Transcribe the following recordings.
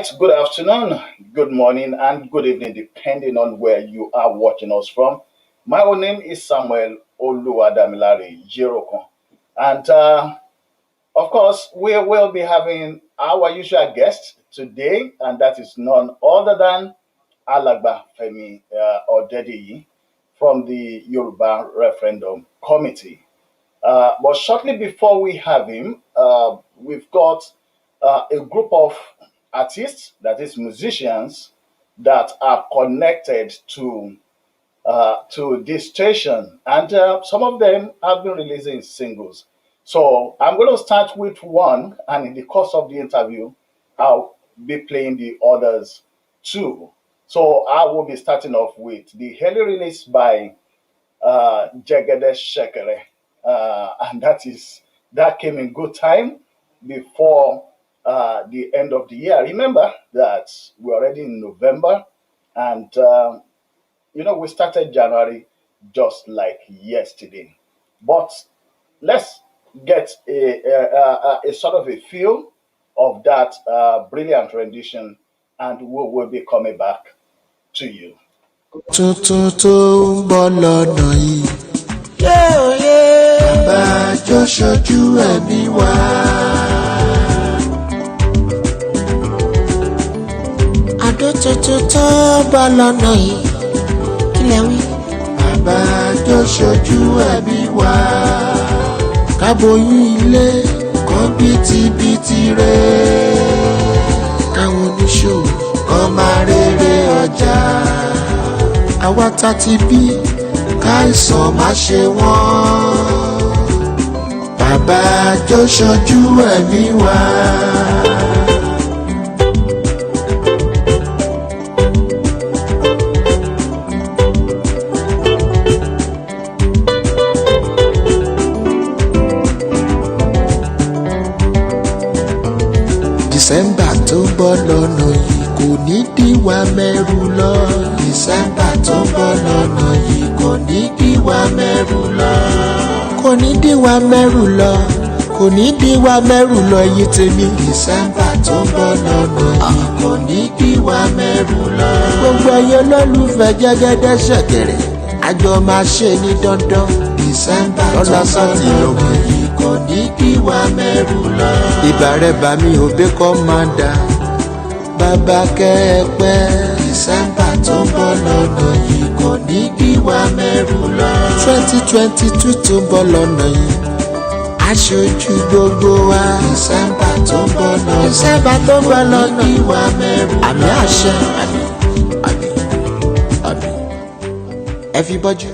right, good afternoon, good morning, and good evening, depending on where you are watching us from. My own name is Samuel Oluwadamilare Jirokon. And of course, we will be having our usual guest today, and that is none other than Alagba Femi Odedeyi from the Yoruba Referendum Committee. But shortly before we have him, we've got a group of artists, that is musicians, that are connected to this station, and some of them have been releasing singles. So I'm going to start with one, and in the course of the interview, I'll be playing the others too. So I will be starting off with the early release by Jegede Shekere, and that came in good time before the end of the year. Remember that we're already in November, and we started January just like yesterday. But let's get a sort of a feel of that brilliant rendition, and we will be coming back to you. Tuntun tó ń bọ̀ lọ́nà yìí. Bàbá jọ ṣojú ẹ̀mí wá. Àdó tuntun tó ń bọ̀ lọ́nà yìí. Kí lẹ wí? Bàbá jọ ṣojú ẹ̀mí wá. Káboyún ilé kan bìtìbìtì rẹ̀. Káwọn oníṣòwò kan máa rere ọjà. Àwa tá ti bí káìsàn má ṣe wọ́n. Bàbá jọ ṣojú ẹ̀mí wá. December tó ń bọ̀ lọ́nà yìí kò ní díwà mẹ́rù lọ. December tó ń bọ̀ lọ́nà yìí kò ní díwà mẹ́rù lọ. Kò ní díwà mẹ́rù lọ. Kò ní díwà mẹ́rù lọ iye tèmi. December tó ń bọ̀ lọ́nà yìí kò ní díwà mẹ́rù lọ. Gbogbo ẹyẹ olólùfẹ́ Jẹ́gẹ́dẹ́ Ṣẹ̀kẹ̀rẹ̀ àjọ máa ṣe ní dandan. December tó ń bọ̀ lọ́nà yìí kò ní díwà mẹ́rù lọ. Ìbàrẹ̀ bàmí òbí kọ́ máa dà. Bàbá kẹ́ẹ̀pẹ́. December tó ń bọ̀ lọ́nà yìí kò ní díwà mẹ́rù lọ. 2022 tó ń bọ̀ lọ́nà yìí aṣojú gbogbo wa. December tó ń bọ̀ lọ́nà yìí December tó ń bọ̀ lọ́nà kò ní díwà mẹ́rù lọ. Àmì àṣẹ àmì. Everybody.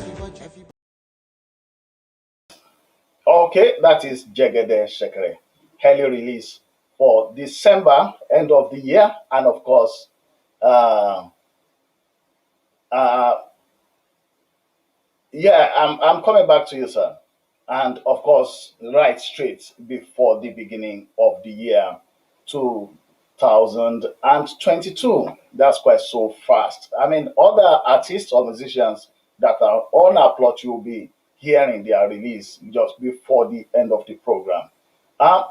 Okay, that is Jegede Shekere, early release for December, end of the year, and of course, I'm coming back to you, sir, and of course, right straight before the beginning of the year, 2022. That's quite so fast. I mean, other artists or musicians that are on our plot, you'll be hearing their release just before the end of the program.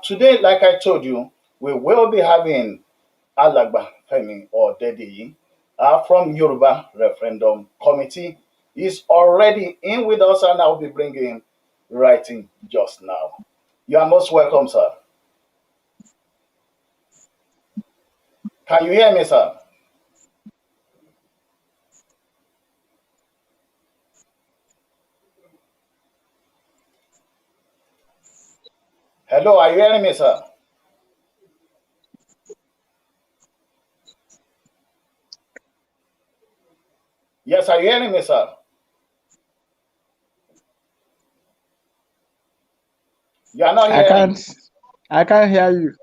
Today, like I told you, we will be having Alagba Femi Odedeyi from Yoruba Referendum Committee. He's already in with us, and I'll be bringing him right in just now. You are most welcome, sir. Can you hear me, sir? Hello, are you hearing me, sir? Yes, are you hearing me, sir? You are not hearing me. I can't hear you.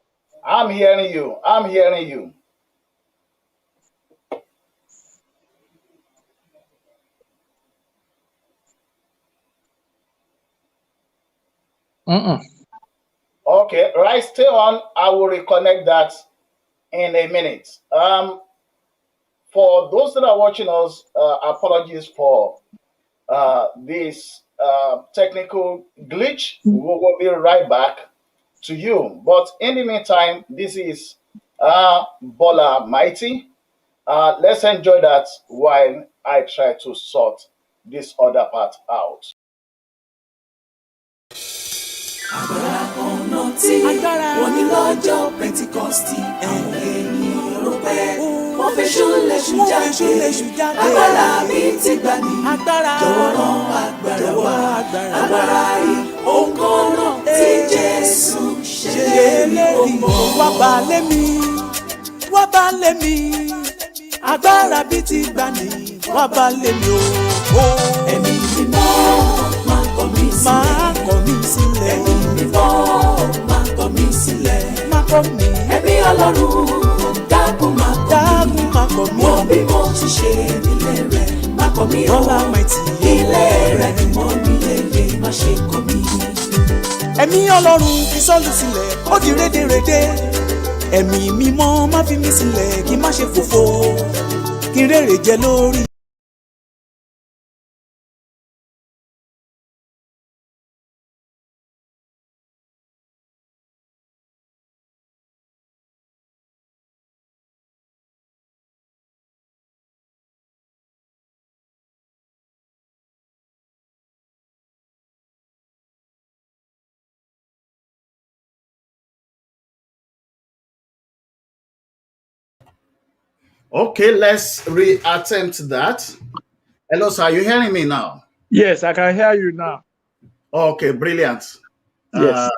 I'm hearing you. I'm hearing you. Okay, right, stay on. I will reconnect that in a minute. For those that are watching us, apologies for this technical glitch. We will be right back to you. But in the meantime, this is Bola Mighty. Let's enjoy that while I try to sort this other part out. Agbára ọ̀nà tí wọ́n ní lọ́jọ́ Pentikọ́stì àwọn ènìyàn rò pé wọ́n fi ṣúlẹ̀ṣù jáde. Agbára mi ti gbà ní jọ̀wọ́ rán agbára wá. Agbára yìí ohun kan náà tí Jésù ṣe ní òmò. Wá bá lé mi, agbára bí ti gbà ní wá bá lé mi o. Ẹ̀mí mímọ́ máa kọ̀ mí sílẹ̀. Ẹ̀mí mímọ́ máa kọ̀ mí sílẹ̀. Ẹ̀mí Ọlọ́run dákun máa kọ̀ mí. Wọ́n bí mo ti ṣe nílé rẹ̀ máa kọ̀ mí o. Ilé rẹ̀ ni mo ní èyí má ṣe kọ̀ mí. Ẹ̀mí Ọlọ́run fi Sọ́ọ̀lù sílẹ̀ ó di rédèrèdè. Ẹ̀mí mímọ́ má fi mí sílẹ̀ kí n má ṣe fòfo kí n rèrè jẹ lórí. Okay, let's reattempt that. Hello, sir. Are you hearing me now? Yes, I can hear you now. Okay, brilliant. Yes.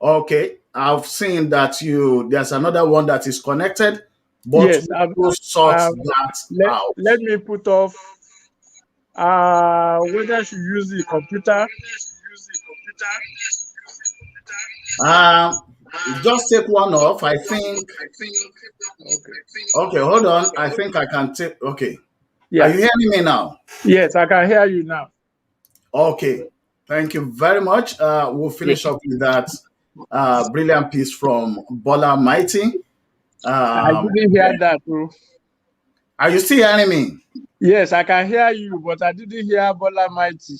Okay, I've seen that there's another one that is connected, but Yes, we'll sort that out. Let me put off whether I should use the computer. Just take one off. I think. Okay, hold on. I think I can take. Okay. Yeah. Are you hearing me now? Yes, I can hear you now. Okay. Thank you very much. We'll finish up with that brilliant piece from Bola Mighty. I didn't hear that, bro. Are you still hearing me? Yes, I can hear you, but I didn't hear Bola Mighty.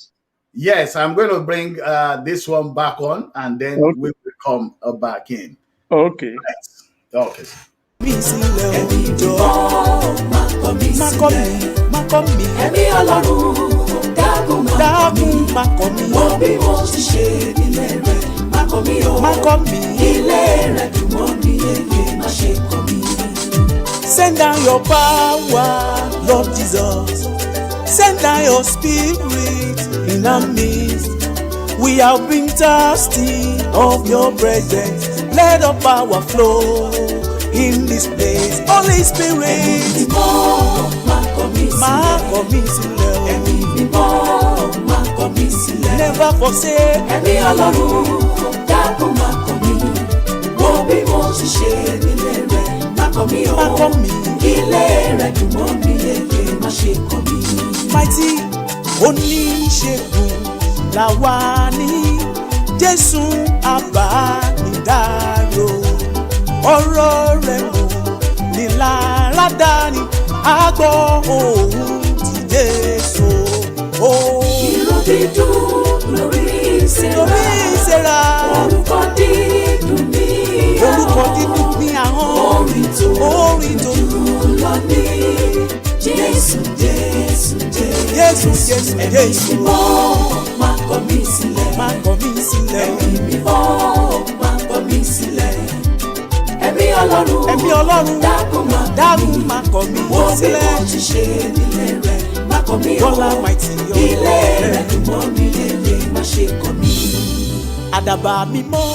Yes, I'm going to bring this one back on, and then we will come back in. Okay. Right. Okay. Ẹ̀mí mímọ́ máa kọ̀ mí. Ẹ̀mí Ọlọ́run dákun máa kọ̀ mí. Wọ́n bí mo ti ṣe nílé rẹ̀ máa kọ̀ mí o. Ilé rẹ̀ dùn mọ́ mi èyí má ṣe kọ̀ mí. Send down your power, Lord Jesus. Send down your spirit in our midst. We have been thirsty of your presence. Let your power flow in this place. Holy Spirit, Ẹ̀mí mímọ́ máa kọ̀ mí sílẹ̀ o. Ẹ̀mí mímọ́ máa kọ̀ mí sílẹ̀. Never forsake. Ẹ̀mí Ọlọ́run dákun máa kọ̀ mí. Wọ́n bí mo ti ṣe nílé rẹ̀ máa kọ̀ mí o. Ilé rẹ̀ dùn mọ́ mi èyí má ṣe kọ̀ mí. Mighty oníṣègùn làwa ní Jésù àbánidáró. Ọ̀rọ̀ rẹ̀ mú ní láradání àgbọ̀ ohùn ti Jésù. Ìró dídùn lórí ìsẹ́ra. Orúkọ dídùn ní ahọ́n. Orin tó dùn lọ ní Jésù. Ẹ̀mí mímọ́ máa kọ̀ mí sílẹ̀. Ẹ̀mí mímọ́ máa kọ̀ mí sílẹ̀. Ẹ̀mí Ọlọ́run dákun máa kọ̀ mí sílẹ̀. Wọ́n bí mo ti ṣe nílé rẹ̀ máa kọ̀ mí o. Ilé rẹ̀ dùn mọ́ mi èyí má ṣe kọ̀ mí. Àdàbà mímọ́.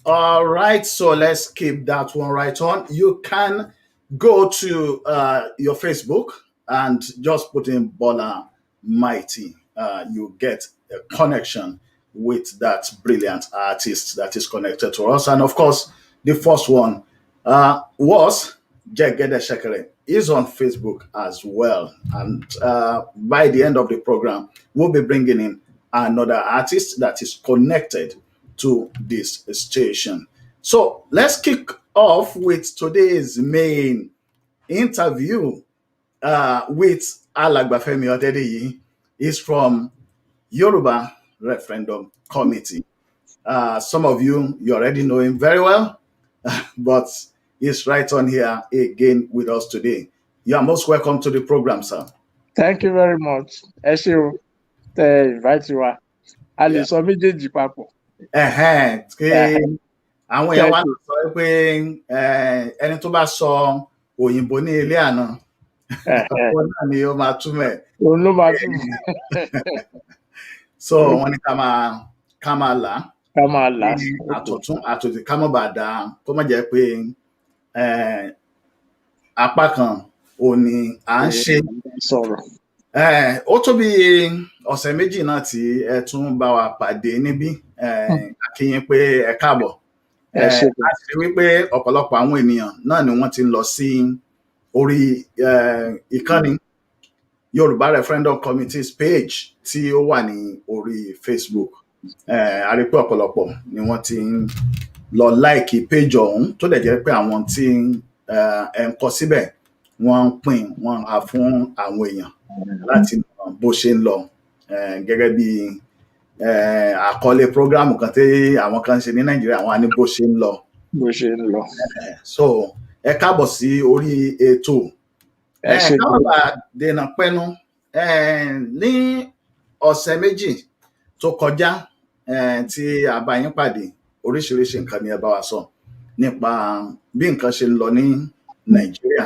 All right, so let's keep that one right on. You can go to your Facebook and just put in Bola Mighty. You get a connection with that brilliant artist that is connected to us. And of course, the first one was Jegede Shekere. He's on Facebook as well. And by the end of the program, we'll be bringing in another artist that is connected to this station. So let's kick off with today's main interview with Alagba Femi Odedeyi. He's from Yoruba Referendum Committee. Some of you already know him very well, but he's right on here again with us today. You are most welcome to the program, sir. Thank you very much. Ẹ ṣé o, tẹ́ invite wa. A lè Yeah. sọ méjèèjì papọ̀. Àwọn èèyàn wá sọ pé ẹni tó bá sọ òyìnbó ní ilé àná, ọ̀pọ̀ náà ni ó máa túmọ̀. Òun ló máa túmọ̀. So wọ́n ní ká máa là á. Ká máa là á. Àtọ̀tún àtòdì ká má bàa dà á, kó má jẹ́ pé apá kan ò ní à ń ṣe. Sọ̀rọ̀. Ó tó bí ọ̀sẹ̀ méjì náà tí ẹ tún bá wa pàdé níbí, a kí yín pé ẹ káàbọ̀. A sì rí wípé ọ̀pọ̀lọpọ̀ àwọn ènìyàn náà ni wọ́n ti ń lọ sí orí ìkànnì Yorùbá Referendum Committee's page tí ó wà ní orí Facebook. A rí pé ọ̀pọ̀lọpọ̀ ni wọ́n ti ń lọ láìkì page ọ̀hún, tó dẹ̀ jẹ́ pé àwọn tí ẹ ń kọ síbẹ̀ wọ́n ń pín wọn á fún àwọn èèyàn láti mọ bó ṣe ń lọ, gẹ́gẹ́ bí àkọlé prógrámù kan tí àwọn kan ṣe ní Nàìjíríà, àwọn á ní bó ṣe ń lọ. Bó ṣe ń lọ. So ẹ káàbọ̀ sí orí ètò. Káwọn bá dènà pẹ́nu, ní ọ̀sẹ̀ méjì tó kọjá tí a bá yín pàdé, oríṣiríṣi nǹkan ni ẹ bá wa sọ nípa bí nǹkan ṣe ń lọ ní Nàìjíríà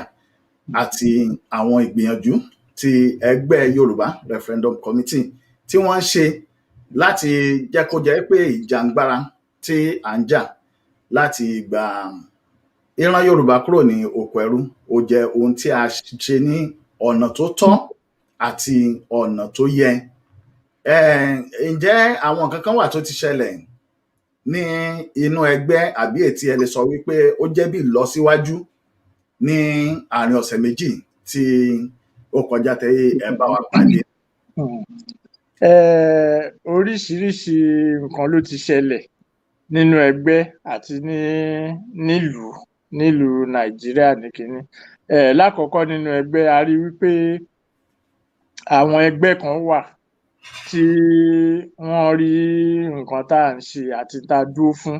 àti àwọn ìgbìyànjú tí ẹgbẹ́ Yorùbá Referendum Committee tí wọ́n ń ṣe láti jẹ́ kó jẹ́ pé ìjàngbara tí à ń jà láti gba ìran Yorùbá kúrò ní oko ẹrú ó jẹ́ ohun tí a ṣe ní ọ̀nà tó tọ́ àti ọ̀nà tó yẹ. Ǹjẹ́ àwọn nǹkan kan wà tó ti ṣẹlẹ̀ ní inú ẹgbẹ́ àbí ètí ẹ lè sọ wípé ó jẹ́ bí ìlọsíwájú ní àárín ọ̀sẹ̀ méjì tí ó kọjá tẹ́ ẹ bá wa pàdé? Oríṣiríṣi nǹkan ló ti ṣẹlẹ̀ nínú ẹgbẹ́ àti nílùú Nàìjíríà ní kínní. Lákọ̀ọ́kọ́ nínú ẹgbẹ́ a rí wípé àwọn ẹgbẹ́ kan wà tí wọ́n rí nǹkan tá à ń ṣe àti tá a dúró fún,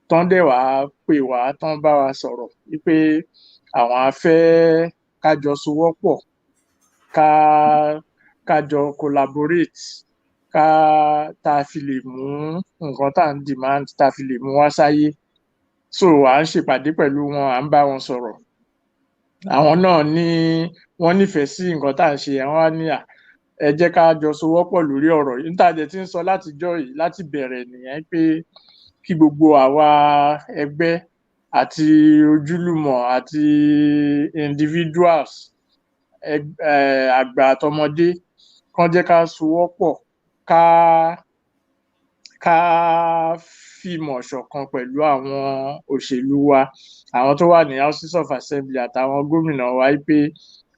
tán dẹ̀ wá pè wá, tán bá wa sọ̀rọ̀ wípé àwọn á fẹ́ ká jọ sowọ́pọ̀, ká jọ collaborate, tá a fi lè mú nǹkan tá à ń demand, tá a fi lè mú wá sáyé. So à ń ṣèpàdé pẹ̀lú wọn, à ń bá wọn sọ̀rọ̀. Àwọn náà wọ́n nífẹ̀ẹ́ sí nǹkan tá à ń ṣe, àwọn á ní ẹ jẹ́ ká jọ sowọ́pọ̀ lórí ọ̀rọ̀ yìí. Níta dẹ̀ tí ń sọ látijọ́ yìí, láti bẹ̀rẹ̀ nìyẹn, pé kí gbogbo àwa ẹgbẹ́ àti ojúlùmọ̀ àti individuals, àgbà àtọmọdé, kán jẹ́ ká sowọ́pọ̀, ká fìmọ̀ ṣọ̀kan pẹ̀lú àwọn òṣèlú wa, àwọn tó wà ní Houses of Assembly àtàwọn gómìnà wa, pé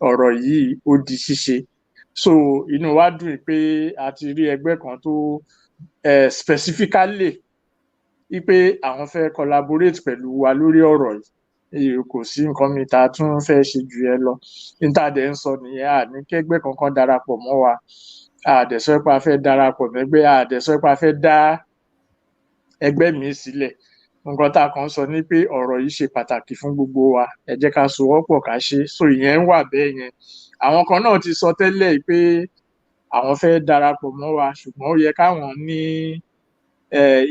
ọ̀rọ̀ yìí ó di ṣíṣe. So inú wa dùn pé a ti rí ẹgbẹ́ kan tó specifically wípé àwọn fẹ́ collaborate pẹ̀lú wa lórí ọ̀rọ̀ yìí. Kò sí nǹkan mi tá a tún fẹ́ ṣe jù ẹ lọ. Níta dẹ̀ ń sọ nìyẹn, a ní kẹ́gbẹ́ kankan darapọ̀ mọ́ wa, a dẹ̀ sọ pé a fẹ́ darapọ̀ mẹ́gbẹ́, a dẹ̀ sọ pé a fẹ́ dá ẹgbẹ́ mi sílẹ̀. Nǹkan tá a kàn sọ ní pé ọ̀rọ̀ yìí ṣe pàtàkì fún gbogbo wa, ẹ jẹ́ ká sowọ́pọ̀ ká ṣe. So ìyẹn ń wà bẹ́ẹ̀ yẹn. Àwọn kan náà ti sọ tẹ́lẹ̀ pé àwọn fẹ́ darapọ̀ mọ́ wa, ṣùgbọ́n ó yẹ káwọn ní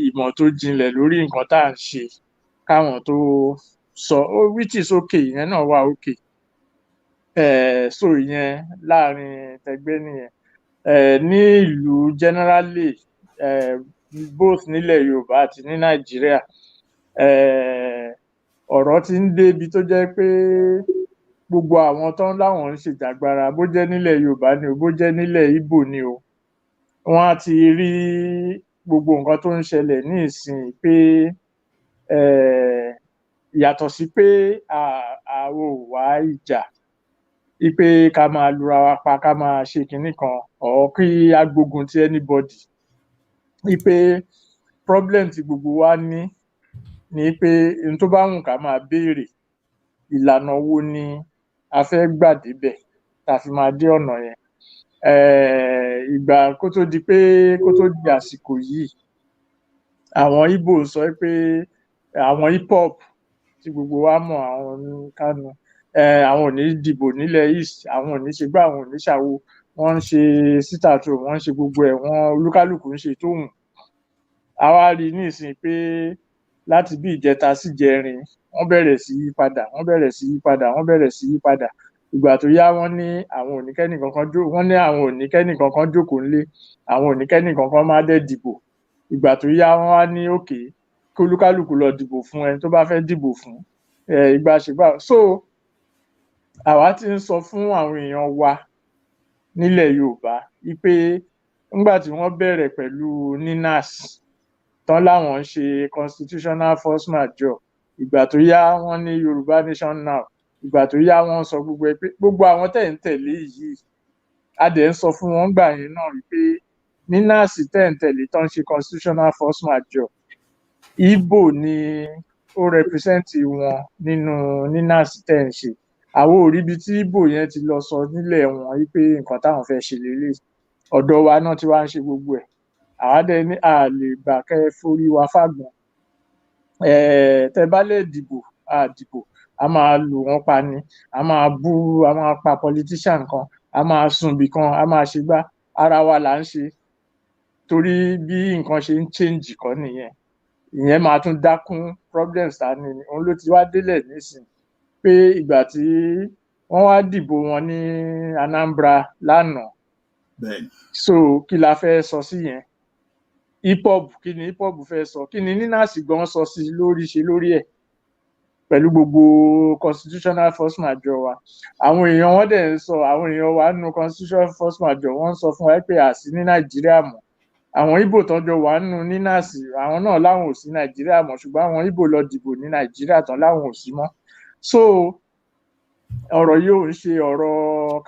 ìmọ̀ tó jinlẹ̀ lórí nǹkan tá à ń ṣe, káwọn tó sọ, which is okay, ìyẹn náà wà okay. So ìyẹn láàrin tẹgbẹ́ nìyẹn. Ní ìlú generally, both nílẹ̀ Yorùbá àti ní Nàìjíríà, ọ̀rọ̀ ti ń dé ibi tó jẹ́ pé gbogbo àwọn tán láwọn ń ṣèjàgbara, bó jẹ́ nílẹ̀ Yorùbá ni o, bó jẹ́ nílẹ̀ Ìgbò ni o, wọ́n á ti rí gbogbo nǹkan tó ń ṣẹlẹ̀ ní ìsìn pé yàtọ̀ sí pé àwọn ò wá ìjà, wípé ká máa lura wa pa, ká máa ṣe kinní kan, or kí á gbógun ti anybody, wípé problem tí gbogbo wa ní ni pé n tó bá wùn ká máa béèrè, ìlànà wo ni a fẹ́ gbà débẹ̀ tá a fi máa dé ọ̀nà yẹn. ìgbà kó tó di àsìkò yìí àwọn Ìgbò sọ pé àwọn hip hop tí gbogbo wa mọ̀, àwọn ní Kánú, àwọn ò ní dìbò nílẹ̀ East, àwọn ò ní ṣe gbá, àwọn ò ní ṣàwo, wọ́n ń ṣe sítàtò, wọ́n ń ṣe gbogbo ẹ̀, wọ́n olúkálùkù ń ṣe tóhùn. A wá rí nísìnyí pé láti bí ìjẹta sí ìjẹrin wọ́n bẹ̀rẹ̀ sí yí padà, wọ́n bẹ̀rẹ̀ sí yí padà, wọ́n bẹ̀rẹ̀ sí yí padà. Ìgbà tó yá wọ́n ní àwọn ò ní kẹ́nìkankan jókòó ńlé, àwọn ò ní kẹ́nìkankan má dẹ̀ dìbò. Ìgbà tó yá wọ́n wá ní òkè kí olúkálùkù lọ dìbò fún ẹni tó bá fẹ́ dìbò fún, ìgbà ṣègbà. So àwa ti ń sọ fún àwọn èèyàn wa nílẹ̀ Yorùbá wípé nígbà tí wọ́n bẹ̀rẹ̀ pẹ̀lú NINAS tán láwọn ń ṣe constitutional force majeure, ìgbà tó yá wọ́n ní Yorùbá nation now, ìgbà tó yá wọ́n sọ gbogbo ẹ pé gbogbo àwọn tẹ̀ ń tẹ̀lé yìí, a dẹ̀ ń sọ fún wọn gbà yẹn náà wípé NINAS tẹ̀ ń tẹ̀lé tán ṣe constitutional force majeure, Ìgbò ni ó represent wọn nínú NINAS tẹ̀ ń ṣe. Àwọn ò rí ibi tí Ìgbò yẹn ti lọ sọ nílẹ̀ wọn wípé nǹkan táwọn fẹ́ ṣe lélẹ̀, ọ̀dọ̀ wa náà ti wá ń ṣe gbogbo ẹ̀. Àwa dẹ̀ ní a lè gbà kẹ́ forí wa fágbọn. Tẹ bá lè dìbò, a dìbò, a máa lù wọ́n pa ni, a máa bú, a máa pa politician kan, a máa sùn bì kan, a máa ṣe gbá, ara wa là ń ṣe. Torí bí nǹkan ṣe ń change kọ́ nìyẹn, ìyẹn máa tún dákún problems ta ni. Òun ló ti wá délẹ̀ nísìn pé ìgbà tí wọ́n wá dìbò wọn ní Anambra lánàá, so kí la fẹ́ sọ sí yẹn? Hip hop, kí ni hip hop fẹ́ sọ? Kí ni NINAS gan sọ sí lórí ẹ̀ pẹ̀lú gbogbo constitutional force majeure wa? Àwọn èèyàn wọn dẹ̀ ń sọ, àwọn èèyàn wa nínú constitutional force majeure wọ́n ń sọ fún wa pé a sí ní Nàìjíríà mọ́. Àwọn Ìgbò tán jọ wà nínú NINAS, àwọn náà láwọn ò sí Nàìjíríà mọ́, ṣùgbọ́n àwọn Ìgbò lọ dìbò ní Nàìjíríà tán láwọn ò sí mọ́. So ọ̀rọ̀ yìí ò ń ṣe ọ̀rọ̀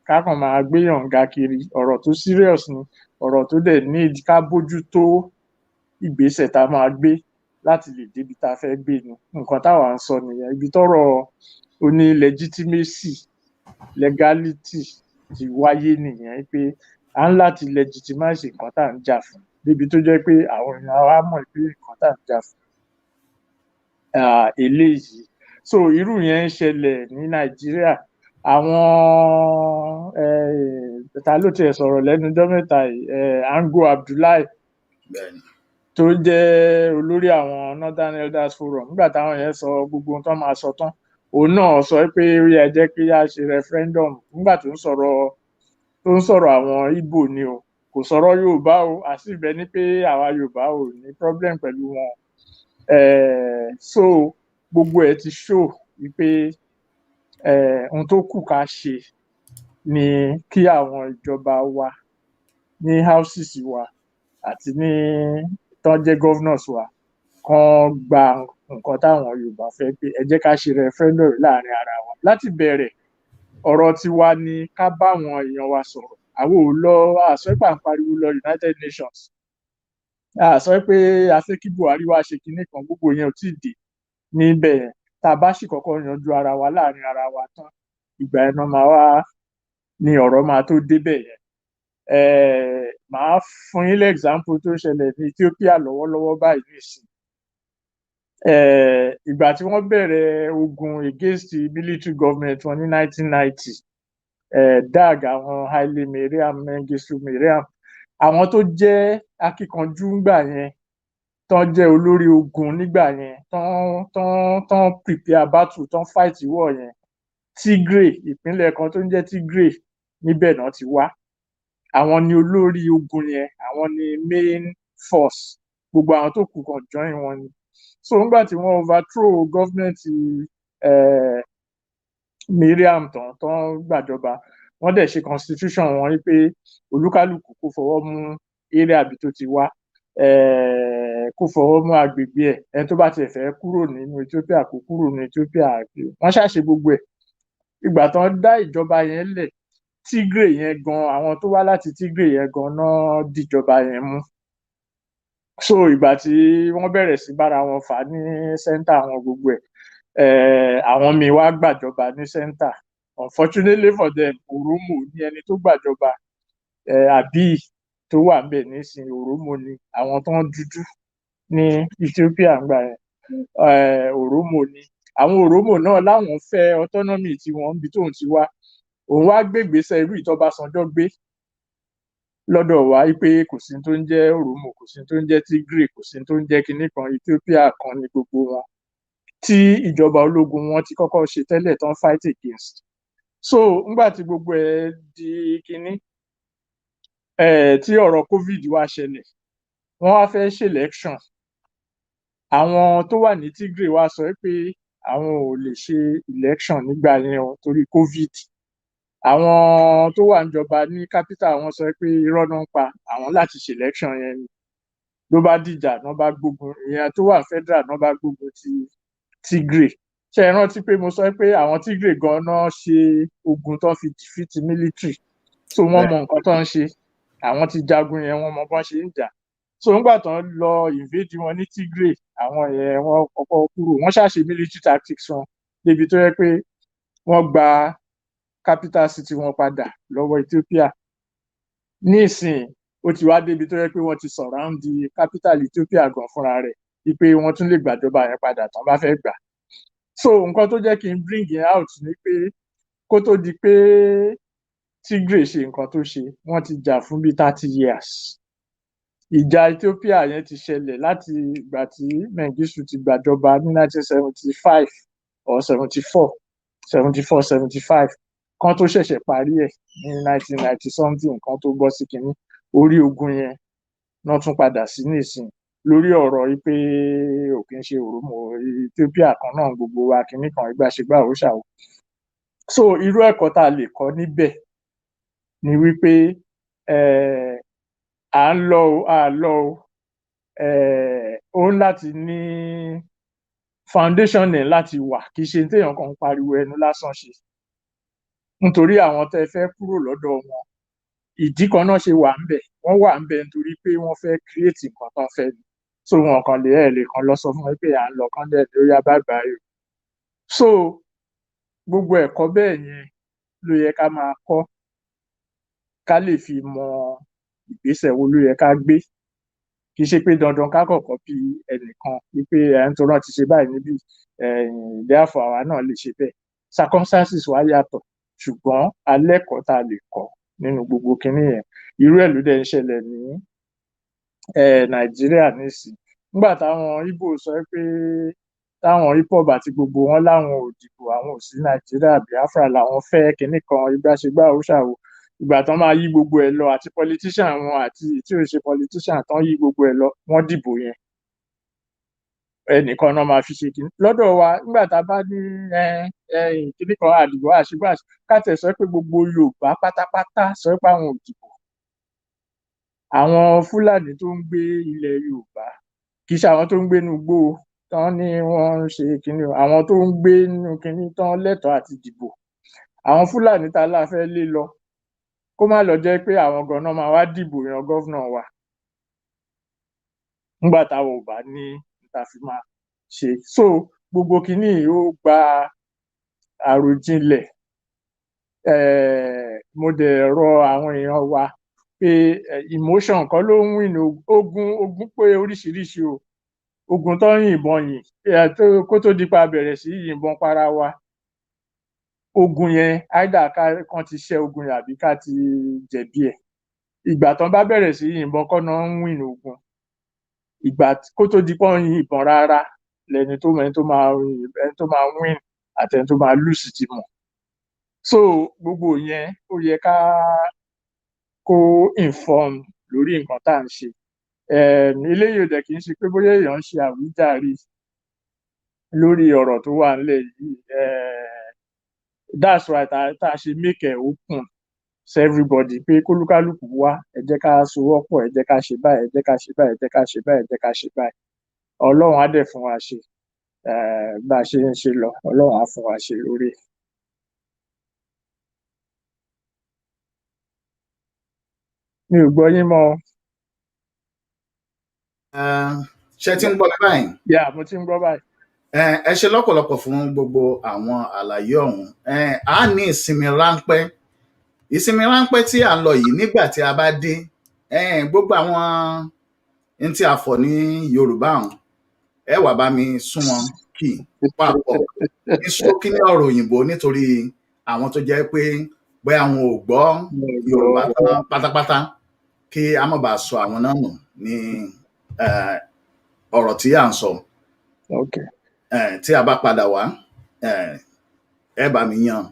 kákàn máa gbéyàn ga kiri, ọ̀rọ̀ tó serious ni, ọ̀rọ̀ tó dẹ̀ need ká bójú tó ìgbésẹ̀ tá a máa gbé láti lè débi tá a fẹ́ gbé ni. Nǹkan táwa ń sọ nìyẹn. Ibi tọ́rọ̀ oní legitimacy, legality ti wáyé nìyẹn, pé à ń láti legitimize nǹkan tá à ń jà fún, débi tó jẹ́ pé àwọn èèyàn wa mọ̀ pé nǹkan tá à ń jà fún eléyìí. So irú yẹn ń ṣẹlẹ̀ ní Nàìjíríà. Àwọn ta ló tiẹ̀ sọ̀rọ̀ lẹ́nu ọjọ́ mẹ́ta yìí, Ango Abdullahi tó jẹ́ olórí àwọn Northern Elders Forum, nígbà táwọn yẹn sọ gbogbo ohun tó máa sọ tán, òun náà sọ pé ó yẹ jẹ́ kí a ṣe referendum. Nígbà tó ń sọ̀rọ̀ àwọn Ìgbò ni o, kò sọ̀rọ̀ Yorùbá o, àti ibẹ̀ ni pé àwa Yorùbá ò ní problem pẹ̀lú wọn. So gbogbo ẹ̀ ti show wípé ohun tó kù ká ṣe ni kí àwọn ìjọba wa ní houses wa àti ní tán jẹ́ governors wa kán gba nǹkan táwọn Yorùbá fẹ́, pé ẹ jẹ́ ká ṣe referendum láàrin ara wa. Láti bẹ̀rẹ̀ ọ̀rọ̀ tiwa ni ká bá àwọn èèyàn wa sọ̀rọ̀. Àwọn ò lọ àsọ pé à ń pariwo lọ United Nations, àsọ pé a fẹ́ kí Buhari wá ṣe kinní kan, gbogbo yẹn ò tí ì dé níbẹ̀ yẹn. Tá a bá sì kọ́kọ́ yanjú ara wa láàrin ara wa tán, ìgbà yẹn náà máa wá ní ọ̀rọ̀ máa tó débẹ̀ yẹn. Màá fún yín example tó ṣẹlẹ̀ ní Ethiopia lọ́wọ́lọ́wọ́ báyìí nìsín. Ìgbà tí wọ́n bẹ̀rẹ̀ ogun against the military government wọn ní 1990, DAG, àwọn Haile Mariam, Mengistu Mariam, àwọn tó jẹ́ akíkanjú ńgbà yẹn, tán jẹ́ olórí ogun nígbà yẹn, tán prepare battle, tán fight war yẹn, Tigray, ìpínlẹ̀ kan tó ń jẹ́ Tigray, níbẹ̀ náà ti wá. Àwọn ni olórí ogun yẹn, àwọn ni main force, gbogbo àwọn tó kù kan join wọn ni. So nígbà tí wọ́n overthrow government Mariam tán gbàjọba, wọ́n dẹ̀ ṣe constitution wọn wípé olúkálùkù kó fọwọ́ mú area àbí tó ti wá, kó fọwọ́ mú agbègbè ẹ̀, ẹni tó bá tiẹ̀ fẹ́ kúrò nínú Ethiopia kó kúrò ní Ethiopia. Wọ́n ṣàṣe gbogbo ẹ̀. Ìgbà tán dá ìjọba yẹn lẹ̀, Tigray yẹn gan, àwọn tó wá láti Tigray yẹn gan náà dìjọba yẹn mú. So ìgbà tí wọ́n bẹ̀rẹ̀ sí bára wọn fà ní center àwọn gbogbo ẹ̀, àwọn míì wá gbàjọba ní center, unfortunately for them Oromo ní ẹni tó gbàjọba Abiy tó wà ń bẹ̀ nísìnyí Oromo ni àwọn tó ń dúdú ní Ethiopia ń gbà yẹn Oromo ni àwọn Oromo náà láwọn fẹ́ autonomy tí wọ́n ń bi tóun ti wá òun wá gbégbèsè irú ìtọ́básanjọ́ gbé lọ́dọ̀ wa pé kò sí tó ń jẹ́ Oromo kò sí tó ń jẹ́ Tigray kò sí tó ń jẹ́ kinní kan Ethiopia kan ní gbogbo wọn tí ìjọba ológun wọn ti kọ́kọ́ ṣe tẹ́lẹ̀ tán fight against so ńgbà tí gbogbo ẹ̀ di kinní tí ọ̀rọ̀ COVID wá ṣẹlẹ̀ wọ́n wá fẹ́ ṣe election àwọn tó wà ní Tigray wá sọ pé àwọn ò lè ṣe election nígbà yẹn o torí COVID àwọn tó wà níjọba ní capital wọn sọ pé irọ́ náà ń pa àwọn láti ṣe election yẹn ni ló bá dìjà náà bá gbógun ìyẹn tó wà federal náà bá gbógun ti Tigray ṣe é rántí pé mo sọ pé àwọn Tigray gan-an ṣe ogun tó fi defeat military so wọ́n mọ nǹkan tó ń ṣe àwọn ti jagun yẹn wọ́n mọ bọ́n ṣe ń jà so nígbà tó ń lọ invade wọn ní Tigray àwọn yẹn wọ́n kọ́kọ́ kúrò wọ́n ṣàṣe military tactics wọn débi tó yẹ pé wọ́n gba capital city wọn padà lọ́wọ́ Ethiopia nísìn ó ti wá débi tó yẹ pé wọ́n ti surround the capital Ethiopia gan fúnra rẹ̀ wípé wọ́n tún lè gbàjọba yẹn padà tán bá fẹ́ gbà so nǹkan tó jẹ́ kí n bring it out ni pé kó tó di pé Tigray ṣe nǹkan tó ṣe wọ́n ti jà fún bíi 30 years ìjà Ethiopia yẹn ti ṣẹlẹ̀ láti ìgbà tí Mengistu ti gbàjọba ní 1975 or 74 kan tó ṣẹ̀ṣẹ̀ parí ẹ̀ ní 1990 something kan tó bọ́ sí kinní orí ogun yẹn náà tún padà sí nísìn lórí ọ̀rọ̀ yìí pé òkè ń ṣe Oromo Ethiopia kan náà gbogbo wa kinní kan ìgbàṣegbà òṣàwò so irú ẹ̀kọ́ tá a lè kọ́ níbẹ̀ ni wípé à ń lọ ó ń láti ní foundation ẹ̀ láti wà kì í ṣe téèyàn kan ń pariwo ẹnu lásán ṣe nítorí àwọn tẹ́ fẹ́ kúrò lọ́dọ̀ wọn ìdí kan náà ṣe wà ń bẹ̀ wọ́n wà ń bẹ̀ nítorí pé wọ́n fẹ́ create nǹkan tán fẹ́ ni so wọn kàn lè kan lọ sọ fún wọn pé à ń lọ kán dẹ̀ ló yá bàbá yìí so gbogbo ẹ̀kọ́ bẹ́ẹ̀ yẹn ló yẹ ká máa kọ́ ká lè fi mọ ìgbésẹ̀ wo ló yẹ ká gbé kì í ṣe pé dandan ká kọ̀ọ̀kan bí ẹnìkan wípé ẹni tó rántí ṣe báyìí níbí ìdáàfọ̀ àwa náà lè ṣe bẹ́ẹ̀ circumstances wá yàtọ̀ ṣùgbọ́n alẹ́kọ̀ọ́ tá a lè kọ́ nínú gbogbo kinní yẹn irú ẹ̀ ló dẹ̀ ń ṣẹlẹ̀ ní Nàìjíríà nísìn nígbà táwọn Ìgbò sọ pé táwọn IPOB àti gbogbo wọn láwọn ò dìbò àwọn ò sí Nàìjíríà Biafra làwọn fẹ́ kinní kan ìgbàṣegbà òṣàwò ìgbà tán máa yí gbogbo ẹ̀ lọ àti politician wọn àti tí ò ṣe politician tán yí gbogbo ẹ̀ lọ wọ́n dìbò yẹn ẹnìkan náà máa fi ṣe kinní lọ́dọ̀ wa nígbà tá a bá ní kinní kan àdìbò àṣegbà káàtẹ̀ sọ pé gbogbo Yorùbá pátápátá sọ pé àwọn ò dìbò àwọn Fúlàní tó ń gbé ilẹ̀ Yorùbá kì í ṣe àwọn tó ń gbé inú igbó tán ní wọ́n ń ṣe kinní àwọn tó ń gbé inú kinní tán lẹ́tọ̀ọ́ àti dìbò àwọn Fúlàní tá a lá fẹ́ lé lọ kó má lọ jẹ́ pé àwọn ganan máa wá dìbò yan gọ́vnà wa nígbà táwọn ò bá ní níta fi máa ṣe so gbogbo kinní ó gba àròjinlẹ̀ mo dẹ̀ rọ àwọn èèyàn wa pé emotion kan ló ń win ogun pé oríṣiríṣi o ogun tó ń yìnbọn yìn kó tó dípa bẹ̀rẹ̀ sí yìnbọn para wa ogun yẹn either kan ti ṣẹ́ ogun yẹn àbí ká ti jẹ̀bi ẹ̀ ìgbà tán bá bẹ̀rẹ̀ sí yìnbọn kọ́ náà ń win ogun ìgbà kó tó di pọ́n yìnbọn rárá lẹni tó máa win àtẹni tó máa lose ti mọ̀ so gbogbo yẹn ó yẹ ká kó inform lórí nǹkan tá à ń ṣe eléyìí ò dẹ̀ kì í ṣe pé bóyá èèyàn ń ṣe àwíjàre lórí ọ̀rọ̀ tó wà nílẹ̀ yìí that's why tá a ṣe make it open so everybody pé kólúkálùkù wá ẹ jẹ́ ká sowọ́pọ̀ ẹ jẹ́ ká ṣe báyìí ẹ jẹ́ ká ṣe báyìí ẹ jẹ́ ká ṣe báyìí ẹ jẹ́ ká ṣe báyìí Ọlọ́run á dẹ̀ fún wa ṣe bá a ṣe ń ṣe lọ Ọlọ́run á fún wa ṣe lórí ẹ̀. mi ò gbọ́ yín mọ́. ṣé tí ń gbọ́ mi báyìí. Yeah, mo ti ń gbọ́ báyìí. ẹ ṣe lọ́pọ̀lọpọ̀ fún gbogbo àwọn àlàyé ọ̀hún. A ní ìsinmi ráńpẹ́ tí à ń lọ yìí nígbà tí a bá dé gbogbo àwọn n tí a fọ̀ ní Yorùbá ọ̀hún ẹ wá bá mi sún wọn kì papọ̀ ní ṣókí ní ọ̀rọ̀ òyìnbó nítorí àwọn tó jẹ́ pé bóyá àwọn ò gbọ́ Yorùbá tán pátápátá kí a má bàa sọ àwọn náà nù ní ọ̀rọ̀ tí à ń sọ. Okay. Tí a bá padà wá ẹ bá mi yan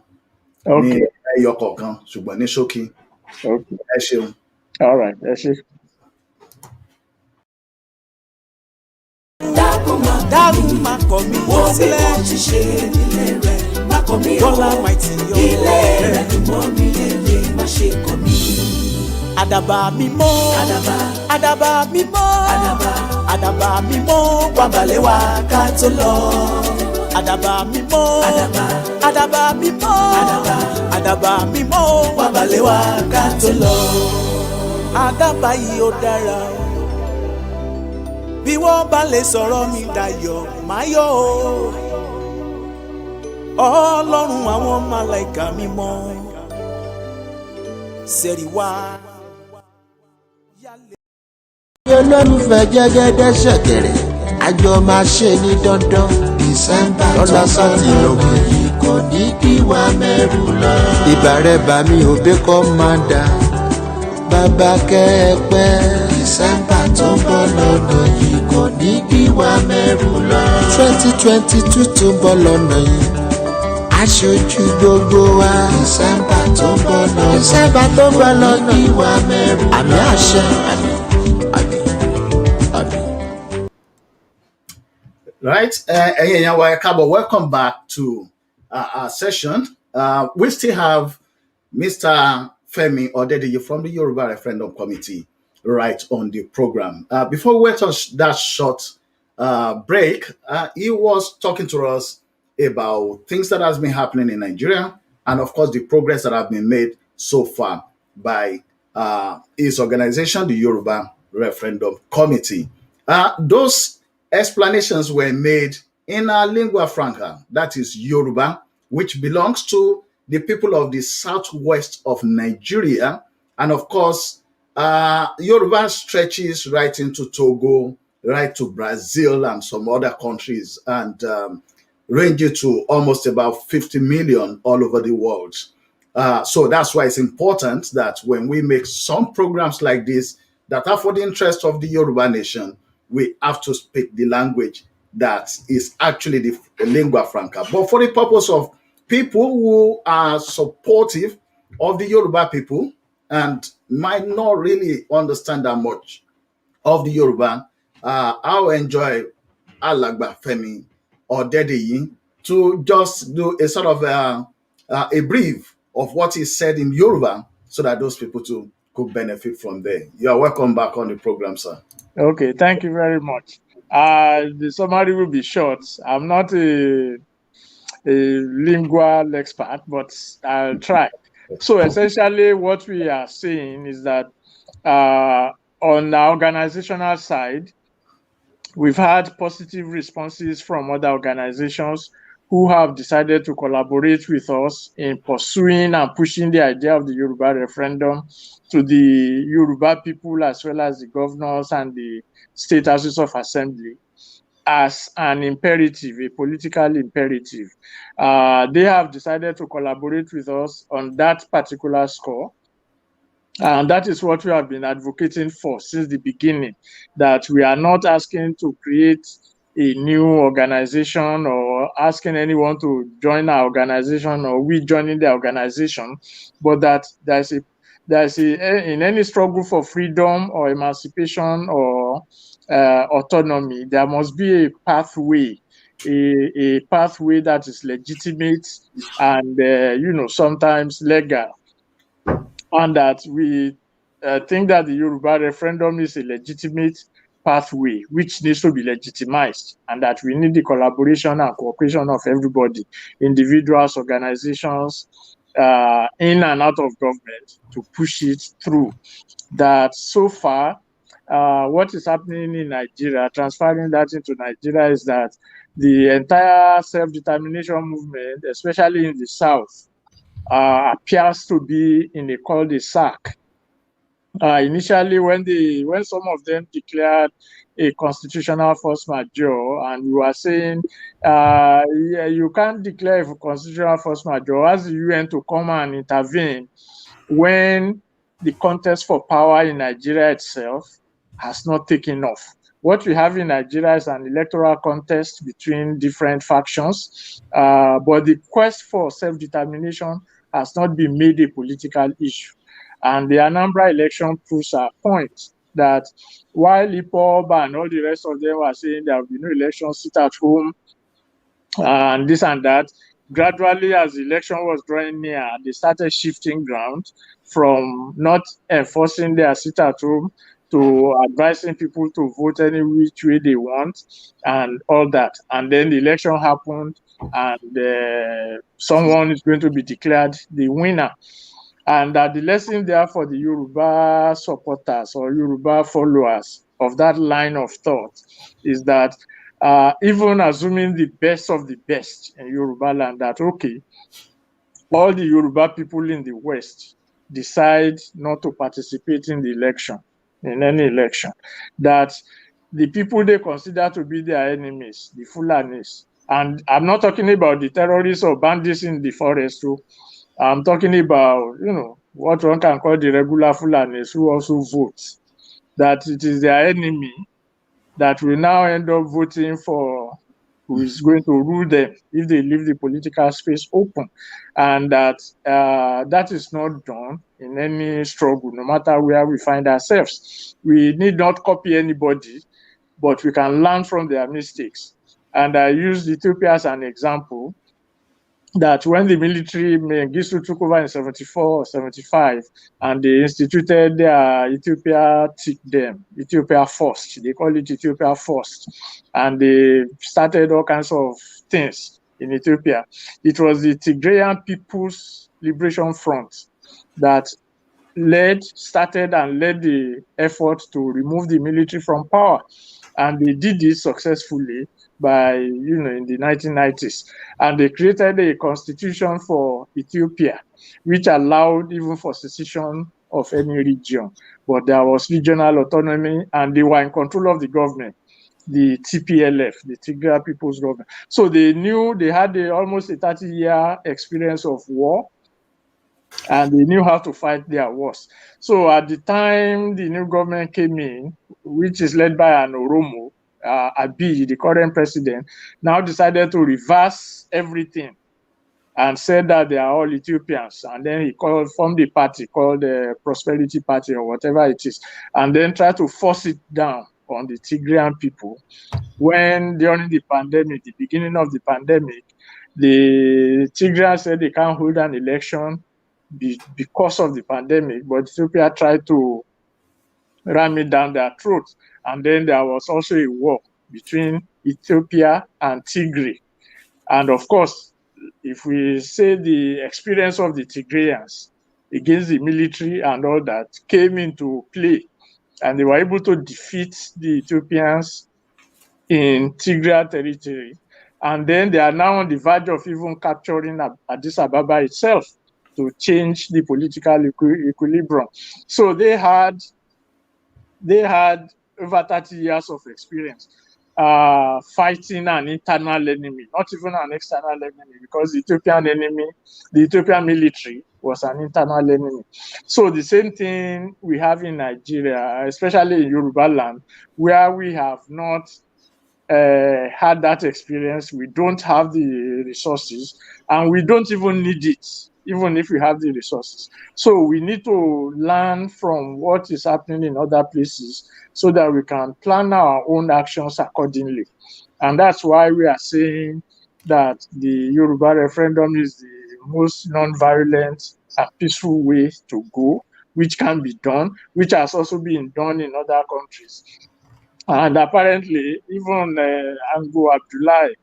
ní ẹyọ kọ̀ọ̀kan ṣùgbọ́n ní ṣókí. Ẹ ṣeun. All right, ẹ ṣé. dákun má kọ̀ mí sílẹ̀. wọ́n ti ṣe nílé rẹ̀ má kọ̀ mí o. Bọ́lá Mighty yọ ilé rẹ̀ dùn mọ́ mi lélẹ̀ má ṣe kọ̀ mí. Àdàbà mímọ́, àdàbà mímọ́, àdàbà mímọ́, wà balẹ̀ wá ká tó lọ. àdàbà mímọ́, àdàbà mímọ́, àdàbà mímọ́, wà balẹ̀ wá ká tó lọ. àdàbà yìí ó dára o. Bí wọ́n bá lè sọ̀rọ̀ mi dayọ̀ máa yọ̀ o. Ọlọ́run àwọn màláíkà mímọ́ ṣẹ̀rí wá. olólùfẹ́ jẹ́gẹ́dẹ́ ṣẹ̀kẹ̀rẹ̀ àjọ máa ṣe ní dandan December lọ́la sátìlọ́gbọ̀n yìí kò ní kí wá mẹ́rù lọ. ìbàrẹ̀ bàmí òbí kọ́ máa dà bàbá kẹ́ẹ̀pẹ́ December tó ń bọ̀ lọ́nà yìí kò ní kí wá mẹ́rù lọ. 2022 tó ń bọ̀ lọ́nà yìí aṣojú gbogbo wa December tó ń bọ̀ lọ́nà kí wá mẹ́rù lọ. àmì àṣẹ àmì. Right, ẹ̀yin wa ẹ káàbọ̀, welcome back to our session. We still have Mr. Femi Odedeyi from the Yoruba Referendum Committee right on the program. Before we went on that short break, he was talking to us about things that has been happening in Nigeria and of course the progress that have been made so far by his organization, the Yoruba Referendum Committee. Those explanations were made in our lingua franca, that is Yoruba, which belongs to the people of the southwest of Nigeria. And of course, Yoruba stretches right into Togo, right to Brazil and some other countries, and ranges to almost about 50 million all over the world. So that's why it's important that when we make some programs like this that are for the interest of the Yoruba nation, we have to speak the language that is actually the lingua franca. But for the purpose of people who are supportive of the Yoruba people and might not really understand that much of the Yoruba, I'll enjoy Alagba Femi Odedeyi to just do a sort of a brief of what is said in Yoruba so that those people too could benefit from there. You are welcome back on the program, sir. Okay, thank you very much. The summary will be short. I'm not a lingual expert, but I'll try. So essentially what we are saying is that on the organizational side, we've had positive responses from other organizations who have decided to collaborate with us in pursuing and pushing the idea of the Yoruba referendum to the Yoruba people as well as the governors and the state houses of assembly as an imperative, a political imperative. They have decided to collaborate with us on that particular score. And that is what we have been advocating for since the beginning, that we are not asking to create a new organization or asking anyone to join our organization or we joining the organization, but that there's in any struggle for freedom or emancipation or autonomy, there must be a pathway, a pathway that is legitimate and sometimes legal. And that we think that the Yoruba referendum is a legitimate pathway which needs to be legitimized, and that we need the collaboration and cooperation of everybody, individuals, organizations, in and out of government, to push it through. That so far, what is happening in Nigeria, transferring that into Nigeria, is that the entire self-determination movement, especially in the South, appears to be in a cul-de-sac. Initially, when some of them declared a constitutional force majeure, and you are saying, yeah, you can't declare a constitutional force majeure, ask the UN to come and intervene when the contest for power in Nigeria itself has not taken off. What we have in Nigeria is an electoral contest between different factions, but the quest for self-determination has not been made a political issue. And the Anambra election proves our point that while IPOB and all the rest of them are saying there will be no election, sit at home, and this and that, gradually as the election was drawing near, they started shifting ground from not enforcing their sit at home to advising people to vote any which way they want and all that. And then the election happened, and someone is going to be declared the winner. And the lesson there for the Yoruba supporters or Yoruba followers of that line of thought is that even assuming the best of the best in Yoruba land, that okay, all the Yoruba people in the West decide not to participate in the election, in any election, that the people they consider to be their enemies, the Fulanis, and I'm not talking about the terrorists or bandits in the forest, so I'm talking about, what one can call the regular Fulanis who also vote, that it is their enemy that will now end up voting for who is going to rule them if they leave the political space open. And that that is not done in any struggle, no matter where we find ourselves. We need not copy anybody, but we can learn from their mistakes. And I used Ethiopia as an example, that when the military, Mengistu took over in 74 or 75, and they instituted their Ethiopia First. They call it Ethiopia First. And they started all kinds of things in Ethiopia. It was the Tigrayan People's Liberation Front that started and led the effort to remove the military from power. And they did it successfully by, in the 1990s. And they created a constitution for Ethiopia, which allowed even for secession of any region. But there was regional autonomy, and they were in control of the government, the TPLF, the Tigray People's Government. So they knew they had almost a 30-year experience of war, and they knew how to fight their wars. So at the time the new government came in, which is led by an Oromo, Abiy, the current president, now decided to reverse everything and said that they are all Ethiopians. And then he formed a party called the Prosperity Party or whatever it is, and then tried to force it down on the Tigrayan people. When during the pandemic, the beginning of the pandemic, the Tigrayans said they can't hold an election because of the pandemic, but Ethiopia tried to ram it down their throats. And then there was also a war between Ethiopia and Tigray. And of course, if we say the experience of the Tigrayans against the military and all that came into play, and they were able to defeat the Ethiopians in Tigray territory. And then they are now on the verge of even capturing Addis Ababa itself to change the political equilibrium. So they had over 30 years of experience fighting an internal enemy, not even an external enemy, because the Ethiopian military was an internal enemy. So the same thing we have in Nigeria, especially in Yoruba land, where we have not had that experience. We don't have the resources, and we don't even need it, even if we have the resources. So we need to learn from what is happening in other places so that we can plan our own actions accordingly. And that's why we are saying that the Yoruba referendum is the most non-violent and peaceful way to go, which can be done, which has also been done in other countries. And apparently, even Ango Abdullahi,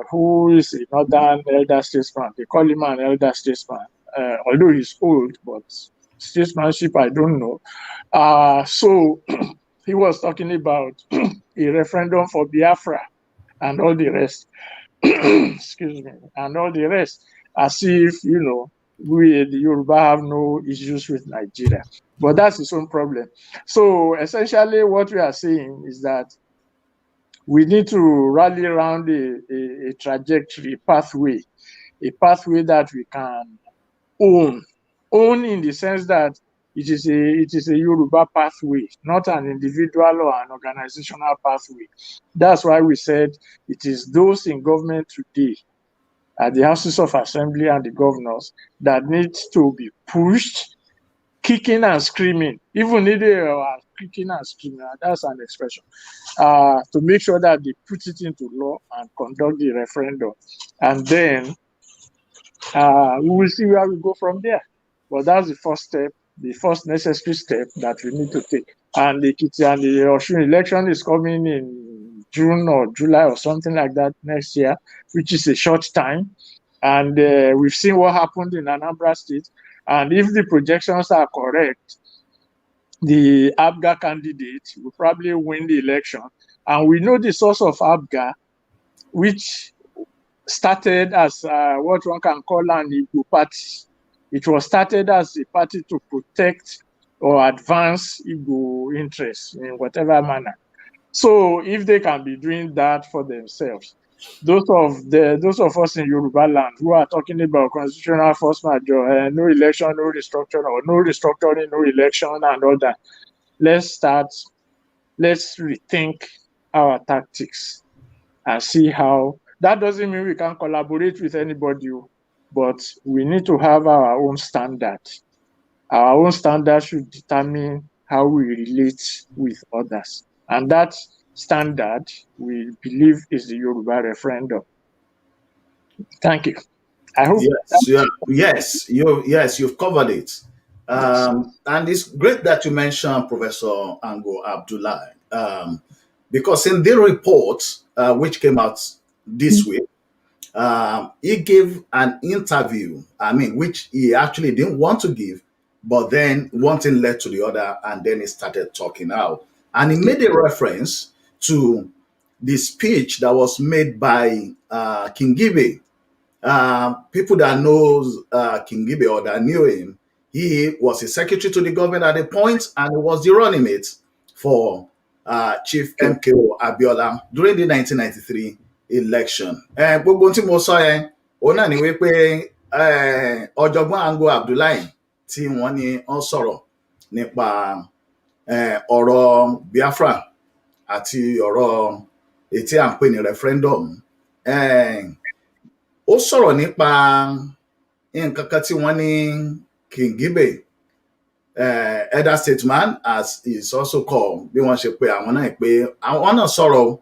who is a northern elder statesman, they call him an elder statesman, although he's old, but statesmanship, I don't know. So he was talking about a referendum for Biafra. and all the rest. Excuse me, and all the rest, as if, we, the Yoruba, have no issues with Nigeria. But that's its own problem. So essentially what we are saying is that we need to rally around a trajectory, a pathway that we can own in the sense that it is a Yoruba pathway, not an individual or an organizational pathway. That's why we said it is those in government today, at the houses of assembly and the governors, that need to be pushed, kicking and screaming, even if they are kicking and screaming, that's an expression, to make sure that they put it into law and conduct the referendum. And then we will see where we go from there. But that's the first step, the first necessary step that we need to take. And the Ekiti and the Osun election is coming in June or July or something like that next year, which is a short time. And we've seen what happened in Anambra State. And if the projections are correct, the ABGA candidate will probably win the election. And we know the source of ABGA, which started as what one can call an Igbo party. It was started as a party to protect or advance Igbo interests in whatever manner. So if they can be doing that for themselves, those of us in Yoruba land who are talking about constitutional force majeure, no election, no restructuring, or no restructuring, no election, and all that, let's rethink our tactics and see how. That doesn't mean we can collaborate with anybody, but we need to have our own standard. Our own standard should determine how we relate with others. And that standard, we believe, is the Yoruba referendum. Thank you. I hope. You've covered it. And it's great that you mentioned Professor Ango Abdullahi, because in the report, which came out this week, he gave an interview, which he actually didn't want to give, but then one thing led to the other, and then he started talking out. And he made a reference to the speech that was made by King Gibe. People that knows King Gibe or that knew him, he was a secretary to the government at the point, and he was the running mate for Chief MKO Abiola during the 1993 election. Gbogbo tí mo sọ yẹn, òun náà ni wípé ọ̀jọ̀gbọ́n Ango Abdullahi tí wọ́n ní ó sọ̀rọ̀ nípa ọ̀rọ̀ Biafra àti ọ̀rọ̀ ètí à ń pè ní referendum. Ó sọ̀rọ̀ nípa nǹkan kan tí wọ́n ní King Gibe, elder statesman as is also called, bí wọ́n ṣe pé àwọn náà pé àwọn náà sọ̀rọ̀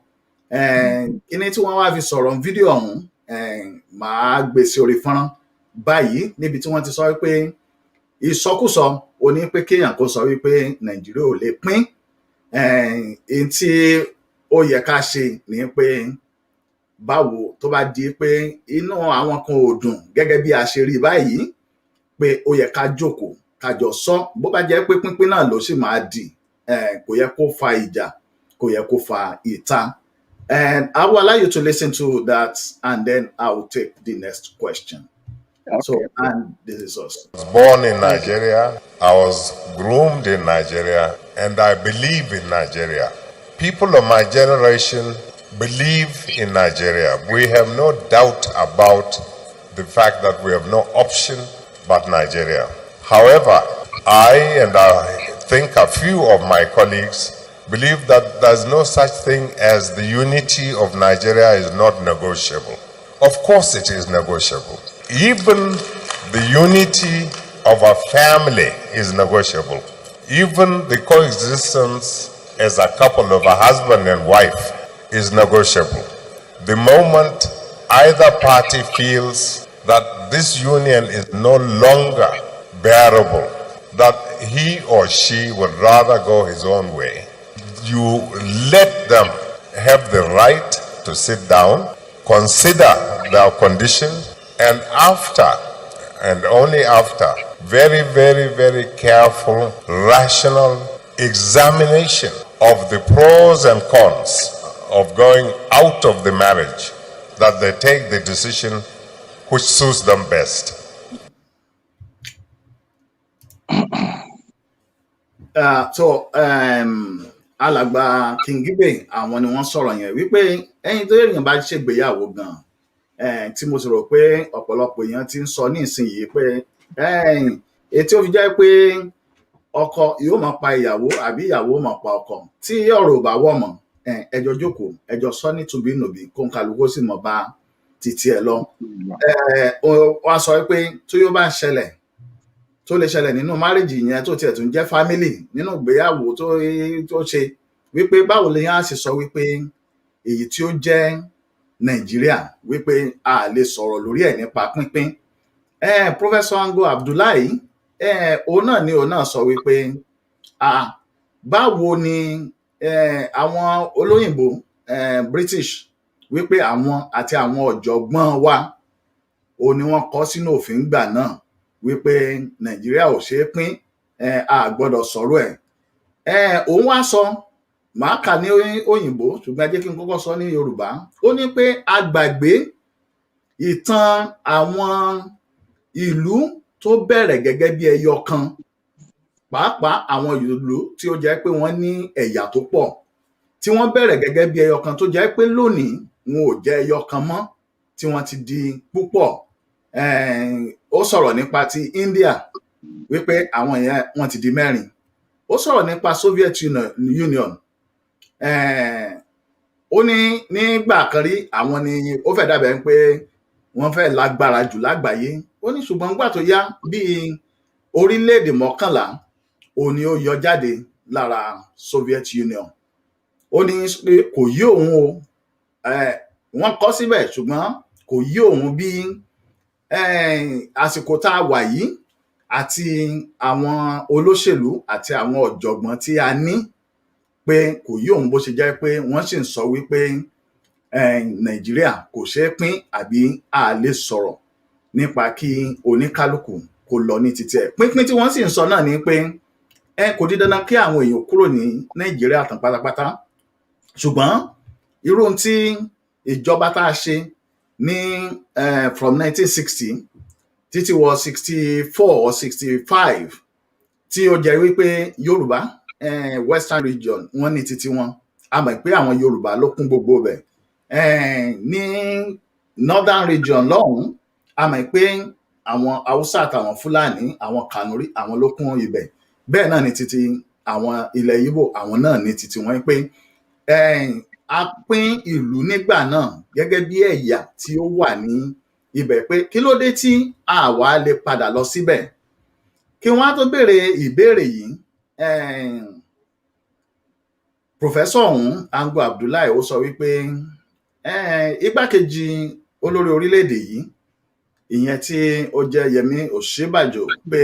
kíní tí wọ́n wá fi sọ̀rọ̀ fídíò ọ̀hún, màá gbé sí orí fọ́nrán báyìí níbi tí wọ́n ti sọ wípé ìsọkúsọ oní pé kéèyàn kó sọ wípé Nàìjíríà ò lè pín. Èyí tí ó yẹ ká ṣe ni pé báwo tó bá di pé inú àwọn kan ò dùn gẹ́gẹ́ bí a ṣe rí báyìí, pé ó yẹ ká jókòó ká jọ sọ, bó bá jẹ́ pé pínpín náà ló sì máa di, kò yẹ kó fa ìjà, kò yẹ kó fa ìta. And I will allow you to listen to that, and then I will take the next question. Okay. So, and this is us. I was born in Nigeria, I was groomed in Nigeria, and I believe in Nigeria. People of my generation believe in Nigeria. We have no doubt about the fact that we have no option but Nigeria. However, I think a few of my colleagues believe that there's no such thing as the unity of Nigeria is not negotiable. Of course it is negotiable. Even the unity of a family is negotiable. Even the coexistence as a couple of a husband and wife is negotiable. The moment either party feels that this union is no longer bearable, that he or she would rather go his own way, you let them have the right to sit down, consider their condition, and after, and only after, very, very, very careful, rational examination of the pros and cons of going out of the marriage, that they take the decision which suits them best. Alàgbà Kingibe àwọn ni wọ́n sọ̀rọ̀ yẹn wípé ẹ̀yin tó èèyàn bá ṣègbéyàwó gan tí mo sì rò pé ọ̀pọ̀lọpọ̀ èèyàn ti ń sọ ní ìsinyìí pé ètí ó fi jẹ́ pé ọkọ yóò máa pa ìyàwó àbí ìyàwó máa pa ọkọ tí ọ̀rọ̀ ò bá wọ̀ mọ́ ẹjọ́ jókòó ẹjọ́ sọ ní tùbínùbí kó ń kálukú sì mọ̀ bá títí ẹ̀ lọ. Wọ́n sọ pé tó yóò bá ń ṣẹlẹ̀ tó lè ṣẹlẹ̀ nínú márìjì yẹn tó tiẹ̀ tún jẹ́ fámílì nínú ìgbéyàwó tó ṣe wípé báwo lè yán á sì sọ wípé èyí tí ó jẹ́ Nàìjíríà wípé a lè sọ̀rọ̀ lórí ẹ̀ nípa pínpín. Professor Ango Abdullahi òun náà sọ wípé báwo ni àwọn olóyìnbó British wípé àwọn àti àwọn ọ̀jọ̀gbọ́n wa òun ni wọ́n kọ sínú òfin gbà náà wípé Nàìjíríà ò ṣeé pín a gbọ́dọ̀ sọ̀rọ̀ ẹ̀ òun wá sọ màá kà ní òyìnbó ṣùgbọ́n ẹ jẹ́ kí n kọ́kọ́ sọ ní Yorùbá ó ní pé a gbàgbé ìtàn àwọn ìlú tó bẹ̀rẹ̀ gẹ́gẹ́ bí ẹyọ kan pàápàá àwọn ìlú tí ó jẹ́ pé wọ́n ní ẹ̀yà tó pọ̀ tí wọ́n bẹ̀rẹ̀ gẹ́gẹ́ bí ẹyọ kan tó jẹ́ pé lónìí wọn ò jẹ́ ẹyọ kan mọ́ tí wọ́n ti di púpọ̀. Ó sọ̀rọ̀ nípa ti India wípé àwọn yẹn wọ́n ti di mẹ́rin. Ó sọ̀rọ̀ nípa Soviet Union ó ní nígbà kan rí àwọn ni ó fẹ́ dàbẹ̀ pé wọ́n fẹ́ lágbára jù lágbàáyé ó ní ṣùgbọ́n nígbà tó yá bíi orílẹ̀-èdè 11 òun ni ó yọ jáde lára Soviet Union. Ó ní pé kò yí òun o wọ́n kọ síbẹ̀ ṣùgbọ́n kò yí òun bí àsìkò tá a wà yìí àti àwọn olóṣèlú àti àwọn ọ̀jọ̀gbọ́n tí a ní pé kò yí òun bó ṣe jẹ́ pé wọ́n sì ń sọ wípé Nàìjíríà kò ṣeé pín àbí a lè sọ̀rọ̀ nípa kí oníkálukú kó lọ ní títí ẹ̀. Pínpín tí wọ́n sì ń sọ náà ni pé kò di dandan kí àwọn èèyàn kúrò ní Nàìjíríà tán pátápátá ṣùgbọ́n irú tí ìjọba tá a ṣe ní from 1960 títí wọ 64 or 65 tí ó jẹ́ wípé Yorùbá Western region wọ́n ní títí wọn a mọ̀ pé àwọn Yorùbá ló kún gbogbo bẹ̀ ní Northern region lọ́hùn a mọ̀ pé àwọn Haúsá àtàwọn Fúlàní àwọn Kànúrí àwọn ló kún ibẹ̀ bẹ́ẹ̀ náà ní títí àwọn ilẹ̀ Ìgbò àwọn náà ní títí wọn pé a pín ìlú nígbà náà gẹ́gẹ́ bí ẹ̀yà tí ó wà ní ibẹ̀ pé kí ló dé tí àwa lè padà lọ síbẹ̀ kí wọ́n á tó béèrè ìbéèrè yìí Professor ọ̀hún Ango Abdullahi ó sọ wípé igbákejì olórí orílẹ̀-èdè yìí ìyẹn tí ó jẹ́ Yẹmí Ọ̀ṣínbàjò pé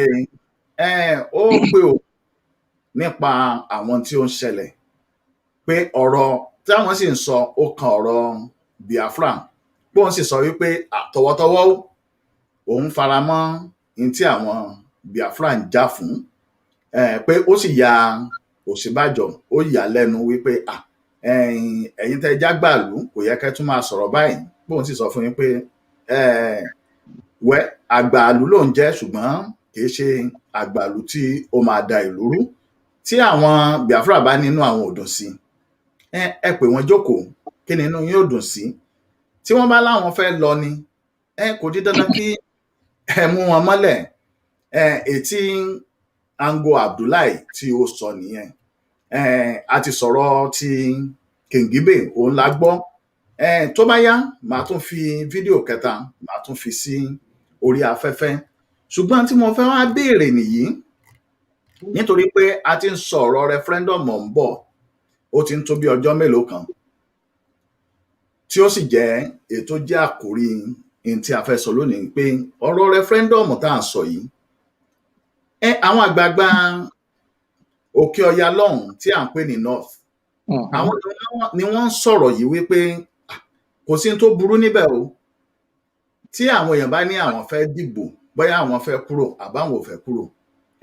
ó pé o nípa àwọn tí ó ń ṣẹlẹ̀ pé ọ̀rọ̀ tí àwọn sì ń sọ ó kan ọ̀rọ̀ Biafra pé òun sì sọ wípé àtọwọ́tọwọ́ òun faramọ́ ní tí àwọn Biafra ń jà fún pé ó sì ya Ọ̀ṣínbàjò ó yà lẹ́nu wípé ẹ̀yin tẹ́ jágbàlú kò yẹ kẹ́ tún máa sọ̀rọ̀ báyìí pé òun sì sọ fún yín pé àgbàlú ló ń jẹ́ ṣùgbọ́n kìí ṣe àgbàlú tí ó máa da ìlú rú tí àwọn Biafra bá nínú àwọn ò dùn sí ẹ pè wọ́n jókòó kí nínú yín ò dùn sí tí wọ́n bá láwọn fẹ́ lọ ni kò di dandan kí ẹ mú wọn mọ́lẹ̀ ètí Ango Abdullahi tí ó sọ nìyẹn a ti sọ̀rọ̀ ti Kingibe òun la gbọ́ tó bá yá màá tún fi fídíò kẹta màá tún fi sí orí afẹ́fẹ́ ṣùgbọ́n tí mo fẹ́ wá béèrè nìyí nítorí pé a ti ń sọ ọ̀rọ̀ referendum ń bọ̀ ó ti ń tó bí ọjọ́ mélòó kan tí ó sì jẹ́ ètò jẹ́ àkórí ní tí a fẹ́ sọ lónìí pé ọ̀rọ̀ referendum tá à ń sọ yìí àwọn àgbààgbà òkè ọya lọ́hùn tí à ń pè ní north àwọn ni wọ́n ń sọ̀rọ̀ yìí wípé kò sí tó burú níbẹ̀ o tí àwọn èèyàn bá ní àwọn fẹ́ dìbò bóyá àwọn fẹ́ kúrò àbáwọn ò fẹ́ kúrò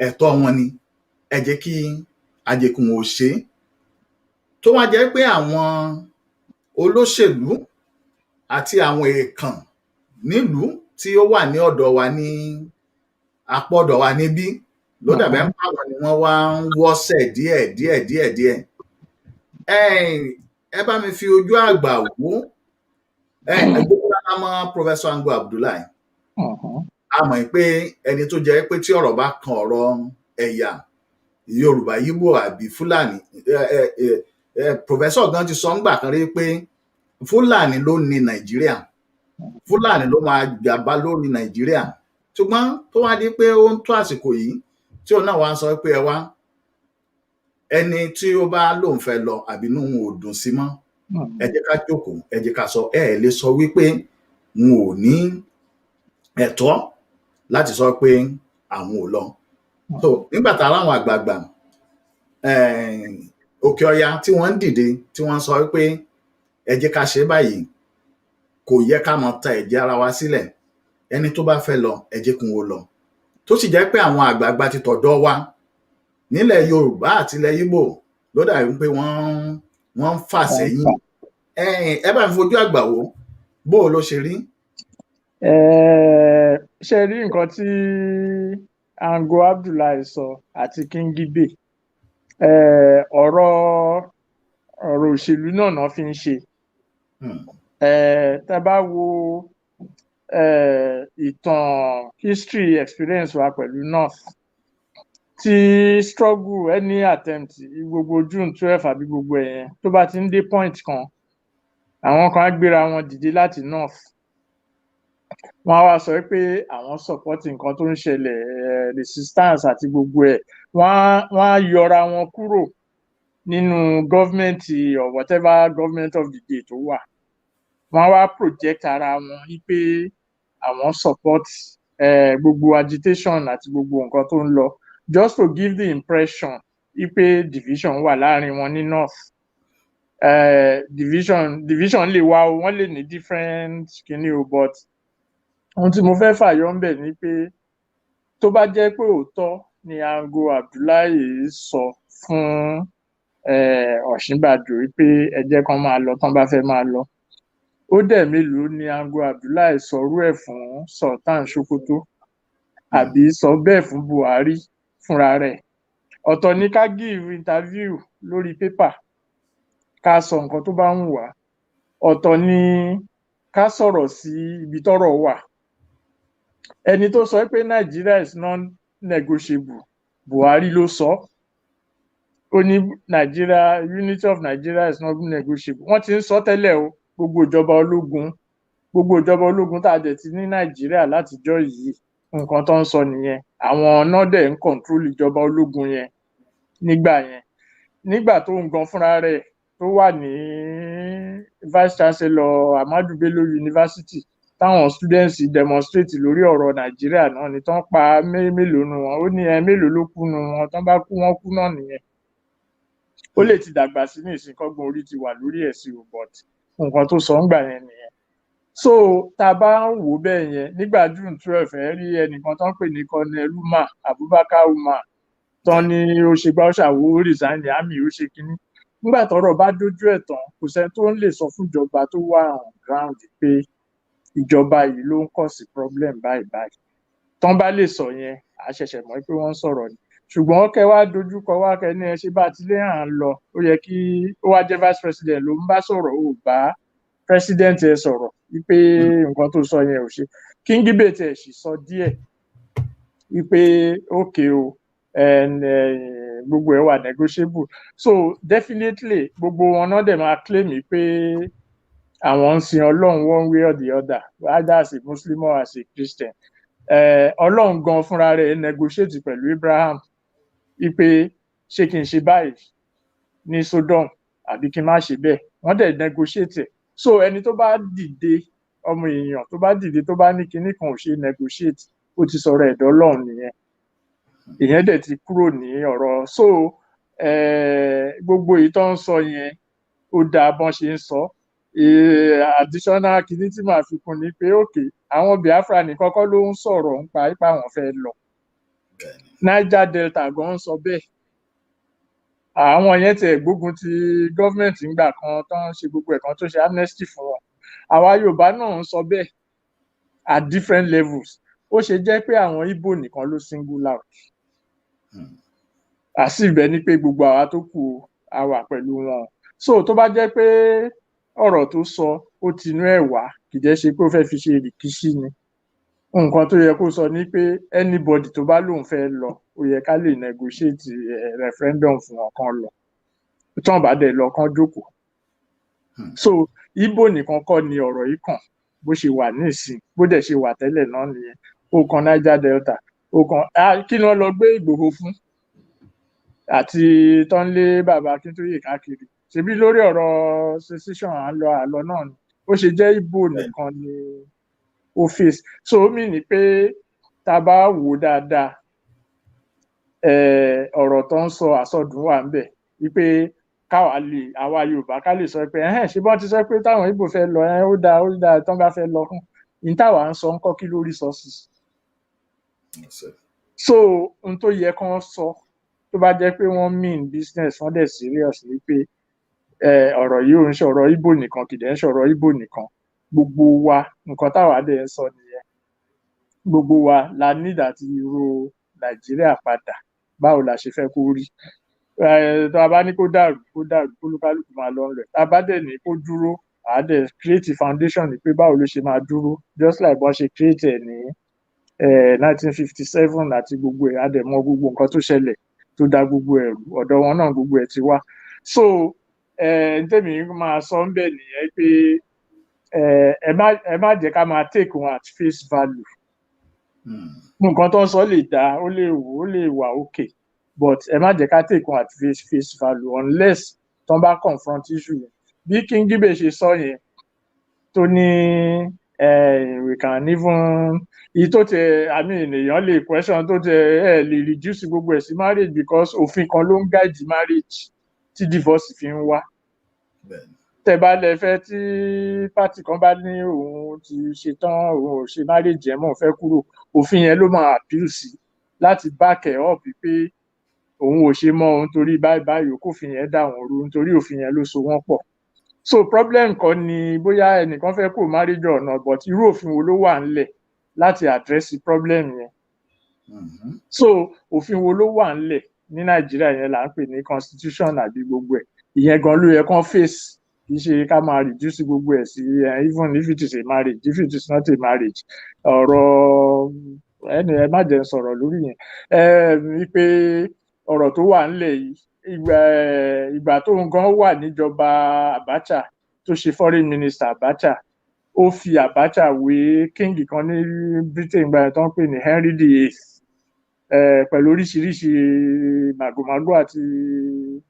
ẹ̀tọ́ wọn ni ẹ jẹ́ kí ajẹkùn ò ṣe tó wá jẹ́ pé àwọn olóṣèlú àti àwọn èèkàn nílùú tí ó wà ní ọ̀dọ̀ wa ní apá ọ̀dọ̀ wa níbí ló dàbí ẹ̀ ń pa àwọn ni wọ́n wá ń wọ́sẹ̀ díẹ̀. Ẹ bá mi fi ojú àgbà wò gbogbo wa mọ̀ Professor Ango Abdullahi. A mọ̀ pé ẹni tó jẹ́ pé tí ọ̀rọ̀ bá kan ọ̀rọ̀ ẹ̀yà Yorùbá, Yíbò àbí Fúlàní, Professor gan ti sọ ńgbà kan rí pé Fúlàní ló ní Nàìjíríà, Fúlàní ló máa gàba lórí Nàìjíríà. Ṣùgbọ́n tó wá di pé ó ń tó àsìkò yìí tí òun náà wá ń sọ pé ẹ wá ẹni tí ó bá lóun fẹ́ lọ àbí inú òun ò dùn sí mọ́, ẹ jẹ́ ká jókòó, ẹ jẹ́ ká sọ, ẹ lè sọ wípé n ò ní ẹ̀tọ́ láti sọ pé àwọn ò lọ. So nígbà tá láwọn àgbààgbà òkè ọya tí wọ́n ń dìde tí wọ́n sọ wípé ẹ jẹ́ ká ṣe báyìí, kò yẹ ká máa ta ẹ̀jẹ̀ ara wa sílẹ̀, ẹni tó bá fẹ́ lọ ẹ jẹ́ kí wọ́n lọ. Tó sì jẹ́ pé àwọn àgbààgbà ti tọ̀dọ̀ wa nílẹ̀ Yorùbá àti ilẹ̀ Yíbò ló dàbí pé wọ́n ń fà sẹ́yìn. Ẹ bá mi fojú àgbà wò bó ló ṣe rí. Ṣe rí nǹkan tí Ango Abdullahi sọ àti Kingibe, ọ̀rọ̀ òṣèlú náà fi ń ṣe. Tá bá wo ìtàn history experience wa pẹ̀lú North, tí struggle any attempt gbogbo June 12 àbí gbogbo ẹ̀yẹn tó bá ti ń dé point kan, àwọn kan á gbéra wọn dìde láti North, wọ́n á wá sọ pé àwọn support nǹkan tó ń ṣẹlẹ̀, resistance àti gbogbo ẹ̀, wọ́n á yọra wọn kúrò nínú government or whatever government of the day tó wà. Wọ́n á wá project ara wọn wípé àwọn support gbogbo agitation àti gbogbo nǹkan tó ń lọ, just to give the impression wípé division wà láàrin wọn ní North. Division lè wá o, wọ́n lè ní different kinní o, but ohun tí mo fẹ́ fàyọ ń bẹ̀ ni pé tó bá jẹ́ pé òótọ́ ni Ango Abdullahi sọ fún Ọ̀ṣínbàjò wípé ẹ jẹ́ kán máa lọ tán bá fẹ́ máa lọ, ó dẹ̀ mélòó ni Ango Abdullahi sọrú ẹ̀ fún Sultan Sokoto àbí sọ bẹ́ẹ̀ fún Buhari fúnra rẹ̀? Ọ̀tọ̀ ni ká give interview lórí paper, ká sọ nǹkan tó bá ń wà, ọ̀tọ̀ ni ká sọ̀rọ̀ sí ibi tọ́rọ̀ wà. Ẹni tó sọ pé Nigeria is non-negotiable, Buhari ló sọ. Ó ní unity of Nigeria is not negotiable. Wọ́n ti ń sọ tẹ́lẹ̀ o, gbogbo ìjọba ológun tá a dẹ̀ ti ní Nàìjíríà látijọ́ yìí, nǹkan tó ń sọ nìyẹn. Àwọn náà dẹ̀ ń control ìjọba ológun yẹn nígbà tó ń gan fúnra rẹ̀ tó wà ní vice chancellor Ahmadu Bello University, táwọn students demonstrate lórí ọ̀rọ̀ Nàìjíríà náà ni tán pa mélòó nu wọn, ó ní mélòó ló kú nu wọn, tán bá kú wọn kú náà nìyẹn. Ó lè ti dàgbà sí ní ìsìnkọ́gbọ̀n orí ti wà lórí ẹ̀sìn o, but nǹkan tó sọ ń gbà yẹn nìyẹn. So tá a bá ń wò bẹ́ẹ̀ yẹn, nígbà June 12 ẹ rí ẹnìkan tán pè ní Colonel Abubakar Umar tán ní ó ṣe gbá ó ṣàwó resign ní àmì ó ṣe kínní. Nígbà tọ́rọ̀ bá dójú ẹ̀ tán, kò sẹ́ni tó ń lè sọ fún ìjọba tó wà on ground pé ìjọba yìí ló ń cause problem báyìí. Tán bá lè sọ yẹn, a ṣẹ̀ṣẹ̀ mọ̀ pé wọ́n ń sọ̀rọ̀ ni. Ṣùgbọ́n kẹ wá dojúkọ wá kẹ ní ẹ ṣe bá tilé à ń lọ, ó yẹ kí ó wá jẹ́ vice president ló ń bá sọ̀rọ̀, ó bá president ẹ sọ̀rọ̀ wípé nǹkan tó sọ yẹn ò ṣe. Kingibe tẹ̀ sì sọ díẹ̀ wípé okay o, gbogbo ẹ̀ wà negotiable. So definitely gbogbo wọn náà dẹ̀ máa claim pé àwọn ń sin Ọlọ́run one way or the other, either as a Muslim or as a Christian. Ọlọ́run gan fúnra rẹ̀ negotiate pẹ̀lú Abraham wípé ṣé kí n ṣe báyìí ní Sodom àbí kí n má ṣe bẹ́ẹ̀, wọ́n dẹ̀ negotiate. So ẹni tó bá dìde, ọmọ èèyàn tó bá dìde tó bá ní kinní kan ò ṣe negotiate, ó ti sọ̀rọ̀ ẹ̀dọ́ Ọlọ́run nìyẹn. Ìyẹn dẹ̀ ti kúrò ní ọ̀rọ̀. So gbogbo èyí tó ń sọ yẹn ó dáa bọ́n ṣe ń sọ. Additional kinní tí màá fi kún ni pé okay, àwọn Biafra nìkan kọ́ ló ń sọ̀rọ̀ nípa ipá wọn fẹ́ lọ. Niger Delta gan ń sọ bẹ́ẹ̀. àwọn yẹn tiẹ̀ gbógun ti gọ́ọ̀mẹ̀ntì ńgbà kan tó ń ṣe gbogbo ẹ̀ kan tó ṣe amnesty fún wọn. Àwa Yorùbá náà ń sọ bẹ́ẹ̀ at different levels. Ó ṣe jẹ́ pé àwọn Ìgbò nìkan ló single out. Àsì bẹ́ẹ̀ ni pé gbogbo àwa tó kù a wà pẹ̀lú wọn. So tó bá jẹ́ pé ọ̀rọ̀ tó sọ ó tinú ẹ̀ wá kì í jẹ́ ṣe pé ó fẹ́ fi ṣe rìkíṣí ni. Nǹkan tó yẹ kó sọ ni pé anybody tó bá lóun fẹ́ lọ ó yẹ ká lè negotiate referendum fún wọn kan lọ. Tán bá dẹ̀ lọ kán jókòó. So Ìgbò nìkan kọ́ ni ọ̀rọ̀ yìí kàn bó ṣe wà nísìn bó dẹ̀ ṣe wà tẹ́lẹ̀ náà nìyẹn. Ó kan Niger Delta ó kan kí ni wọ́n lọ gbé Ìgbòho fún àti tán lé bàbá Akíntóyè káàkiri. Ṣebí lórí ọ̀rọ̀ secession à ń lọ àlọ́ náà ni. Ó ṣe jẹ́ Ìgbò nìkan ni ó face. So ó mì ní pé tá a bá wò ó dáadáa ọ̀rọ̀ tó ń sọ àsọdùn wà ńbẹ̀ wípé àwa Yorùbá ká lè sọ pé ṣé bọ́n ti sọ pé táwọn Ìgbò fẹ́ lọ ó dáa tán bá fẹ́ lọ fún ní táwa ń sọ ń kọ́ kí lórí sọ sí. So ohun tó yẹ kán sọ tó bá jẹ́ pé wọ́n mean business wọ́n dẹ̀ serious ni pé ọ̀rọ̀ yìí ò ń ṣọ̀rọ̀ Ìgbò nìkan kì í dẹ̀ ń ṣọ̀rọ̀ Ìgbò nìkan gbogbo wa nǹkan táwa dẹ̀ ń sọ nìyẹn. Gbogbo wa la need àti ro Nàìjíríà padà báwo la ṣe fẹ́ kó rí. Tó a bá ní kó dàrú kólúkálùkù máa lọ ńlẹ̀. Tá a bá dẹ̀ ní kó dúró à á dẹ̀ create foundation ni pé báwo ló ṣe máa dúró just like bọ́n ṣe create ẹ̀ ní 1957 àti gbogbo ẹ̀ á dẹ̀ mọ gbogbo nǹkan tó ṣẹlẹ̀ tó dá gbogbo ẹ̀rù ọ̀dọ̀ wọn náà gbogbo ẹ̀ ti wá. So tèmi máa sọ ń bẹ̀ nìyẹn pé ẹ má jẹ́ ká máa take wọn at face value. Nǹkan tó ń sọ lè dá ó lè wà okay but ẹ má jẹ́ ká take wọn at face value unless tán bá confront issue yẹn. Bí King Gibe ṣe sọ yẹn tó ní we can even èèyàn lè question tó tẹ lè reduce gbogbo ẹ̀ sí marriage because òfin kan ló ń guide marriage tí divorce fi ń wá. Tẹ́ bá lẹ fẹ́ tí party kan bá ní òun ti ṣetán òun ò ṣe marriage yẹn mọ́ òun fẹ́ kúrò òfin yẹn ló máa appeal sí láti back ẹ̀ up pé òun ò ṣe mọ́ òun torí báyìí kófin yẹn dà wọ́n rú nítorí òfin yẹn ló so wọ́n pọ̀. So problem kan ni bóyá ẹnìkan fẹ́ kó marriage ọ̀nà but irú òfin wo ló wà ńlẹ̀ láti address problem yẹn. So òfin wo ló wà ńlẹ̀ ní Nàìjíríà yẹn là ń pè ní constitution àbí gbogbo ẹ̀ ìyẹn gan ló yẹ kán face kì í ṣe ká máa reduce gbogbo ẹ̀ sí even if it is a marriage if it is not a marriage ọ̀rọ̀ ẹ má jẹ́ sọ̀rọ̀ lórí yẹn wípé ọ̀rọ̀ tó wà ńlẹ̀ yìí ìgbà tó ń gan wà níjọba Abacha tó ṣe foreign minister Abacha ó fi Abacha wé king kan ní Britain gbà tó ń pè ní Henry VIII pẹ̀lú oríṣiríṣi màgòmágó àti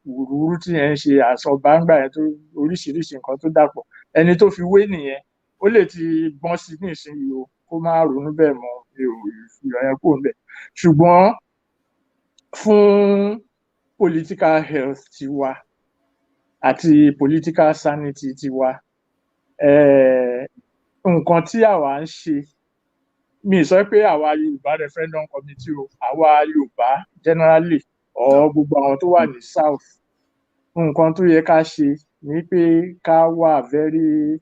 wùrúwúrú tí yẹn ń ṣe àsọ̀bángbà yẹn tó oríṣiríṣi nǹkan tó dàpọ̀ ẹni tó fi wé nìyẹn ó lè ti gbọ́n sí nísìnyí o kó má ronú bẹ́ẹ̀ mọ́ ìyọ̀yẹn kò ń bẹ̀ ṣùgbọ́n fún political health tiwa àti political sanity tiwa nǹkan tí àwa ń ṣe mi sọ pé àwa Yorùbá referendum committee o àwa Yorùbá generally gbogbo àwọn tó wà ní south nǹkan tó yẹ ká ṣe ni pé ká wà very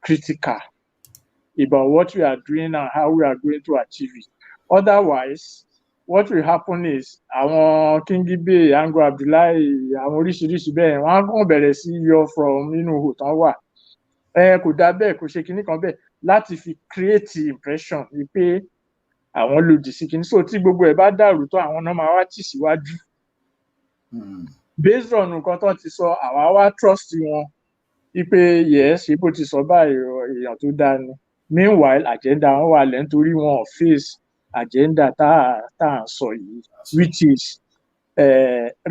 critical about what we are doing and how we are going to achieve it. Otherwise what will happen is àwọn King Gibe Ango Abdullahi àwọn oríṣiríṣi bẹ́ẹ̀ wọ́n á kàn bẹ̀rẹ̀ sí yọ from nínú ihò tán wà kò dá bẹ́ẹ̀ kò ṣe kinní kan bẹ́ẹ̀ láti fi create impression ni pé àwọn lòdì sí kinní so tí gbogbo ẹ̀ bá dàrú tó àwọn náà máa wá tì síwájú based on nǹkan tó ti sọ àwa wá trust wọn wípé yes bó ti sọ báyìí èèyàn tó dáa ni meanwhile agenda wọn wà lẹ́ nítorí wọn ò face agenda tá à ń sọ yìí which is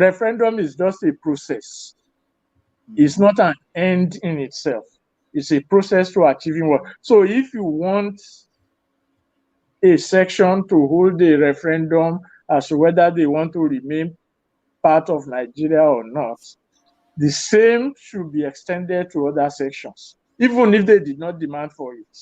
referendum is just a process. It's not an end in itself. It's a process to achieving what. So if you want a section to hold a referendum as to whether they want to remain part of Nigeria or not, the same should be extended to other sections, even if they did not demand for it.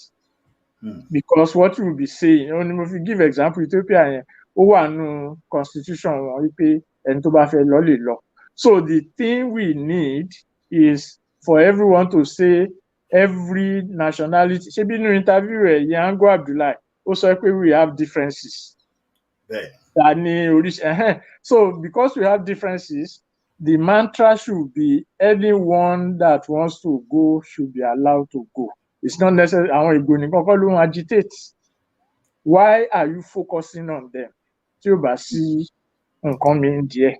Because what you will be saying, if you give example, Ethiopia ó wà nínú constitution wọn wípé ẹni tó bá fẹ́ lọ lè lọ So the thing we need is for everyone to say every nationality. Ṣé bí inú interview ẹ̀ Yango Abdullahi ó sọ pé we have differences. So because we have differences, the mantra should be anyone that wants to go should be allowed to go. It's not necessary. Àwọn Ìgbò nìkan kọ́ ló ń agitate. Why are you focusing on them? Tí ó bá sí nǹkan mi ń díẹ̀.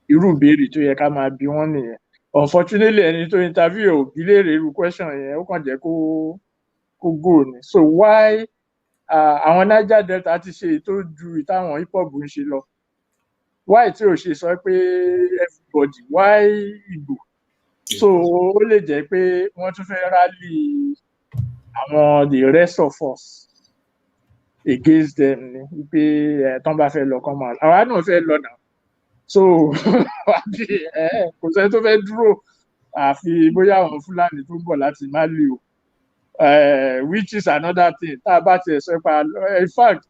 Irú ìbéèrè tó yẹ ká máa bi wọ́n nìyẹn. Unfortunately, ẹni tó interview ò bí léèrè irú question yẹn, ó kàn jẹ́ kó go ni. So why àwọn Niger Delta ti ṣe tó ju ìtàwọn hip hop ń ṣe lọ? Why tí ò ṣe sọ pé everybody? Why Igbo? So ó lè jẹ́ pé wọ́n tún fẹ́ rally àwọn the rest of us against them ni wípé tán bá fẹ́ lọ kán máa àwa náà fẹ́ lọ náà. So kò sẹ́ni tó fẹ́ dúró àfi bóyá àwọn Fúlàní tó ń bọ̀ láti Mali o. Which is another thing. Tá a bá tiẹ̀ sọ pa in fact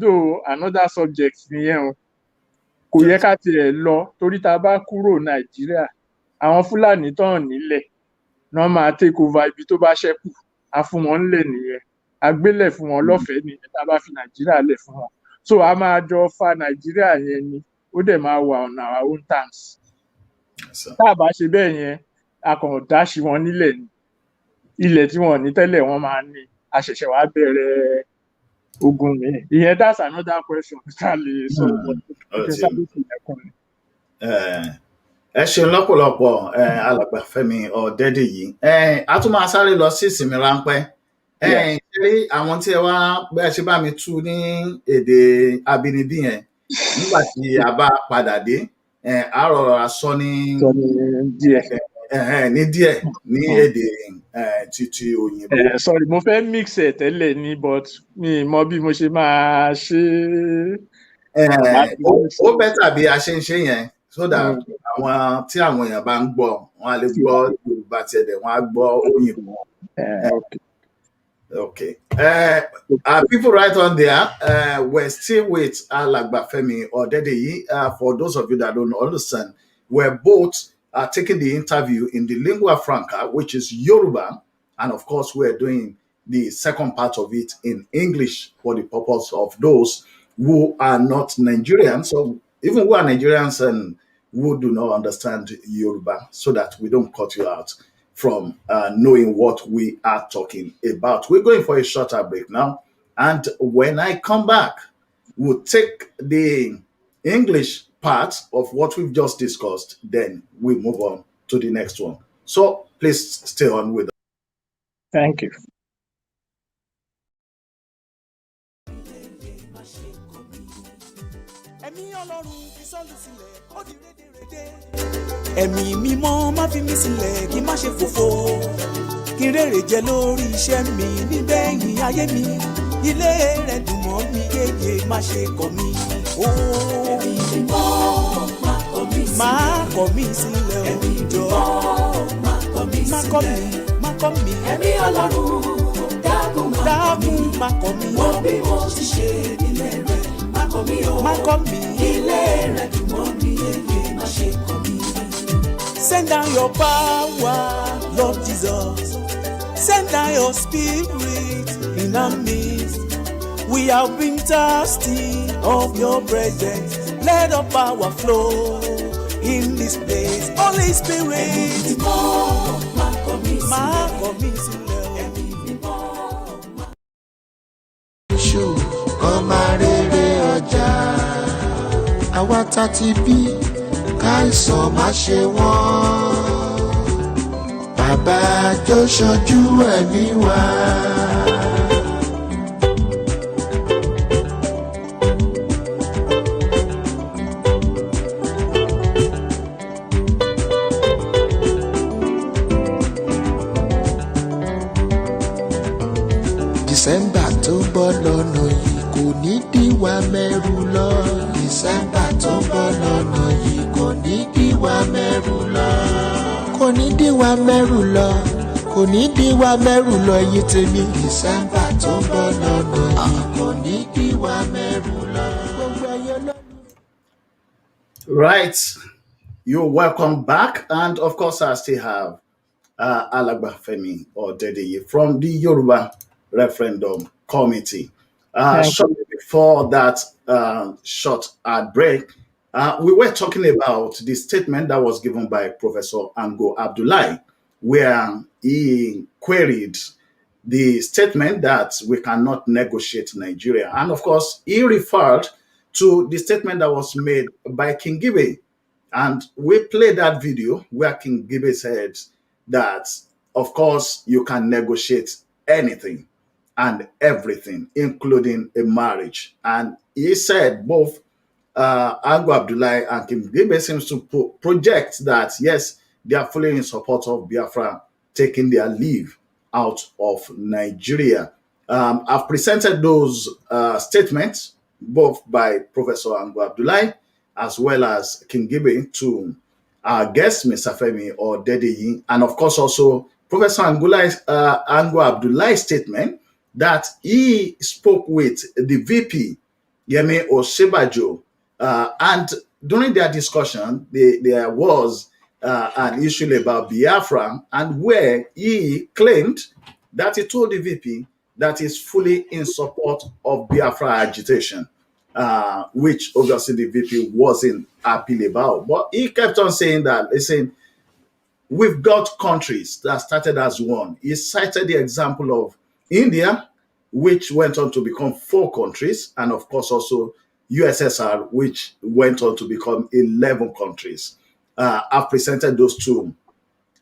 though another subject nìyẹn o. Kò yẹ ká tiẹ̀ lọ torí tá a bá kúrò Nàìjíríà àwọn Fúlàní tán nílẹ̀ náà máa take over ibi tó bá ṣẹ́kù a fún wọn nílẹ̀ nìyẹn a gbélẹ̀ fún wọn lọ́fẹ̀ẹ́ nìyẹn tá a bá fi Nàìjíríà lẹ̀ fún wọn. So a máa jọ fa Nàìjíríà yẹn ni ó dẹ̀ máa wà on our own terms. Tá a bá ṣe bẹ́ẹ̀ yẹn a kàn dáṣì wọn nílẹ̀ ni ilẹ̀ tí wọ́n ní tẹ́lẹ̀ wọ́n máa ní a ṣẹ̀ṣẹ̀ wá bẹ̀rẹ̀ ogun mi. Ìyẹn that's another question Charlie. So ẹ ṣeun lọ́pọ̀lọpọ̀ alàgbà Fẹ́mi Odedeyi. A tún máa sáré lọ sí ìsinmi ráńpẹ́. Ṣé àwọn tí ẹ wá bẹ́ẹ̀ ṣe bá mi tú ní èdè abínibí yẹn nígbà tí a bá padà dé a rọra sọ ní díẹ̀ ní èdè títí òyìnbó. Sorry mo fẹ́ mix ẹ̀ tẹ́lẹ̀ ní but mi mọ bí mo ṣe máa ṣe. Ó bẹ́tà bí a ṣe ń ṣe yẹn so that àwọn tí àwọn èèyàn bá ń gbọ́ wọn á lè gbọ́ Yorùbá tiẹ̀ dẹ̀ wọ́n á gbọ́ òyìnbó. Okay. People right on there, we're still with Alagba Femi Odedeyi. For those of you that don't understand, we're both taking the interview in the lingua franca, which is Yoruba. And of course, we're doing the second part of it in English for the purpose of those who are not Nigerians. So even who are Nigerians and who do not understand Yoruba, so that we don't cut you out from knowing what we are talking about. We're going for a shorter break now. And when I come back, we'll take the English part of what we've just discussed. Then we move on to the next one. So please stay on with us. Thank you. Ẹ̀mí mímọ́ má fi mí sílẹ̀ kí n má ṣe fòfò kí n rèrè jẹ lórí iṣẹ́ mi nígbẹ̀yìn ayé mi ilé rẹ̀ dùn mọ́ mi yéye má ṣe kọ̀ mí. Ẹ̀mí mímọ́ má kọ̀ mí sílẹ̀ òjò má kọ̀ mí ẹ̀mí Ọlọ́run dákun má kọ̀ mí wọ́n bí mo ti ṣe nílé rẹ̀ má kọ̀ mí ilé rẹ̀ dùn mọ́ mi yéye má ṣe kọ̀ mí. Send down your power, Lord Jesus. Send down your spirit in our midst. We have been thirsty of your presence. Let our power flow in this place. Holy Spirit, ọmọ rere ọjà àwa tá ti bí káìsàn má ṣe wọ́n bàbá jó ṣojú ẹ̀mí wa. December tó ń bọ̀ lọ́nà yìí kò ní dí wa mẹ́rù lọ. December tó ń bọ̀ lọ́nà yìí kò ní dí wa mẹ́rù lọ. Kò ní dí wa mẹ́rù lọ. Kò ní dí wa mẹ́rù lọ yìí tèmi. December tó ń bọ̀ lọ́nà yìí kò ní dí wa mẹ́rù lọ. Right. You're welcome back. And of course, I still have Alagba Femi Odedeyi from the Yoruba Referendum Committee. Thank you. Shortly before that short ad break, we were talking about the statement that was given by Professor Ango Abdullahi, where he queried the statement that we cannot negotiate Nigeria. And of course, he referred to the statement that was made by King Gibe. And we played that video where King Gibe said that, of course, you can negotiate anything and everything, including a marriage. And he said both Ango Abdullahi and King Gibe seems to project that, yes, they are fully in support of Biafra taking their leave out of Nigeria. I've presented those statements both by Professor Ango Abdullahi as well as King Gibe to our guest, Mr. Femi Odedeyi, and of course also Professor Ango Abdullahi's statement that he spoke with the VP, Yemi Osinbajo, and during their discussion, there was an issue about Biafra, and where he claimed that he told the VP that he's fully in support of Biafra agitation, which obviously the VP wasn't happy about. But he kept on saying that, listen, we've got countries that started as one. He cited the example of India, which went on to become 4 countries, and of course also USSR, which went on to become 11 countries. I've presented those two,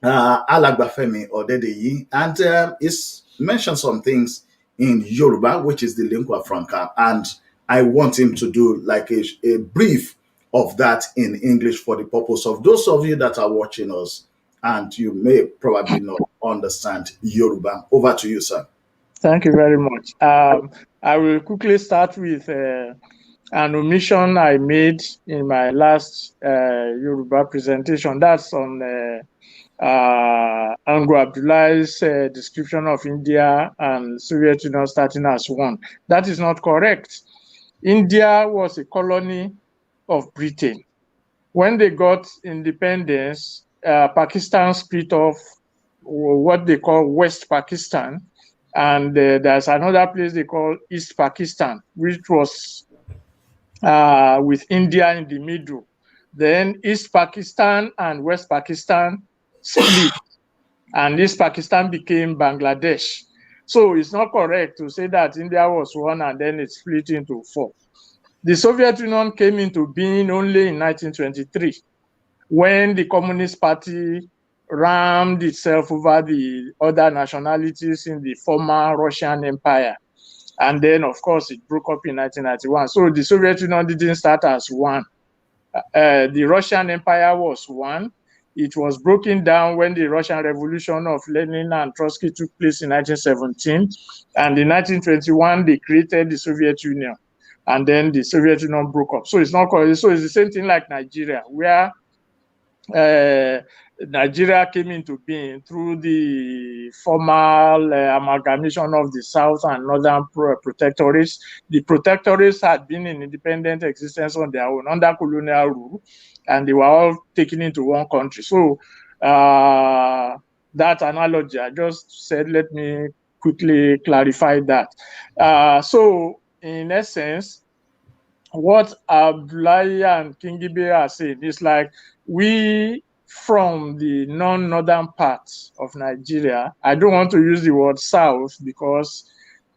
Alagba Femi Odedeyi, and he's mentioned some things in Yoruba, which is the lingua franca, and I want him to do like a brief of that in English for the purpose of those of you that are watching us and you may probably not understand Yoruba. Over to you, sir. Thank you very much. I will quickly start with an omission I made in my last Yoruba presentation. That's on Ango Abdullahi's description of India and Soviet Union starting as one. That is not correct. India was a colony of Britain. When they got independence, Pakistan split off what they call West Pakistan, and there's another place they call East Pakistan, which was with India in the middle. Then East Pakistan and West Pakistan split, and East Pakistan became Bangladesh. So it's not correct to say that India was one and then it split into 4. The Soviet Union came into being only in 1923, when the Communist Party rammed itself over the other nationalities in the former Russian Empire. And then, of course, it broke up in 1991. So the Soviet Union didn't start as one. The Russian Empire was one. It was broken down when the Russian Revolution of Lenin and Trotsky took place in 1917. And in 1921, they created the Soviet Union. And then the Soviet Union broke up. So it's not correct. So it's the same thing like Nigeria, where Nigeria came into being through the formal amalgamation of the South and Northern protectorates. The protectorates had been in independent existence on their own under colonial rule, and they were all taken into one country. So that analogy, I just said, let me quickly clarify that. So in essence, what Abdullahi and King Gibe are saying is like, we from the non-northern parts of Nigeria, I don't want to use the word South because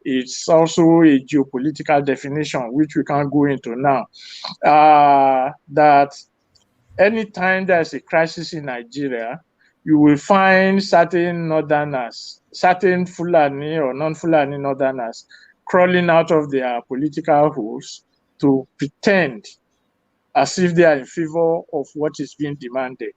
it's also a geopolitical definition, which we can't go into now, that anytime there's a crisis in Nigeria, you will find certain northerners, certain Fulani or non-Fulani northerners crawling out of their political holes to pretend as if they are in favor of what is being demanded.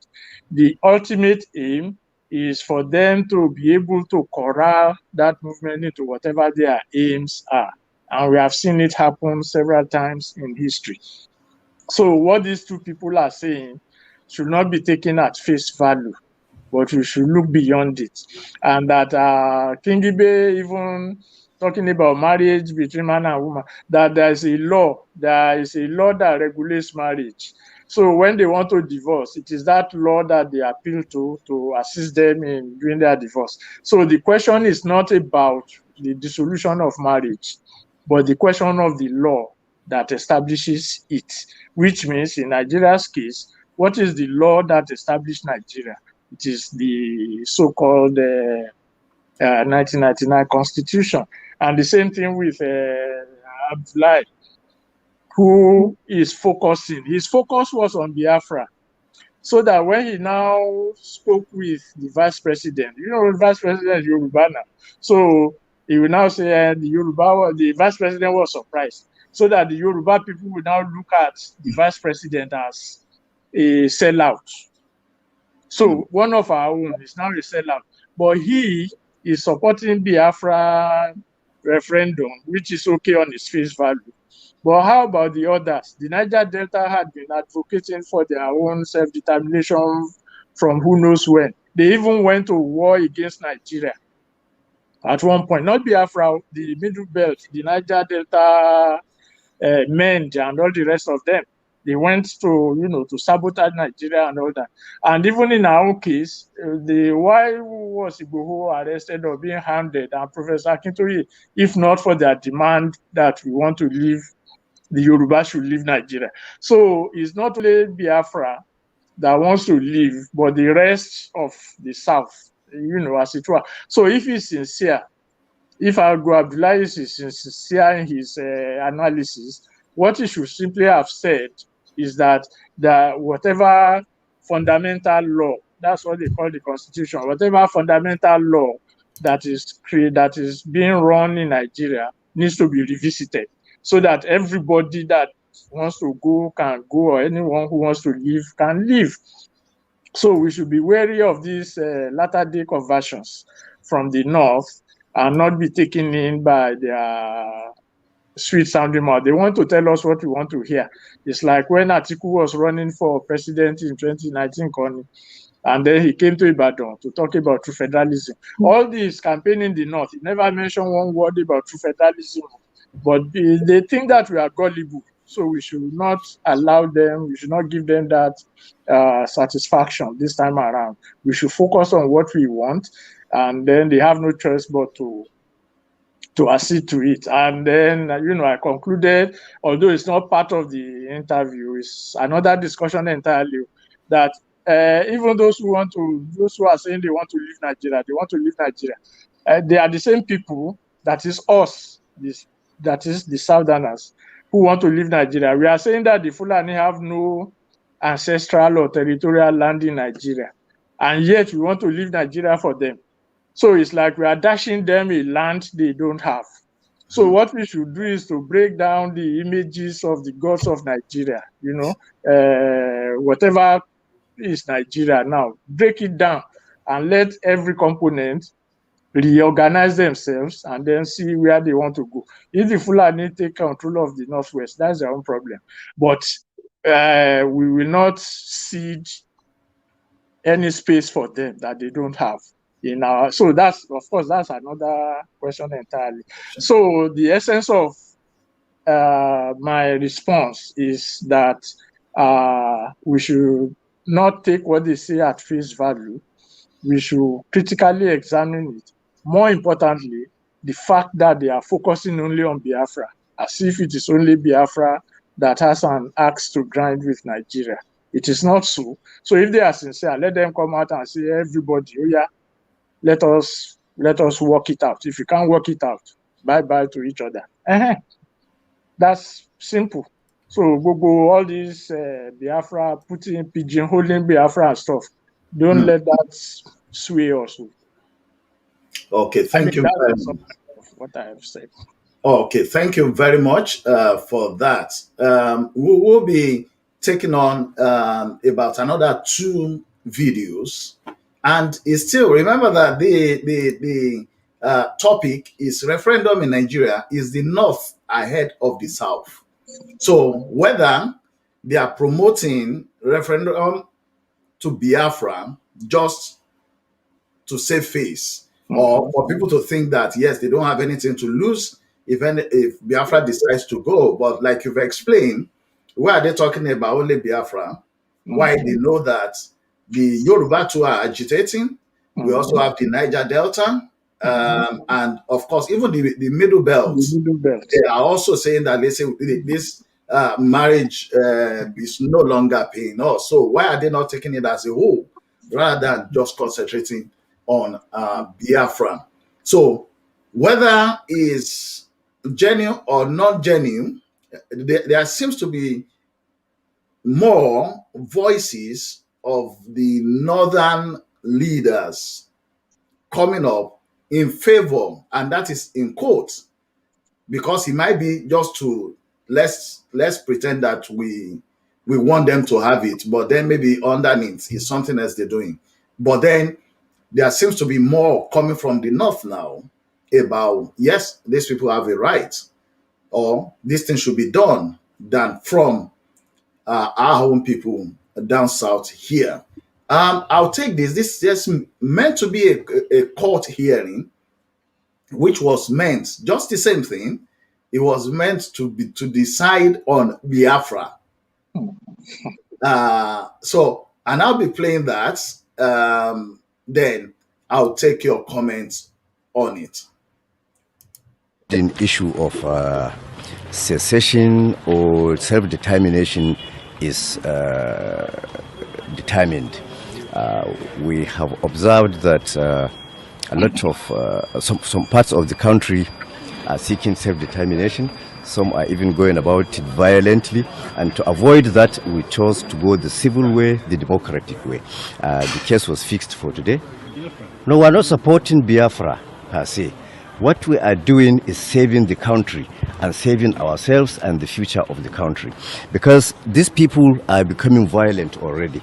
The ultimate aim is for them to be able to corral that movement into whatever their aims are. And we have seen it happen several times in history. So what these two people are saying should not be taken at face value, but we should look beyond it. And that King Gibe even talking about marriage between man and woman, that there is a law that regulates marriage. So when they want to divorce, it is that law that they appeal to assist them in doing their divorce. So the question is not about the dissolution of marriage, but the question of the law that establishes it, which means in Nigeria's case, what is the law that established Nigeria? It is the so-called 1999 Constitution. And the same thing with Abdullahi, who is focusing. His focus was on Biafra. So that when he now spoke with the vice president, the vice president is Yoruba now. So he will now say the vice president was surprised. So that the Yoruba people will now look at the vice president as a sellout. So one of our own is now a sellout. But he is supporting Biafra referendum, which is okay on its face value. But how about the others? The Niger Delta had been advocating for their own self-determination from who knows when. They even went to war against Nigeria at one point. Not Biafra, the Middle Belt, the Niger Delta men and all the rest of them. They went to sabotage Nigeria and all that. And even in our own case, why was Igboho arrested or being hounded and Professor Akintoye, if not for their demand that we want to leave, the Yoruba should leave Nigeria. So it's not only Biafra that wants to leave, but the rest of the South, as it were. So if he's sincere, if Abdullahi is sincere in his analysis, what he should simply have said is that whatever fundamental law, that's what they call the Constitution, whatever fundamental law that is being run in Nigeria needs to be revisited, so that everybody that wants to go can go, or anyone who wants to leave can leave. So we should be wary of these latter-day conversions from the north and not be taken in by their sweet-sounding mouth. They want to tell us what we want to hear. It's like when Atiku was running for president in 2019, and then he came to Ibadan to talk about true federalism. All this campaign in the north, he never mentioned one word about true federalism. But they think that we are gullible, so we should not allow them, we should not give them that satisfaction this time around. We should focus on what we want, and then they have no choice but to accede to it. And then, I concluded, although it's not part of the interview, it's another discussion entirely, that even those who are saying they want to leave Nigeria, they are the same people that is us, that is the Southerners, who want to leave Nigeria. We are saying that the Fulani have no ancestral or territorial land in Nigeria, and yet we want to leave Nigeria for them. So it's like we are dashing them a land they don't have. So what we should do is to break down the images of the gods of Nigeria, whatever is Nigeria now, break it down and let every component reorganize themselves and then see where they want to go. If the Fulani take control of the Northwest, that's their own problem. But we will not cede any space for them that they don't have. So that's another question entirely. So the essence of my response is that we should not take what they say at face value. We should critically examine it. More importantly, the fact that they are focusing only on Biafra, as if it is only Biafra that has an axe to grind with Nigeria. It is not so. So if they are sincere, let them come out and say, everybody, oh yeah, let us work it out. If you can't work it out, bye-bye to each other. That's simple. So all these Biafra, pigeonholing Biafra and stuff, don't let that sway us. Okay, thank you very much. What I have said. Okay, thank you very much for that. We will be taking on about another 2 videos, and it's still, remember that the topic is referendum in Nigeria. Is the North ahead of the South? So whether they are promoting referendum to Biafra just to save face, or for people to think that yes, they don't have anything to lose if Biafra decides to go. But like you've explained, why are they talking about only Biafra? Why they know that the Yoruba too are agitating. We also have the Niger Delta, and of course, even the Middle Belt. The Middle Belt. They are also saying that this marriage is no longer paying off. So why are they not taking it as a whole rather than just concentrating on Biafra? So whether it's genuine or not genuine, there seems to be more voices of the northern leaders coming up in favor, and that is in quotes, because it might be just to let's pretend that we want them to have it, but then maybe underneath is something else they're doing. But then there seems to be more coming from the north now about, yes, these people have a right, or this thing should be done, than from our own people down south here. I'll take this. This is meant to be a court hearing, which was meant just the same thing. It was meant to decide on Biafra. And I'll be playing that. Then I'll take your comments on it. The issue of secession or self-determination is determined. We have observed that a lot of some parts of the country are seeking self-determination. Some are even going about it violently, and to avoid that, we chose to go the civil way, the democratic way. The case was fixed for today. No, we're not supporting Biafra per se. What we are doing is saving the country and saving ourselves and the future of the country, because these people are becoming violent already.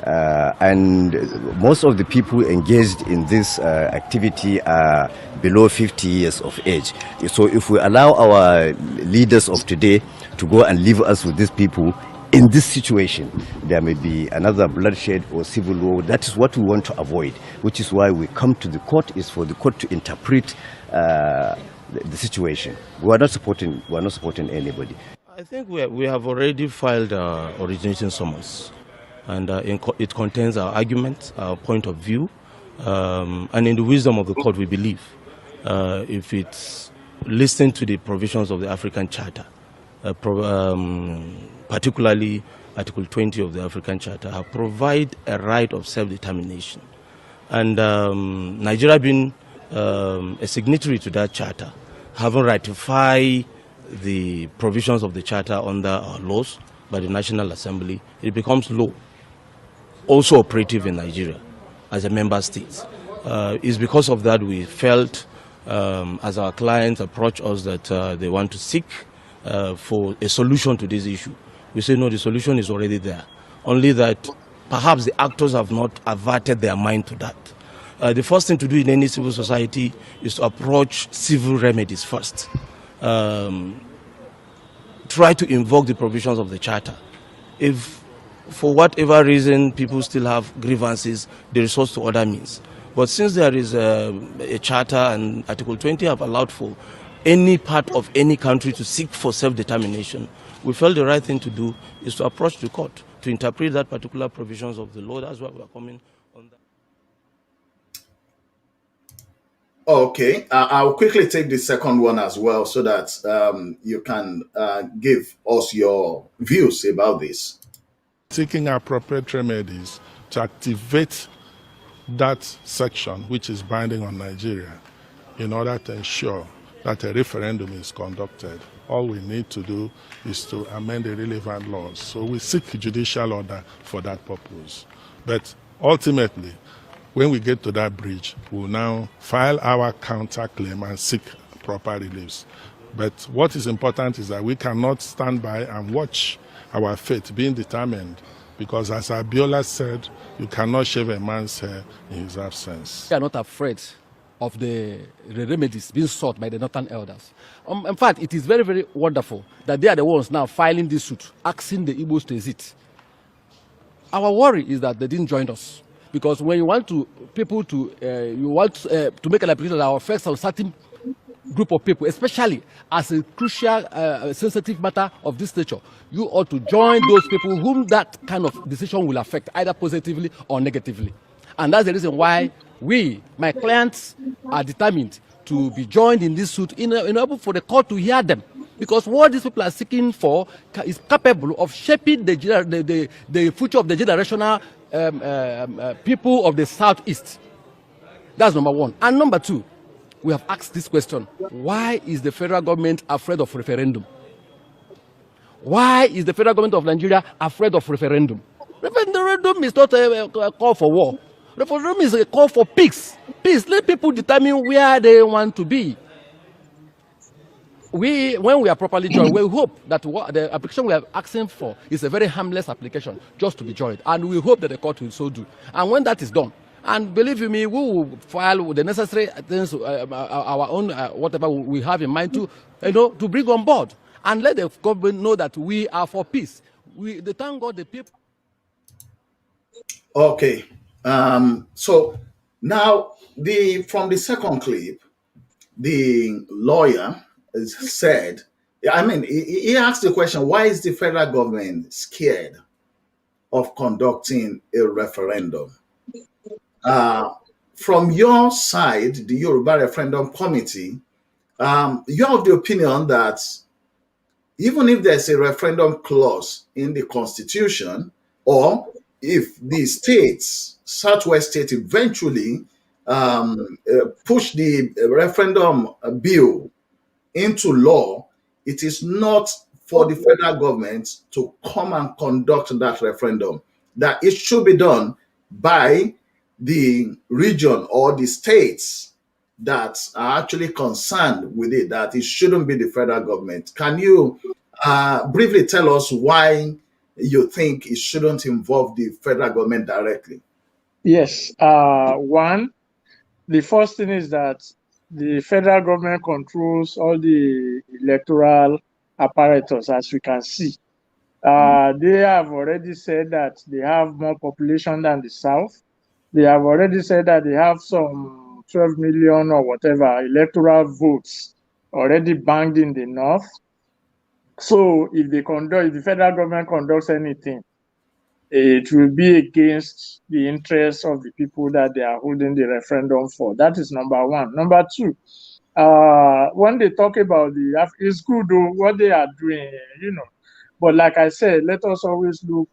And most of the people engaged in this activity are below 50 years of age. So if we allow our leaders of today to go and leave us with these people in this situation, there may be another bloodshed or civil war. That is what we want to avoid, which is why we come to the court, is for the court to interpret the situation. We are not supporting anybody. I think we have already filed originating summons, and it contains our argument, our point of view, and in the wisdom of the court, we believe if it's listened to the provisions of the African Charter, particularly Article 20 of the African Charter, provide a right of self-determination. And Nigeria being a signatory to that charter, having ratified the provisions of the charter under our laws by the National Assembly, it becomes law, also operative in Nigeria as a member state. It's because of that we felt, as our clients approach us, that they want to seek for a solution to this issue. We say no, the solution is already there, only that perhaps the actors have not averted their mind to that. The first thing to do in any civil society is to approach civil remedies first. Try to invoke the provisions of the charter. If for whatever reason people still have grievances, they resort to other means. But since there is a charter and Article 20 have allowed for any part of any country to seek for self-determination, we felt the right thing to do is to approach the court to interpret that particular provisions of the law. That's why we are coming on that. Okay, I'll quickly take the second one as well, so that you can give us your views about this. Seeking appropriate remedies to activate that section which is binding on Nigeria in order to ensure that a referendum is conducted. All we need to do is to amend the relevant laws. So we seek judicial order for that purpose. But ultimately, when we get to that bridge, we'll now file our counterclaim and seek proper reliefs. But what is important is that we cannot stand by and watch our fate being determined, because as Abiola said, you cannot shave a man's hair in his absence. We are not afraid of the remedies being sought by the Northern elders. In fact, it is very, very wonderful that they are the ones now filing this suit, asking the Igbos to exit. Our worry is that they didn't join us, because when you want to make an application that affects on certain group of people, especially as a crucial, sensitive matter of this nature, you ought to join those people whom that kind of decision will affect, either positively or negatively. And that's the reason why my clients, are determined to be joined in this suit in order for the court to hear them. Because what these people are seeking for is capable of shaping the future of the generational people of the Southeast. That's number one. And number two, we have asked this question: why is the federal government afraid of referendum? Why is the federal government of Nigeria afraid of referendum? Referendum is not a call for war. Referendum is a call for peace. Peace. Let people determine where they want to be. When we are properly joined, we hope that the application we are asking for is a very harmless application, just to be joined. And we hope that the court will so do. And when that is done, and believe you me, we will file with the necessary things, our own, whatever we have in mind to bring on board. And let the government know that we are for peace. Thank God the people. Okay. So now from the second clip, the lawyer said, he asked the question, why is the federal government scared of conducting a referendum? From your side, the Yoruba Referendum Committee, you're of the opinion that even if there's a referendum clause in the Constitution, or if the states, Southwest state, eventually push the referendum bill into law, it is not for the federal government to come and conduct that referendum. That it should be done by the region or the states that are actually concerned with it, that it shouldn't be the federal government. Can you briefly tell us why you think it shouldn't involve the federal government directly? Yes. One, the first thing is that the federal government controls all the electoral apparatus, as we can see. They have already said that they have more population than the South. They have already said that they have some 12 million or whatever electoral votes already banked in the North. So if the federal government conducts anything, it will be against the interests of the people that they are holding the referendum for. That is number one. Number two, when they talk about it's good though, what they are doing, but like I said, let us always look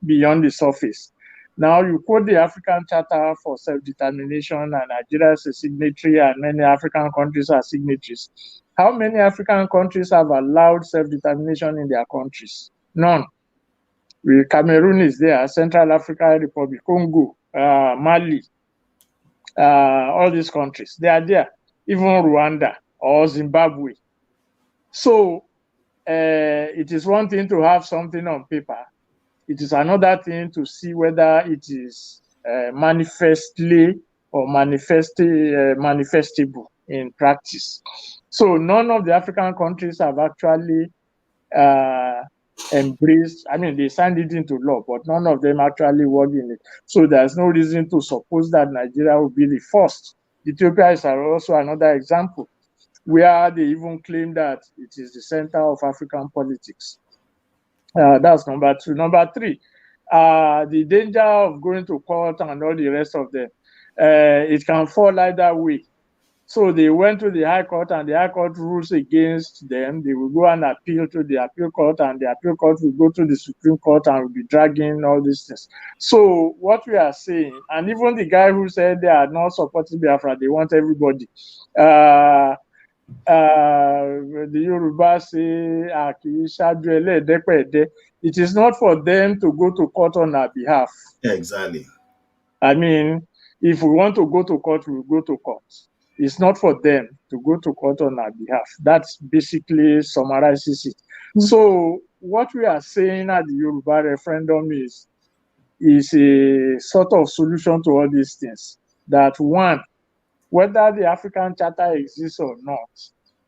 beyond the surface. Now, you quote the African Charter for Self-Determination, and Nigeria is a signatory, and many African countries are signatories. How many African countries have allowed self-determination in their countries? None. Cameroon is there, Central African Republic, Congo, Mali, all these countries, they are there. Even Rwanda or Zimbabwe. So it is one thing to have something on paper. It is another thing to see whether it is manifestly or manifestable in practice. So none of the African countries have actually embraced, they signed it into law, but none of them actually work in it. So there's no reason to suppose that Nigeria will be the first. Ethiopia is also another example where they even claim that it is the center of African politics. That's number two. Number three, the danger of going to court and all the rest of them, it can fall either way. So they went to the High Court, and the High Court rules against them. They will go and appeal to the Appeal Court, and the Appeal Court will go to the Supreme Court and will be dragging all these things. So what we are saying, and even the guy who said they are not supporting Biafra, they want everybody. The Yoruba say, it is not for them to go to court on our behalf. Exactly. If we want to go to court, we will go to court. It's not for them to go to court on our behalf. That basically summarizes it. So what we are saying at the Yoruba referendum is a sort of solution to all these things. That one, whether the African Charter exists or not,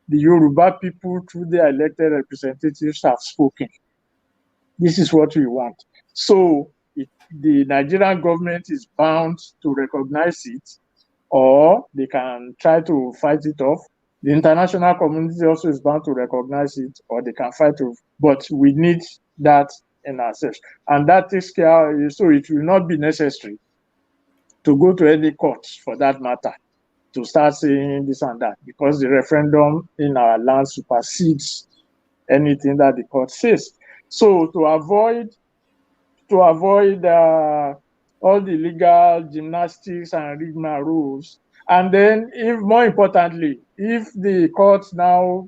the Yoruba people, through their elected representatives, have spoken. This is what we want. So the Nigerian government is bound to recognize it, or they can try to fight it off, The international community also is bound to recognize it, or they can fight it, but we need that in ourselves. And that takes care, so it will not be necessary to go to any court for that matter to start saying this and that, because the referendum in our land supersedes anything that the court says. So to avoid all the legal gymnastics and rigmaroles, and then, if more importantly, if the court now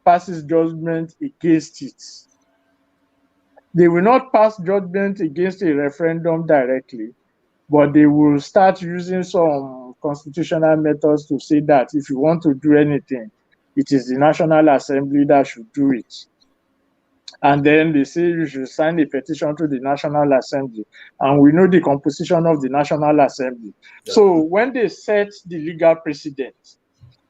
passes judgment against it, they will not pass judgment against a referendum directly, but they will start using some constitutional methods to say that if you want to do anything, it is the National Assembly that should do it. And then they say you should sign a petition to the National Assembly. And we know the composition of the National Assembly. Yeah. So when they set the legal precedent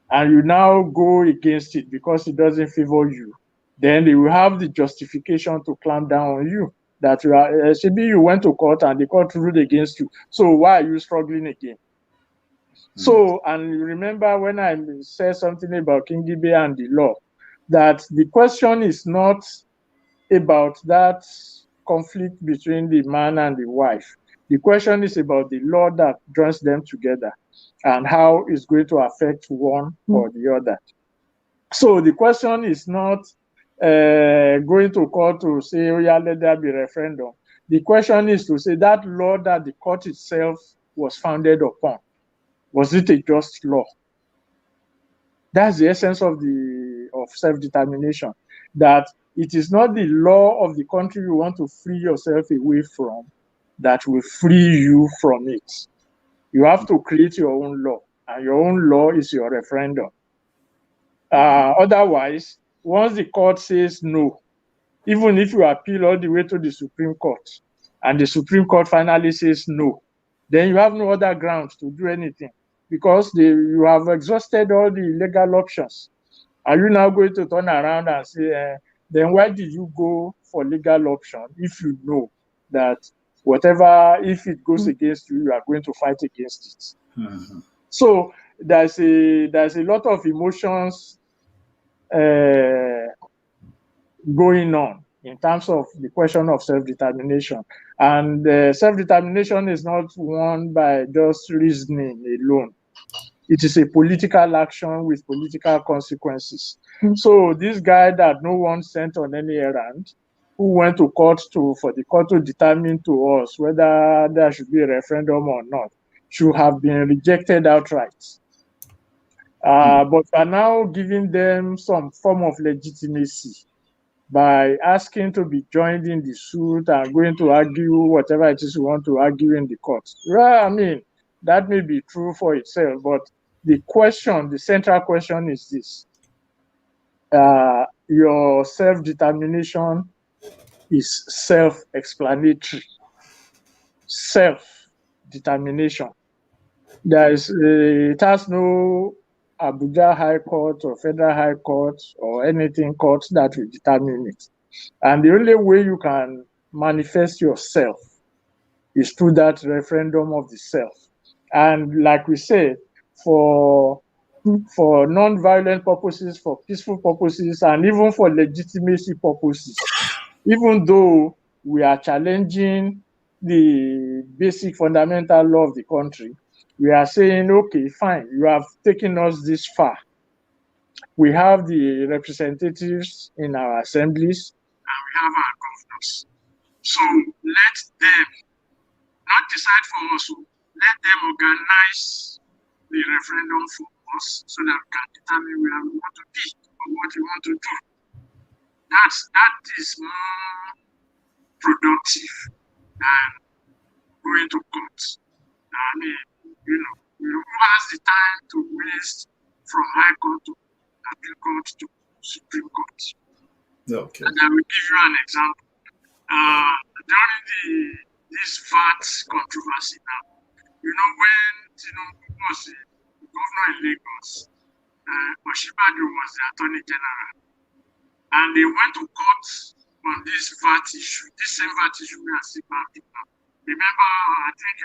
and you now go against it because it doesn't favor you, then they will have the justification to clamp down on you. That you are, maybe you went to court and the court ruled against you. So why are you struggling again? So, and you remember when I said something about King Gibe and the law, that the question is not about that conflict between the man and the wife. The question is about the law that joins them together and how it's going to affect one or the other. So the question is not going to court to say, oh yeah, let there be referendum. The question is to say that law that the court itself was founded upon, was it a just law? That's the essence of self-determination, that it is not the law of the country you want to free yourself away from that will free you from it. You have to create your own law, and your own law is your referendum. Otherwise, once the court says no, even if you appeal all the way to the Supreme Court, and the Supreme Court finally says no, then you have no other grounds to do anything, because you have exhausted all the legal options. Are you now going to turn around and say, then why did you go for legal option if you know that whatever, if it goes against you, you are going to fight against it? Mm-hmm. So there's a lot of emotions going on in terms of the question of self-determination. And self-determination is not won by just reasoning alone. It is a political action with political consequences. Mm-hmm. So this guy that no one sent on any errand, who went to court for the court to determine to us whether there should be a referendum or not, should have been rejected outright. But we are now giving them some form of legitimacy by asking to be joined in the suit and going to argue whatever it is you want to argue in the court. Well, I mean, that may be true for itself, but the central question is this. Your self-determination is self-explanatory. Self-determination. It has no Abuja High Court or Federal High Court or anything court that will determine it. And the only way you can manifest yourself is through that referendum of the self. And like we said, for non-violent purposes, for peaceful purposes, and even for legitimacy purposes, even though we are challenging the basic fundamental law of the country, we are saying, okay, fine, you have taken us this far. We have the representatives in our assemblies, and we have our governors. So let them not decide for us, let them organize the referendum for us so that we can determine where we want to be or what we want to do. That is more productive than going to court. I mean, who has the time to waste from High Court to Appeal Court to Supreme Court? Okay. And I will give you an example. During this VAT controversy now, when Tinubu was the governor in Lagos, Oshibadu was the Attorney General, and they went to court on this VAT issue, this same VAT issue we are seeing now. Remember, I think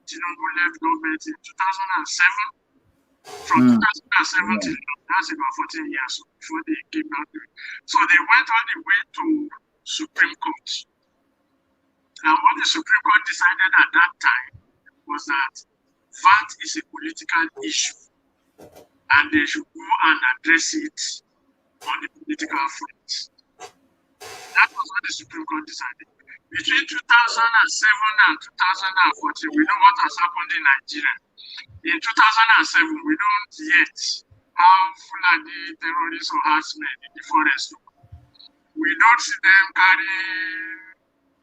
Tinubu left government in 2007, from 2007 till now. That's about 14 years before they came out. So they went all the way to Supreme Court. And what the Supreme Court decided at that time was that VAT is a political issue and they should go and address it on the political front. That was what the Supreme Court decided. Between 2007 and 2014, we know what has happened in Nigeria. In 2007, we don't yet have Fulani terrorists or herdsmen in the forest. We don't see them carry.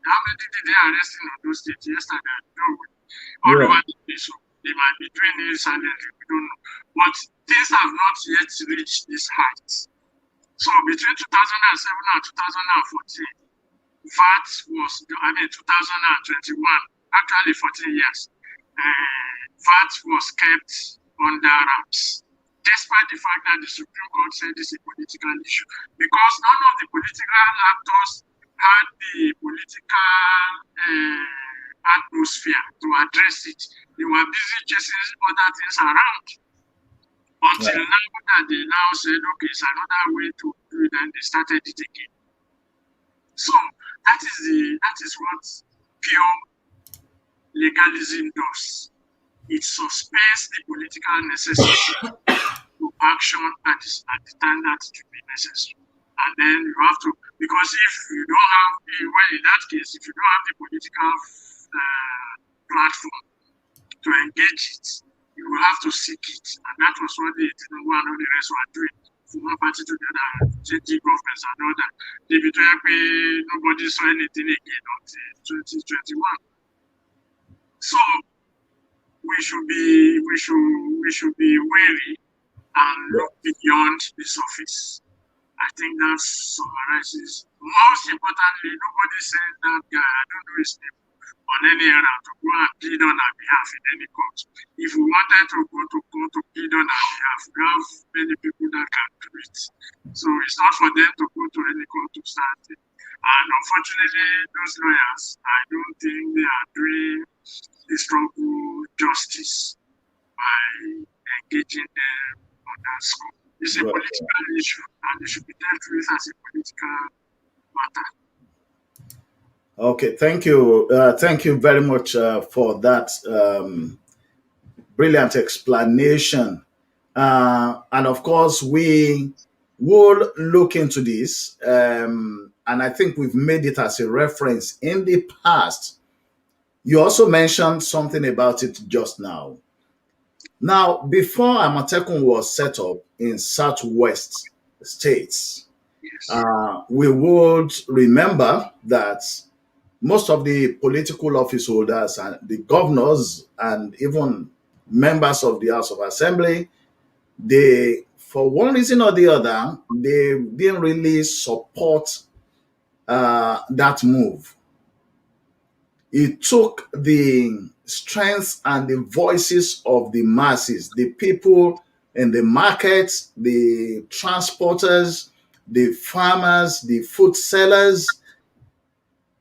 How many did they arrest in those states yesterday? No, all over the place. They might be doing it silently. We don't know. But things have not yet reached this height. So between 2007 and 2014, VAT was, 2021, actually 14 years, VAT was kept under wraps, despite the fact that the Supreme Court said it's a political issue, because none of the political actors had the political atmosphere to address it. They were busy chasing other things around. Until now that they now said, okay, it's another way to do it, and they started it again. So that is what pure legalism does. It suspends the political necessity to action at the time that it will be necessary. And then you have to, because if you don't have, well, in that case, if you don't have the political platform to engage it, you will have to seek it. And that was what the Tinubu and all the rest were doing. From one party to the other, changing governments and all that. They betrayed me, nobody saw anything again until 2021. So we should be wary and look beyond the surface. I think that summarizes. Most importantly, nobody said that guy, I don't know his name, on any errand to go and plead on our behalf in any court. If we wanted to go to court to plead on our behalf, we have many people that can do it. So it's not for them to go to any court to start it. And unfortunately, those lawyers, I don't think they are doing the struggle justice by engaging them on that scope. It's a political issue, and it should be dealt with as a political matter. Okay, thank you. Thank you very much for that brilliant explanation. And of course, we will look into this. And I think we've made it as a reference in the past. You also mentioned something about it just now. Now, before Amatekun was set up in Southwest states, we would remember that most of the political office holders and the governors and even members of the House of Assembly, they, for one reason or the other, they didn't really support that move. It took the strength and the voices of the masses, the people in the markets, the transporters, the farmers, the food sellers,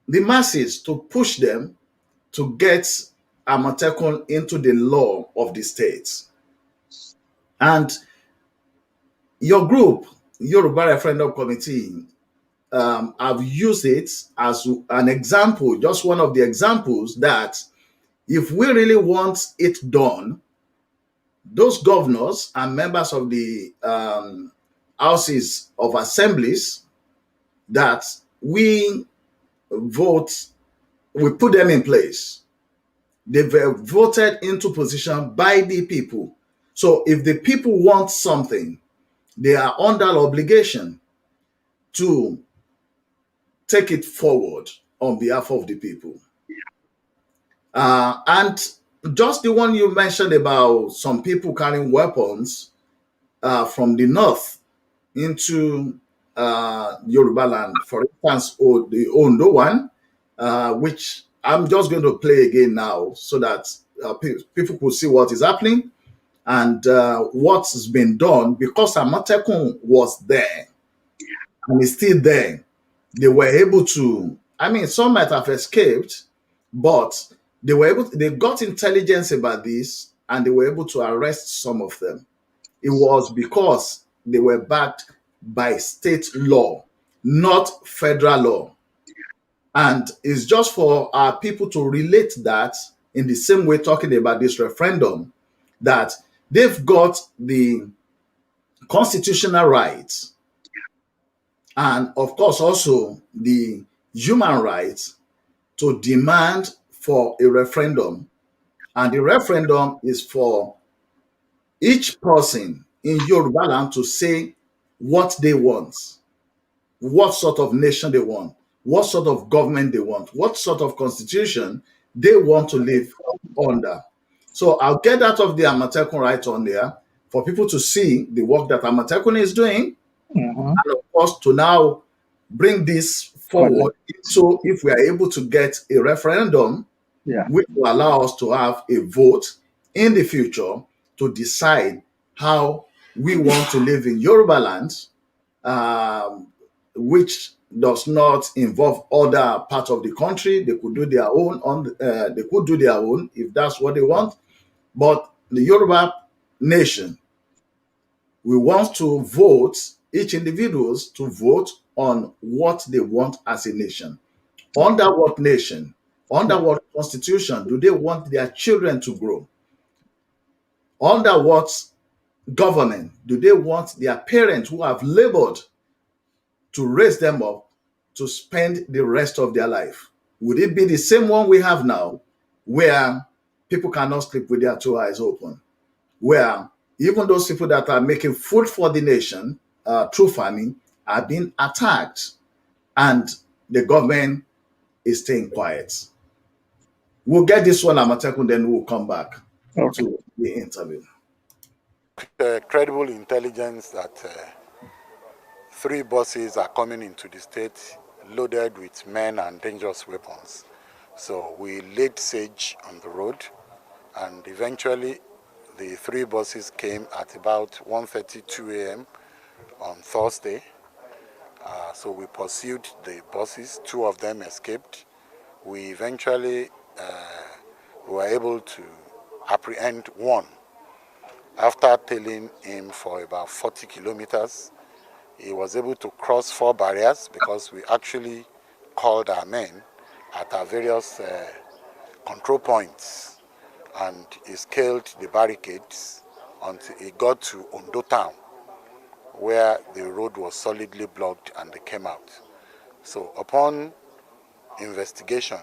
the masses, to push them to get Amatekun into the law of the states. And your group, Yoruba Referendum Committee, have used it as an example, just one of the examples that if we really want it done, those governors and members of the houses of assemblies, that we vote, we put them in place. They were voted into position by the people. So if the people want something, they are under obligation to take it forward on behalf of the people. And just the one you mentioned about some people carrying weapons from the north into Yoruba land, for instance, or the Ondo one, which I'm just going to play again now so that people could see what is happening and what's been done, because Amatekun was there and is still there. They were able to, I mean, some might have escaped, but they got intelligence about this and they were able to arrest some of them. it was because they were backed by state law, not federal law. And it's just for our people to relate that in the same way, talking about this referendum, that they've got the constitutional rights and, of course, also the human rights to demand for a referendum. And the referendum is for each person in Yoruba land to say what they want, what sort of nation they want, what sort of government they want, what sort of constitution they want to live under. So I'll get that of the Amatekun right on there for people to see the work that Amatekun is doing, Mhm. and of course to now bring this forward. So if we are able to get a referendum, Yeah. which will allow us to have a vote in the future to decide how we want to live in Yoruba land, um, which does not involve other parts of the country. They could do their own they could do their own if that's what they want. But the Yoruba nation, we want to vote, each individuals to vote on what they want as a nation. Under what nation, under what constitution do they want their children to grow? Under what government do they want their parents who have labored to raise them up to spend the rest of their life? Would it be the same one we have now, where people cannot sleep with their two eyes open? Where even those people that are making food for the nation through farming are being attacked, and the government is staying quiet. We'll get this one, Amatekun, then we'll come back to the interview. Credible intelligence that 3 buses are coming into the state loaded with men and dangerous weapons. So we laid siege on the road, and eventually the 3 buses came at about 1:32 a.m. on Thursday. So we pursued the buses. 2 of them escaped. We eventually were able to apprehend one. After tailing him for about 40 kilometers, he was able to cross 4 barriers because we actually called our men at our various control points, and he scaled the barricades until he got to Ondo town, where the road was solidly blocked, and they came out. So upon investigation,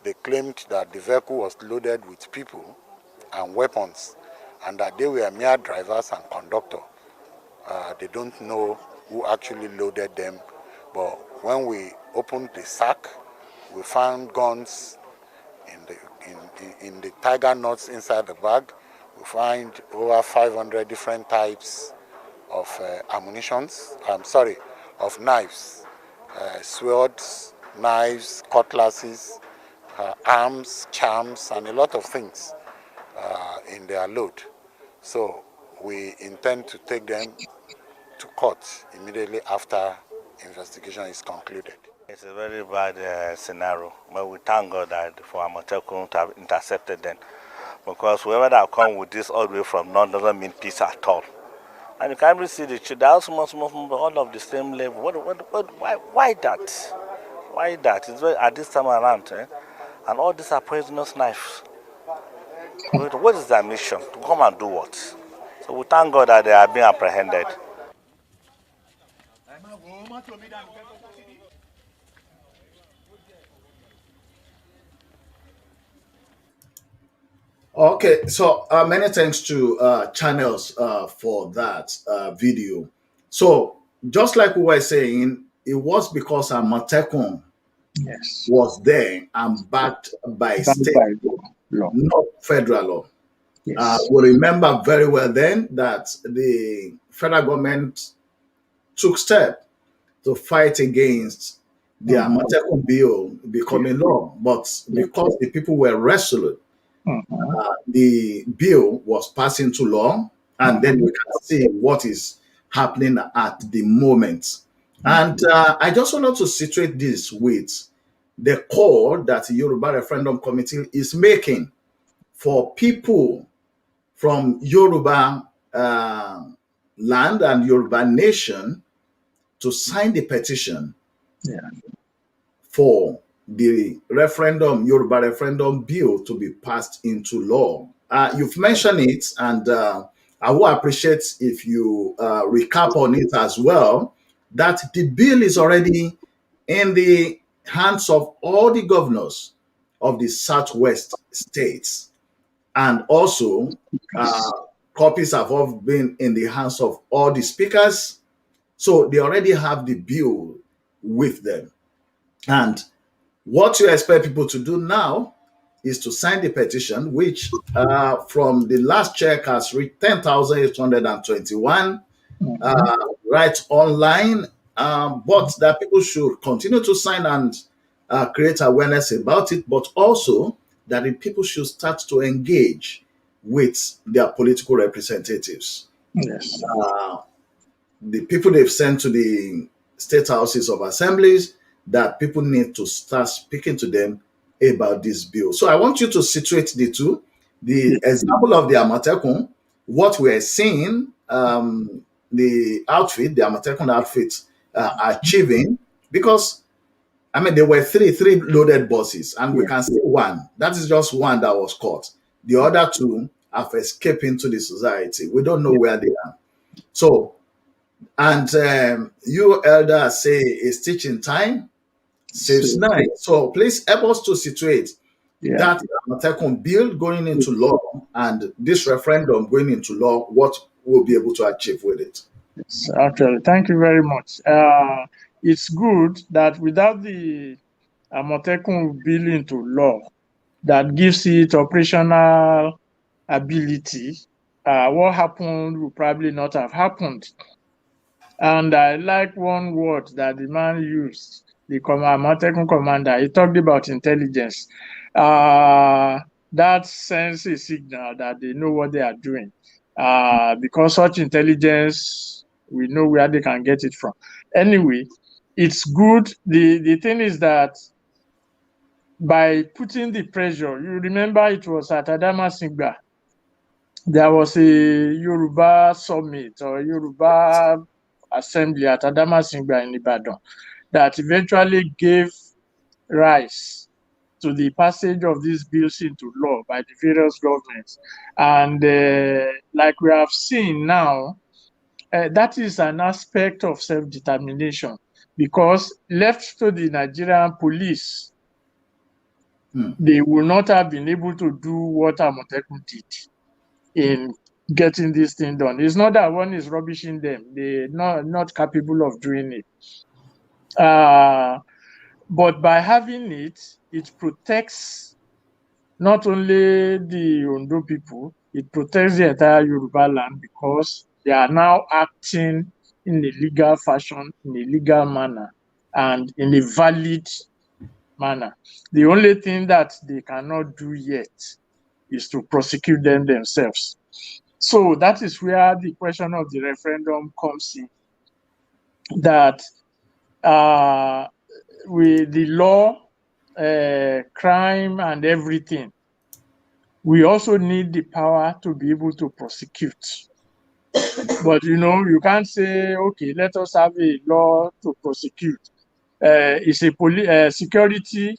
they claimed that the vehicle was loaded with people and weapons, and that they were mere drivers and conductor. They don't know who actually loaded them, but when we opened the sack, we found guns in the tiger knots inside the bag. We find over 500 different types of of knives, swords, knives, cutlasses, arms, charms, and a lot of things in their load. So we intend to take them to court immediately after investigation is concluded. It's a very bad scenario, but we thank God that for Amatekun to have intercepted them, because whoever that come with this all the way from North doesn't mean peace at all. And you can really see the children, all of the same level. Why that? Why that? It's very, at this time around, and all these are poisonous knives. What is their mission? To come and do what? So we thank God that they are being apprehended. Okay, so many thanks to Channels for that video. So just like we were saying, it was because Amatekun was there and backed by state law, not federal law. We remember very well then that the federal government took steps to fight against the Amatekun bill becoming law, but because the people were resolute, the bill was passed into law, and then we can see what is happening at the moment. And I just wanted to situate this with the call that the Yoruba Referendum Committee is making for people from Yoruba land and Yoruba nation to sign the petition for the Yoruba referendum bill to be passed into law. You've mentioned it, and I will appreciate if you recap on it as well, that the bill is already in the hands of all the governors of the Southwest states. And also, copies have all been in the hands of all the speakers. So they already have the bill with them. And what you expect people to do now is to sign the petition, which from the last check has reached 10,821 right online. But that people should continue to sign and create awareness about it, but also that the people should start to engage with their political representatives. Yes. The people they've sent to the state houses of assemblies, that people need to start speaking to them about this bill. So I want you to situate the two. The example of the Amatekun, what we're seeing, the Amatekun outfit achieving, because I mean, there were three loaded buses, and we can see one. That is just one that was caught. The other two have escaped into the society. We don't know where they are. So, and you elders say it's teaching time saves nine. So please help us to situate that Amatekun bill going into law and this referendum going into law, what we'll be able to achieve with it. Yes, actually, thank you very much. It's good that without the Amatekun bill into law that gives it operational ability, what happened will probably not have happened. And I like one word that the man used, the Amatekun commander. He talked about intelligence. That sends a signal that they know what they are doing. Because such intelligence, we know where they can get it from. Anyway, it's good. The thing is that by putting the pressure, you remember it was at Adamasingba, there was a Yoruba summit or Yoruba assembly at Adamasingba in Ibadan that eventually gave rise to the passage of these bills into law by the various governments. And like we have seen now, that is an aspect of self-determination, because left to the Nigerian police, they will not have been able to do what Amotekun did in getting this thing done. It's not that one is rubbishing them. They're not capable of doing it. But by having it, it protects not only the Ondo people, it protects the entire Yoruba land, because they are now acting in a legal fashion, in a legal manner, and in a valid manner. The only thing that they cannot do yet is to prosecute them themselves. So that is where the question of the referendum comes in, that with the law, crime and everything, we also need the power to be able to prosecute. But you can't say, okay, let us have a law to prosecute. It's a security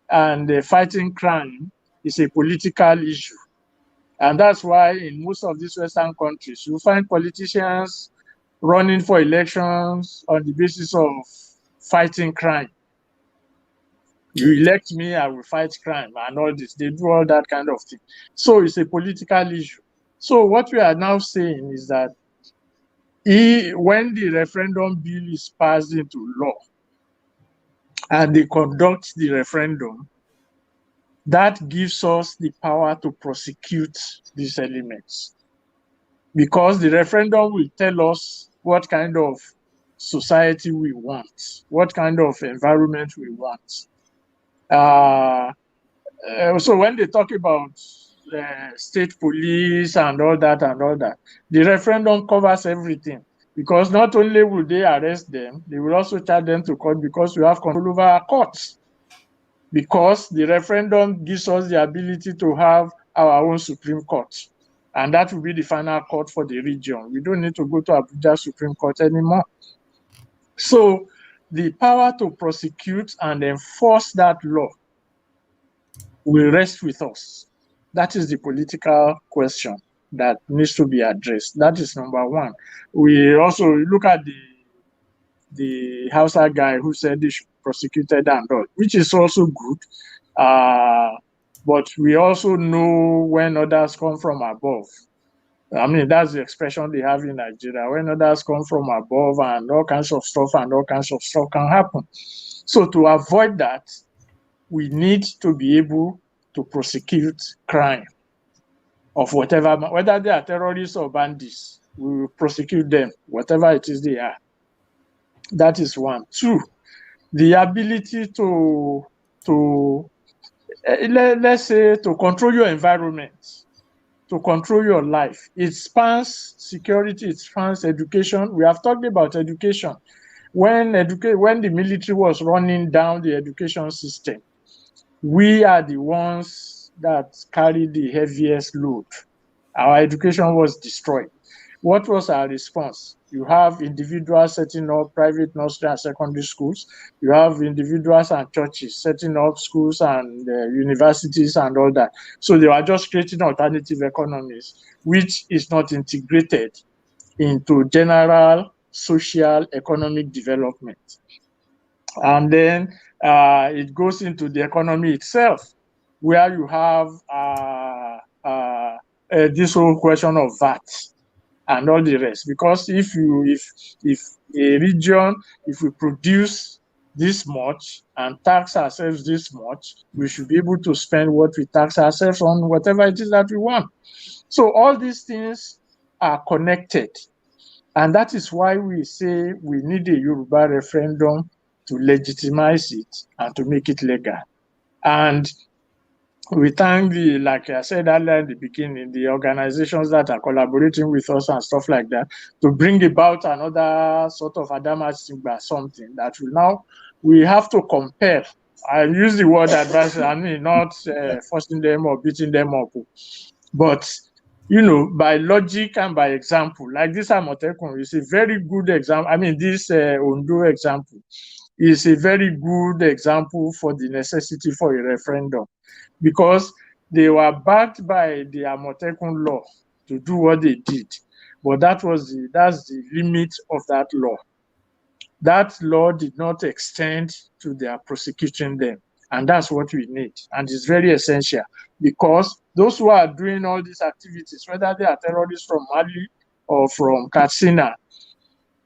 and fighting crime is a political issue. And that's why in most of these Western countries, you find politicians running for elections on the basis of fighting crime. You elect me, I will fight crime and all this. They do all that kind of thing. So it's a political issue. So what we are now saying is that when the referendum bill is passed into law and they conduct the referendum, that gives us the power to prosecute these elements. Because the referendum will tell us what kind of society we want, what kind of environment we want. So when they talk about state police and all that, the referendum covers everything. Because not only will they arrest them, they will also charge them to court, because we have control over our courts. Because the referendum gives us the ability to have our own Supreme Court. And that will be the final court for the region. We don't need to go to Abuja Supreme Court anymore. So the power to prosecute and enforce that law will rest with us. That is the political question that needs to be addressed. That is number one. We also look at the Hausa guy who said they should be prosecuted and all, which is also good. But we also know when others come from above. I mean, that's the expression they have in Nigeria. When others come from above and all kinds of stuff can happen. So to avoid that, we need to be able to prosecute crime of whatever, whether they are terrorists or bandits, we will prosecute them, whatever it is they are. That is one. Two, the ability let's say, to control your environment, to control your life. It spans security, it spans education. We have talked about education. When the military was running down the education system, we are the ones that carried the heaviest load. Our education was destroyed. What was our response? You have individuals setting up private nursery and secondary schools. You have individuals and churches setting up schools and universities and all that. So they were just creating alternative economies, which is not integrated into general social economic development. And then it goes into the economy itself, where you have this whole question of VAT and all the rest. Because if a region, if we produce this much and tax ourselves this much, we should be able to spend what we tax ourselves on whatever it is that we want. So all these things are connected. And that is why we say we need a Yoruba referendum to legitimize it and to make it legal. And we thank like I said earlier in the beginning, the organizations that are collaborating with us and stuff like that to bring about another sort of Adamasingba, something that we have to compel. I use the word advice, I mean, not forcing them or beating them up, but by logic and by example. Like this Amotekun is a very good example. I mean, this Ondo example is a very good example for the necessity for a referendum, because they were backed by the Amotekun law to do what they did. But that's the limit of that law. That law did not extend to their prosecuting them. And that's what we need. And it's very essential, because those who are doing all these activities, whether they are terrorists from Mali or from Katsina,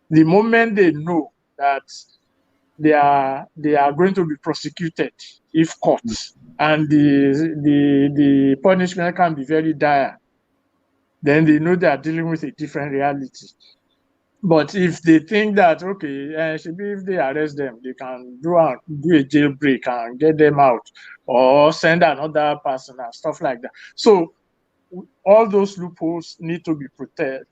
the moment they know that they are going to be prosecuted if caught, and the punishment can be very dire, then they know they are dealing with a different reality. But if they think that, okay, if they arrest them, they can do a jailbreak and get them out, or send another person and stuff like that. So all those loopholes need to be protected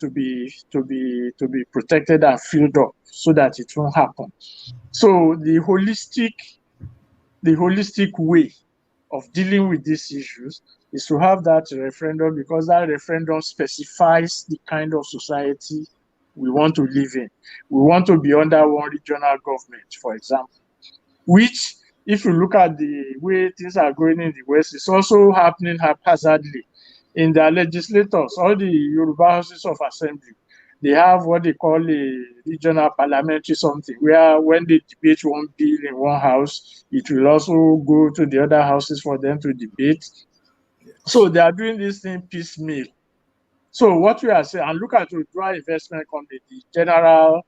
and filled up so that it won't happen. So the holistic way of dealing with these issues is to have that referendum, because that referendum specifies the kind of society we want to live in. We want to be under one regional government, for example, which, if you look at the way things are going in the West, it's also happening haphazardly. In their legislators, all the Yoruba houses of assembly, they have what they call a regional parliamentary something, where when they debate one bill in one house, it will also go to the other houses for them to debate. So they are doing this thing piecemeal. So what we are saying, and look at Odua Investment Company, the general,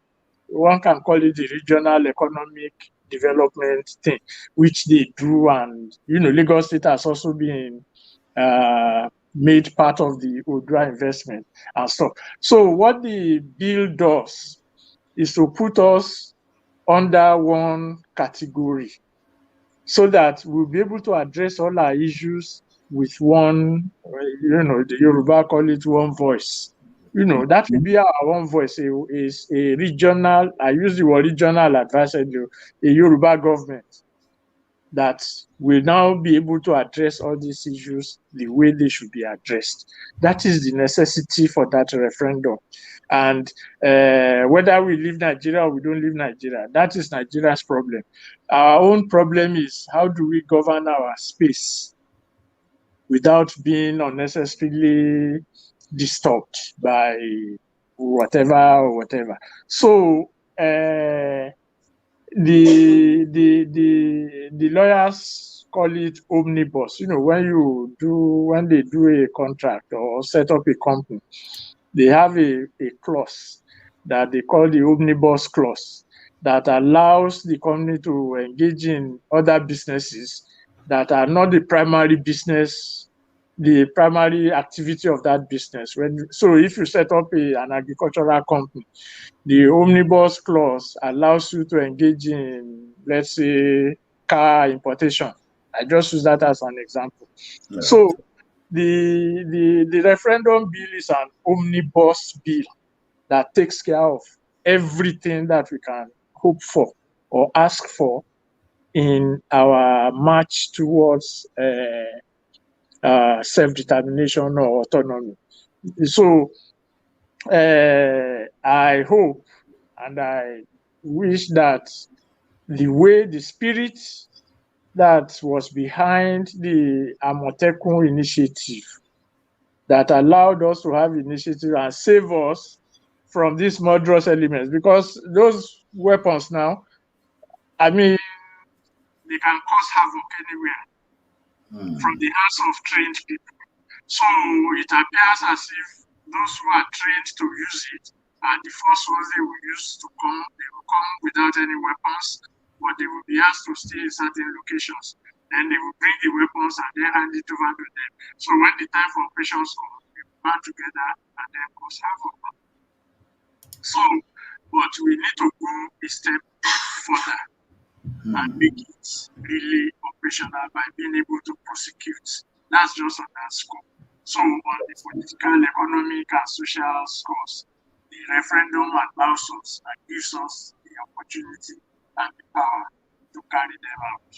one can call it the regional economic development thing, which they do. And, Lagos State has also been made part of the Odua investment and stuff. So what the bill does is to put us under one category, so that we'll be able to address all our issues with one, the Yoruba call it one voice. That will be our one voice, is a regional, I use the word regional advisory, a Yoruba government. that will now be able to address all these issues the way they should be addressed. That is the necessity for that referendum. And whether we leave Nigeria or we don't leave Nigeria, that is Nigeria's problem. Our own problem is how do we govern our space without being unnecessarily disturbed by whatever. So the lawyers call it omnibus. When they do a contract or set up a company, they have a clause that they call the omnibus clause that allows the company to engage in other businesses that are not the primary business, the primary activity of that business. So if you set up an agricultural company, the omnibus clause allows you to engage in, let's say, car importation. I just use that as an example. Yeah. So the referendum bill is an omnibus bill that takes care of everything that we can hope for or ask for in our march towards self-determination or autonomy. So I hope and I wish that the spirit that was behind the Amotekun initiative that allowed us to have initiative and save us from these murderous elements, because those weapons now, I mean, they can cause havoc anywhere from the hands of trained people. So it appears as if those who are trained to use it are the first ones they will use to come. They will come without any weapons, but they will be asked to stay in certain locations. Then they will bring the weapons and then hand it over to them. So when the time for operations come, we will band together and then cause havoc. So, but we need to go a step further and make it really operational by being able to prosecute. That's just on that scope. So on the political, economic, and social scores, the referendum allows us and gives us the opportunity and the power to carry them out.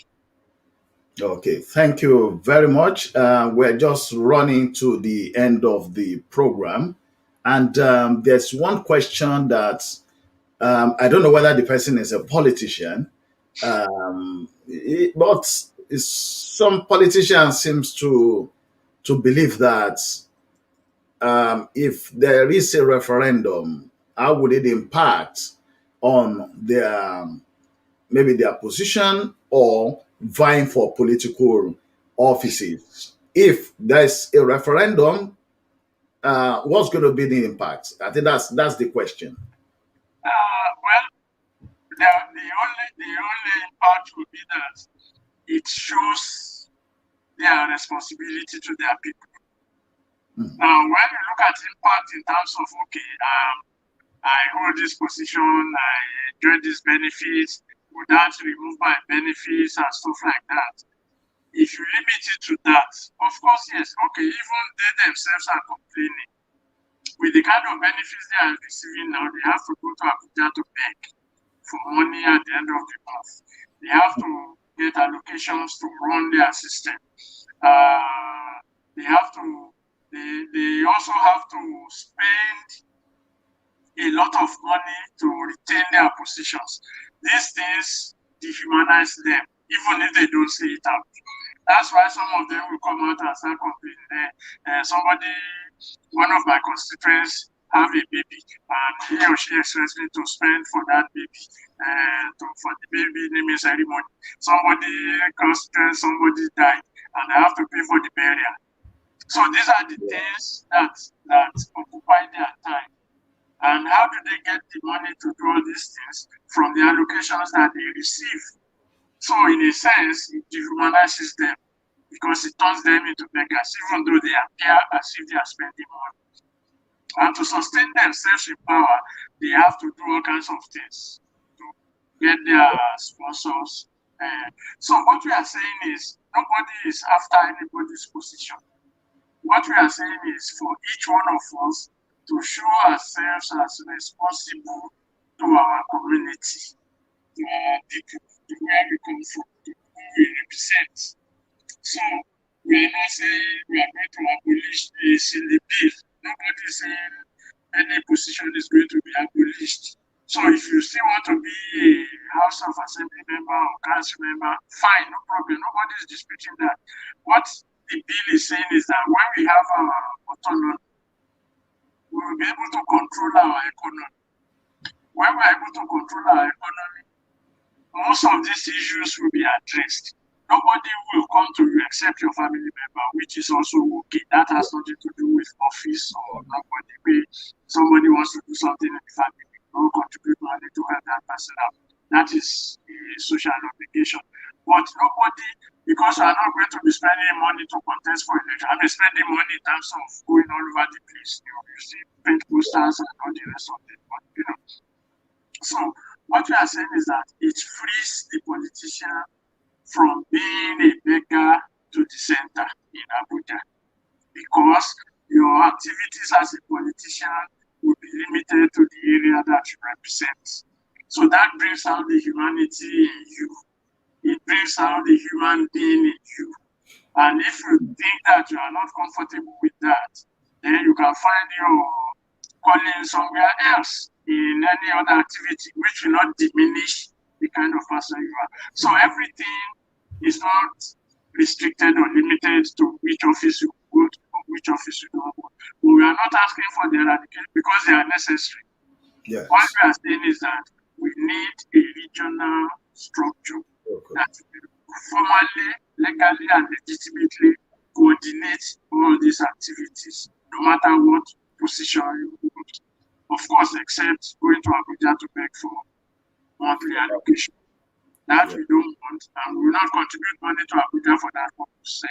Okay, thank you very much. We're just running to the end of the program. And there's one question that I don't know whether the person is a politician, but some politicians seems to believe that if there is a referendum, how would it impact on their maybe their position or vying for political offices? If there's a referendum, what's going to be the impact? I think that's the question. Well, the only impact will be that it shows their responsibility to their people. Now, when you look at impact in terms of, okay, I hold this position, I enjoy these benefits, would that remove my benefits and stuff like that? If you limit it to that, of course, yes, okay, even they themselves are complaining. With the kind of benefits they are receiving now, they have to go to Abuja to beg for money at the end of the month. They have to get allocations to run their system. They also have to spend a lot of money to retain their positions. These things dehumanize them, even if they don't say it out. That's why some of them will come out and start complaining. One of my constituents have a baby, and he or she expects me to spend for that baby, for the baby naming ceremony. Somebody died, and I have to pay for the burial. So these are the things that occupy their time. And how do they get the money to do all these things? From the allocations that they receive. So in a sense, it dehumanizes them because it turns them into beggars, even though they appear as if they are spending money. And to sustain themselves in power, they have to do all kinds of things to get their sponsors. So what we are saying is nobody is after anybody's position. What we are saying is for each one of us to show ourselves as responsible to our community, to our people, to where we come from, to we represent. So we are not saying we are going to abolish this in the bill. Nobody is saying any position is going to be abolished. So if you still want to be a House of Assembly member or council member, fine, no problem. Nobody is disputing that. What the bill is saying is that when we have our autonomy, we will be able to control our economy. When we are able to control our economy, most of these issues will be addressed. Nobody will come to you except your family member, which is also okay. That has nothing to do with office or nobody. Somebody wants to do something in the family, or contribute money to help that person out. That is a social obligation. But nobody, because you are not going to be spending money to contest for election, I mean spending money in terms of going all over the place, you see paint posters and all the rest of it. But so what we are saying is that it frees the politician from being a beggar to the center in Abuja, because your activities as a politician will be limited to the area that you represent. So that brings out the humanity in you. It brings out the human being in you. And if you think that you are not comfortable with that, then you can find your calling somewhere else in any other activity, which will not diminish the kind of person you are. So everything is not restricted or limited to which office you go to or which office you don't go. But we are not asking for the eradication because they are necessary. Yes. What we are saying is that we need a regional structure that will formally, legally, and legitimately coordinate all these activities, no matter what position you hold. Of course, except going to Abuja to beg for monthly allocation. That we don't want, and we will not contribute money to Abuja for that purpose.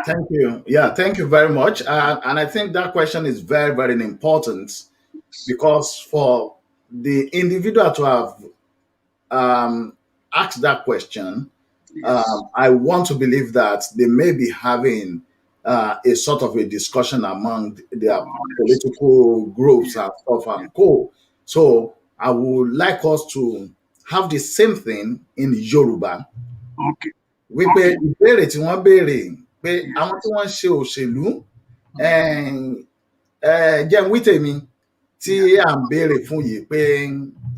Thank you. Yeah, thank you very much. And I think that question is very, very important, because for the individual to have asked that question, I want to believe that they may be having a sort of a discussion among their political groups and stuff and co. So I would like us to have the same thing in Yoruba. Okay. Wípé ìbéèrè tí wọ́n béèrè pé àwọn tí wọ́n ń ṣe òṣèlú jẹ́ ń wí tèmi tí à ń béèrè fún yìí pé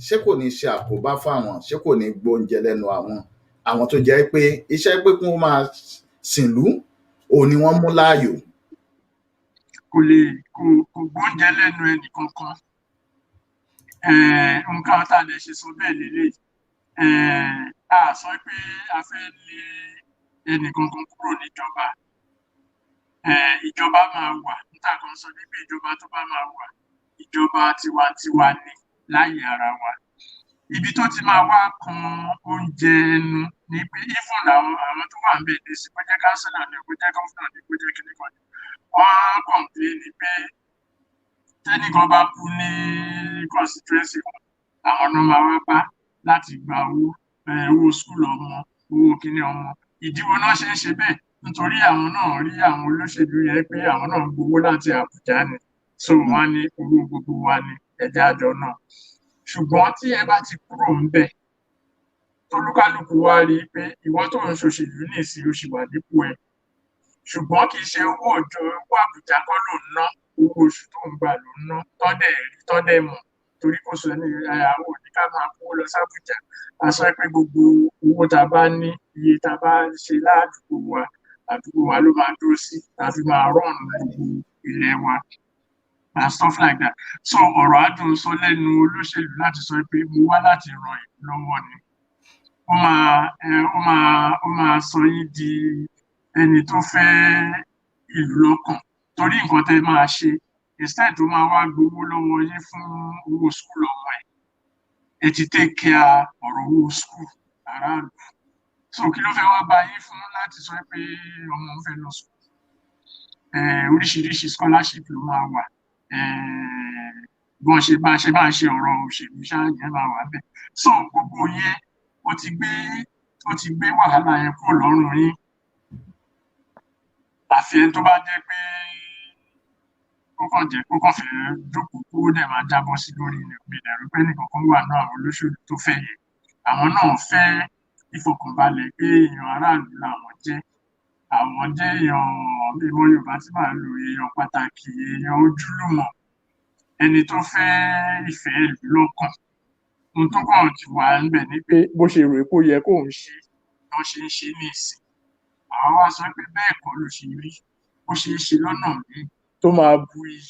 ṣé kò ní ṣe àkóbá fún àwọn, ṣé kò ní gbóúnjẹ lẹ́nu àwọn tó jẹ́ pé iṣẹ́ pé kí wọ́n máa sìnlú òun ni wọ́n mú láàyò. Kò gbóúnjẹ lẹ́nu ẹnì kankan. Nǹkan tá a lè ṣe sọ bẹ́ẹ̀ lélẹ̀. A sọ pé a fẹ́ lé ẹnì kankan kúrò níjọba. Ìjọba máa wà, níta kan sọ níbi ìjọba tó bá máa wà, ìjọba tiwantiwa ni láyé ara wa. Ibi tó ti máa wá kan oúnjẹ ẹnu ni pé even àwọn tó wà ń bẹ̀ dé sí pé jẹ́ kánsílà ni pé jẹ́ gọ́fúnà ni pé jẹ́ kìnìkan ni wọ́n kọ̀ǹpléènì pé tẹ́nìkan bá kú ní constituency wọn, àwọn náà máa wá bá láti gba owó skul ọmọ, owó kíní ọmọ. Ìdíwọ́ náà ṣe ń ṣe bẹ́ẹ̀ nítorí àwọn náà rí àwọn olóṣèlú yẹn pé àwọn náà ń gbowó láti Àbújá ni, so wọ́n ní owó gbogbo wa ni ẹ̀jẹ̀ àjọ náà. Ṣùgbọ́n tí ẹ bá ti kúrò ń bẹ̀, tolúkálùkù wá rí i pé ìwọ tó ń ṣòṣèlú ní ìsìn oṣù wà dípò ẹ̀, ṣùgbọ́n kì í ṣe owó òjò owó Àbújá kọ́ ló ń ná, owó oṣù tó ń gbà ló ń ná, tọ́dẹ̀ mọ̀, torí kò sọ ní àwọn òní ká máa kó lọ sábùjá. A sọ pé gbogbo owó tá a bá ní, iye tá a bá ṣe ládùúgbò wa ló máa dúró sí, láti máa rọrùn gbogbo ilẹ̀ wa and stuff like that. So ọ̀rọ̀ adùn sọ lẹ́nu olóṣèlú láti sọ pé mo wá láti ran ìlú lọ́wọ́ ni. Ó máa sọ yín di ẹni tó fẹ́ ìlú lọ́kàn, torí nǹkan tẹ́ máa ṣe instead tó máa wá gbowó lọ́wọ́ yín fún owó skul ọmọ ẹ̀ ti take care ọ̀rọ̀ owó skul aráàlú. So kí ló fẹ́ wá bá yín fún láti sọ pé ọmọ ń fẹ́ lọ skul? Oríṣiríṣi scholarship ló máa wà. Bọ́n ṣe bá ṣe ọ̀rọ̀ òṣèlú ṣáàyàn máa wà bẹ́ẹ̀. So gbogbo yẹn ó ti gbé wàhálà yẹn kúrò lọ́rùn yín. Àfi ẹni tó bá jẹ́ pé kó kàn fẹ́ jókòó kó dẹ̀ máa jábọ́ sí lórí ìpínlẹ̀ rẹ̀ pé nìkan kan wà náà àwọn olóṣèlú tó fẹ́ yẹ. Àwọn náà fẹ́ ìfọkànbalẹ̀ pé èèyàn aráàlú làwọn jẹ́ èèyàn bí mo Yorùbá tí màá lò èèyàn pàtàkì èèyàn ojúlùmọ̀ ẹni tó fẹ́ ìfẹ́ ìlú lọ́kàn ohun tó kàn jù wá níbẹ̀ ni pé bó ṣe rò pé ó yẹ kóun ṣe ló ṣe ń ṣe ní ìsìn àwọn wá sọ pé bẹ́ẹ̀ kọ́ ló ṣe rí ó ṣe é ṣe lọ́nà míì tó máa bu iyì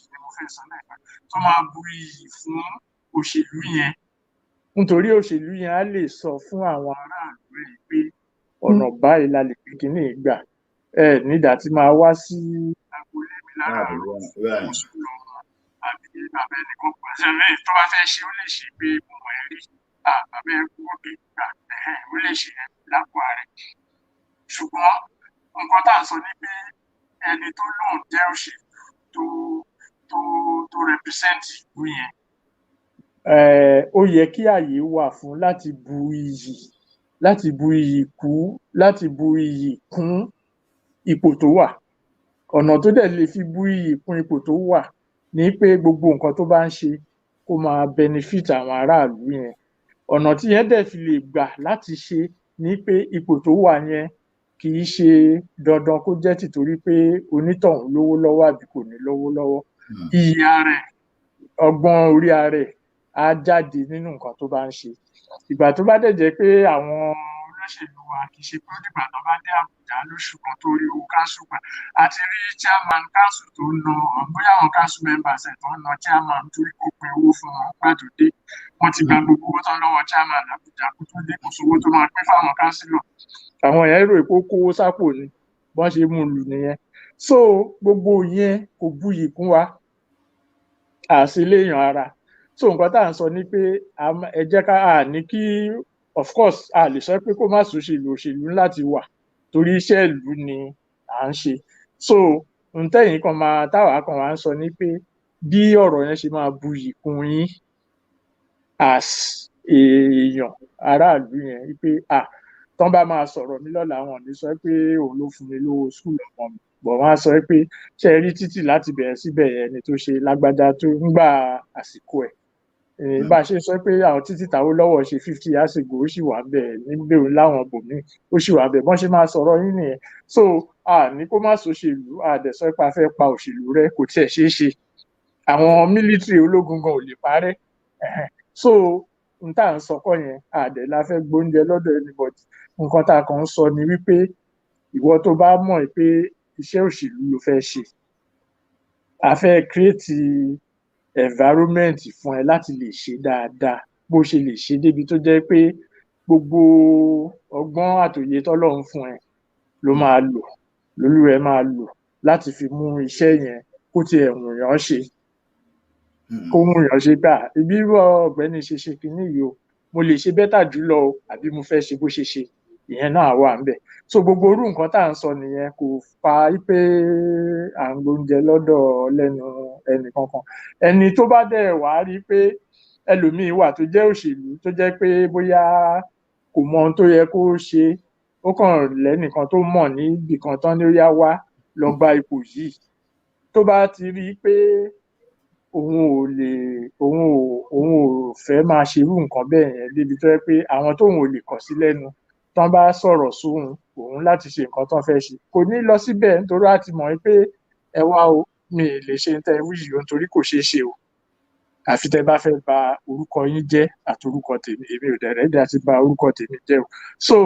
ni mo fẹ́ sọ lẹ́ẹ̀kan tó máa bu iyì fún òṣèlú yẹn nítorí òṣèlú yẹn á lè sọ fún àwọn aráàlú rẹ̀ pé ọ̀nà báyìí la lè pé kínní ìgbà nídà tí máa wá sí agboolé mi láràárọ̀ oṣù lọ́mọ àbí bàbá ẹnìkan pàṣẹ lẹ́yìn tó bá fẹ́ ṣe ó lè ṣe pé mo mọ̀ ẹ́ rí bàbá ẹ kú òkè gbà ó lè ṣe lápò ààrẹ ṣùgbọ́n nǹkan tá à ń sọ ni pé ẹni tó lóun jẹ́ òṣèlú tó represent ìlú yẹn ó yẹ kí àyè wà fún láti bu iyì kún ipò tó wà ọ̀nà tó dẹ̀ lè fi bu iyì kún ipò tó wà ní pé gbogbo nǹkan tó bá ń ṣe kó máa benefit àwọn aráàlú yẹn ọ̀nà tí yẹn dẹ̀ fi lè gbà láti ṣe ní pé ipò tó wà yẹn kì í ṣe dandan kó jẹ́ tìtorí pé onítọ̀hún lówó lọ́wọ́ àbí kò ní lówó lọ́wọ́ iyì ara ẹ̀ ọgbọ́n orí ara ẹ̀ á jáde nínú nǹkan tó bá ń ṣe ìgbà tó bá dẹ̀ jẹ́ pé àwọn olóṣèlú wa kì í ṣe pé ó dìgbà tó bá dé Àbújá lóṣù kan tó rí owó káńsù gbà àti rí chairman káńsù tó ń ná bóyá àwọn káńsù members ẹ̀ tó ń ná chairman torí kò pín owó fún wọn gbàdó dé wọ́n ti gba gbogbo owó tó ń lọ́wọ́ chairman Àbújá kó tó dé kò sówó tó máa pín fáwọn káńsìlọ̀ àwọn èèyàn rò pé ó kówó sápò ni bọ́n ṣe mú un lù nìyẹn so gbogbo yẹn kò buyì kún wa àṣìléèyàn ara so nǹkan tá à ń sọ ni pé ẹ jẹ́ ká ní kí of course a lè sọ pé kó má sòṣèlú láti wà torí iṣẹ́ ìlú ni à ń ṣe so ntẹ́yìn kan táwa kan wá ń sọ ni pé bí ọ̀rọ̀ yẹn ṣe máa buyì kún yín as èèyàn aráàlú yẹn pé tán bá máa sọ̀rọ̀ mi lọ́la wọn ní sọ pé òun ló fún mi lówó skul ọmọ mi bọ̀ wọ́n á sọ pé ṣe rí títì láti bẹ̀rẹ̀ síbẹ̀ yẹn ni tó ṣe lágbájá tó ń gbà àsìkò ẹ̀ bá a ṣe sọ pé àwọn títí táwọn lọ́wọ́ ṣe 50 years ago ó sì wà bẹ́ẹ̀ níbẹ̀ láwọn bòmíì ó sì wà bẹ́ẹ̀ bọ́n ṣe máa sọ̀rọ̀ yín nìyẹn so ní kó má sòṣèlú dẹ̀ sọ pé a fẹ́ pa òṣèlú rẹ kò tiẹ̀ ṣeé ṣe àwọn mílítírì ológun gan ò lè parẹ́ so n tá à ń sọkọ yẹn dẹ̀ la fẹ́ gbóúnjẹ lọ́dọ̀ anybody nǹkan tá a kàn ń sọ ni wípé ìwọ tó bá mọ̀ pé iṣẹ́ òṣèlú ló fẹ́ ṣe a fẹ́ create environment fún ẹ láti lè ṣe dáadáa bó ṣe lè ṣe débi tó jẹ́ pé gbogbo ọgbọ́n àtòyé tọ́lọ́run fún ẹ ló máa lò lólúwẹ̀ máa lò láti fi mú iṣẹ́ yẹn kó tiẹ̀ wù yàn ṣe kó mú yàn ṣe gbà ibi ọ̀gbẹ́ni ṣe kínní yìí o mo lè ṣe bẹ́tà jùlọ o àbí mo fẹ́ ṣe bó ṣe ṣe ìyẹn náà wà ń bẹ̀ so gbogbo orú nǹkan tá à ń sọ nìyẹn kò fa pé à ń gbóúnjẹ lọ́dọ̀ lẹ́nu ẹnì kankan ẹni tó bá dẹ̀ wá rí pé ẹlòmíín wà tó jẹ́ òṣèlú tó jẹ́ pé bóyá kò mọ ohun tó yẹ kó ṣe ó kàn lẹ́nìkan tó mọ̀ níbì kan tán ní ó yá wá lọ gba ipò yìí tó bá ti rí pé òun ò fẹ́ máa ṣerú nǹkan bẹ́ẹ̀ yẹn débi tó yẹ pé àwọn tóun ò lè kọ̀ sí lẹ́nu tán bá sọ̀rọ̀ sóhun òun láti ṣe nǹkan tán fẹ́ ṣe kò ní lọ síbẹ̀ nítorí a ti mọ̀ pé ẹ wá o mi lè ṣe ń tẹ wíyì o nítorí kò ṣeé ṣe o àfi tẹ bá fẹ́ bà orúkọ yín jẹ́ àti orúkọ tèmi èmi ò dẹ̀rẹ́ dí àti bà orúkọ tèmi jẹ́ o so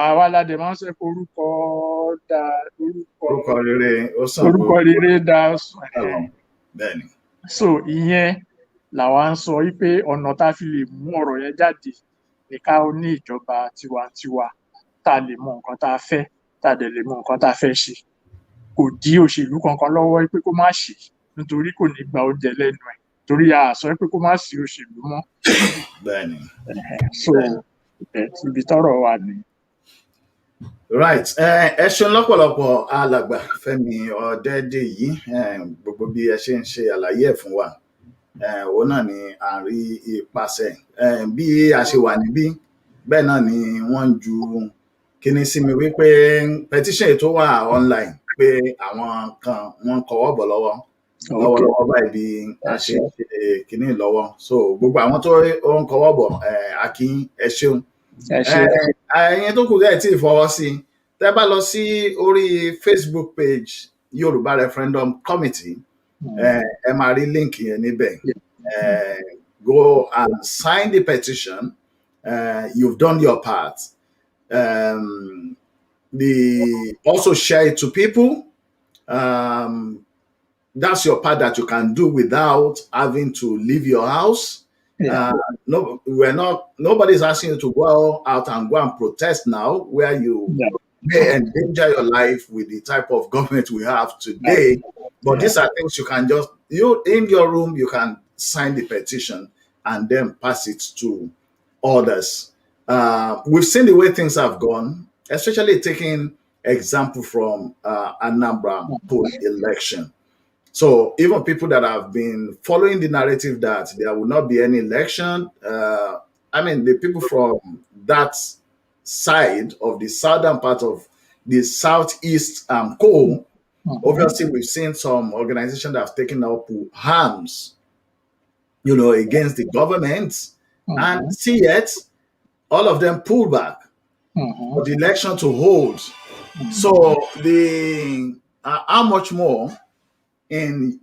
àwa aládé máa ń sọ pé orúkọ rere ó sàn orúkọ rere dá bẹ́ẹ̀ni so ìyẹn làwa ń sọ wípé ọ̀nà tá a fi lè mú ọ̀rọ̀ yẹn jáde ní ká ní ìjọba tiwantiwa tá a lè mọ nǹkan tá a fẹ́ tá a dẹ̀ lè mọ nǹkan tá a fẹ́ ṣe kò dí òṣèlú kankan lọ́wọ́ pé kó má ṣe nítorí kò ní gba oúnjẹ lẹ́nu ẹ̀ torí a sọ pé kó má sí òṣèlú mọ́ bẹ́ẹ̀ni so ibi tọ́rọ̀ wà ní. right ẹ ṣeun lọ́pọ̀lọpọ̀ alàgbà Fẹ́mi Ọdẹ́dèyí gbogbo bí ẹ ṣe ń ṣe àlàyé ẹ̀ fún wa òun náà ni à ń rí ipasẹ̀ bí a ṣe wà níbí bẹ́ẹ̀ náà ni wọ́n ń ju kíní sí mi wípé petition tó wà online pé àwọn kan wọ́n kọwọ́ bọ̀ lọ́wọ́lọ́wọ́ báyìí bí a ṣe kíní lọ́wọ́ so gbogbo àwọn tó ń kọwọ́ bọ̀ akín ẹ ṣeun ẹ ṣe ẹ̀yin tó kù dẹ̀ tí ì fọwọ́ sí i tẹ́ bá lọ sí orí Facebook page Yorùbá Referendum Committee ẹ máa rí link yẹn níbẹ̀. Go and sign the petition. You've done your part. Also share it to people. That's your part that you can do without having to leave your house. Nobody's asking you to go out and go and protest now, where you may endanger your life with the type of government we have today. But these are things you can you in your room, you can sign the petition and then pass it to others. We've seen the way things have gone, especially taking example from Anambra poll election. So even people that have been following the narrative that there will not be any election, the people from that side of the southern part of the southeast coal, obviously we've seen some organizations that have taken up arms, against the government, and see yet all of them pull back for the election to hold. So how much more in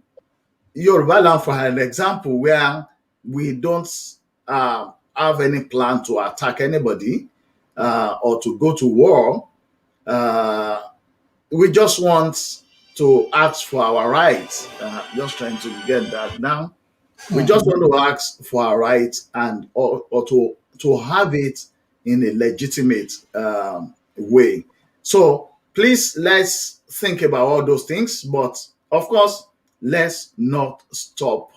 Yoruba land, for an example, where we don't have any plan to attack anybody or to go to war. We just want to ask for our rights. Just trying to get that now. We just want to ask for our rights and or to have it in a legitimate way. So please, let's think about all those things. But of course, let's not stop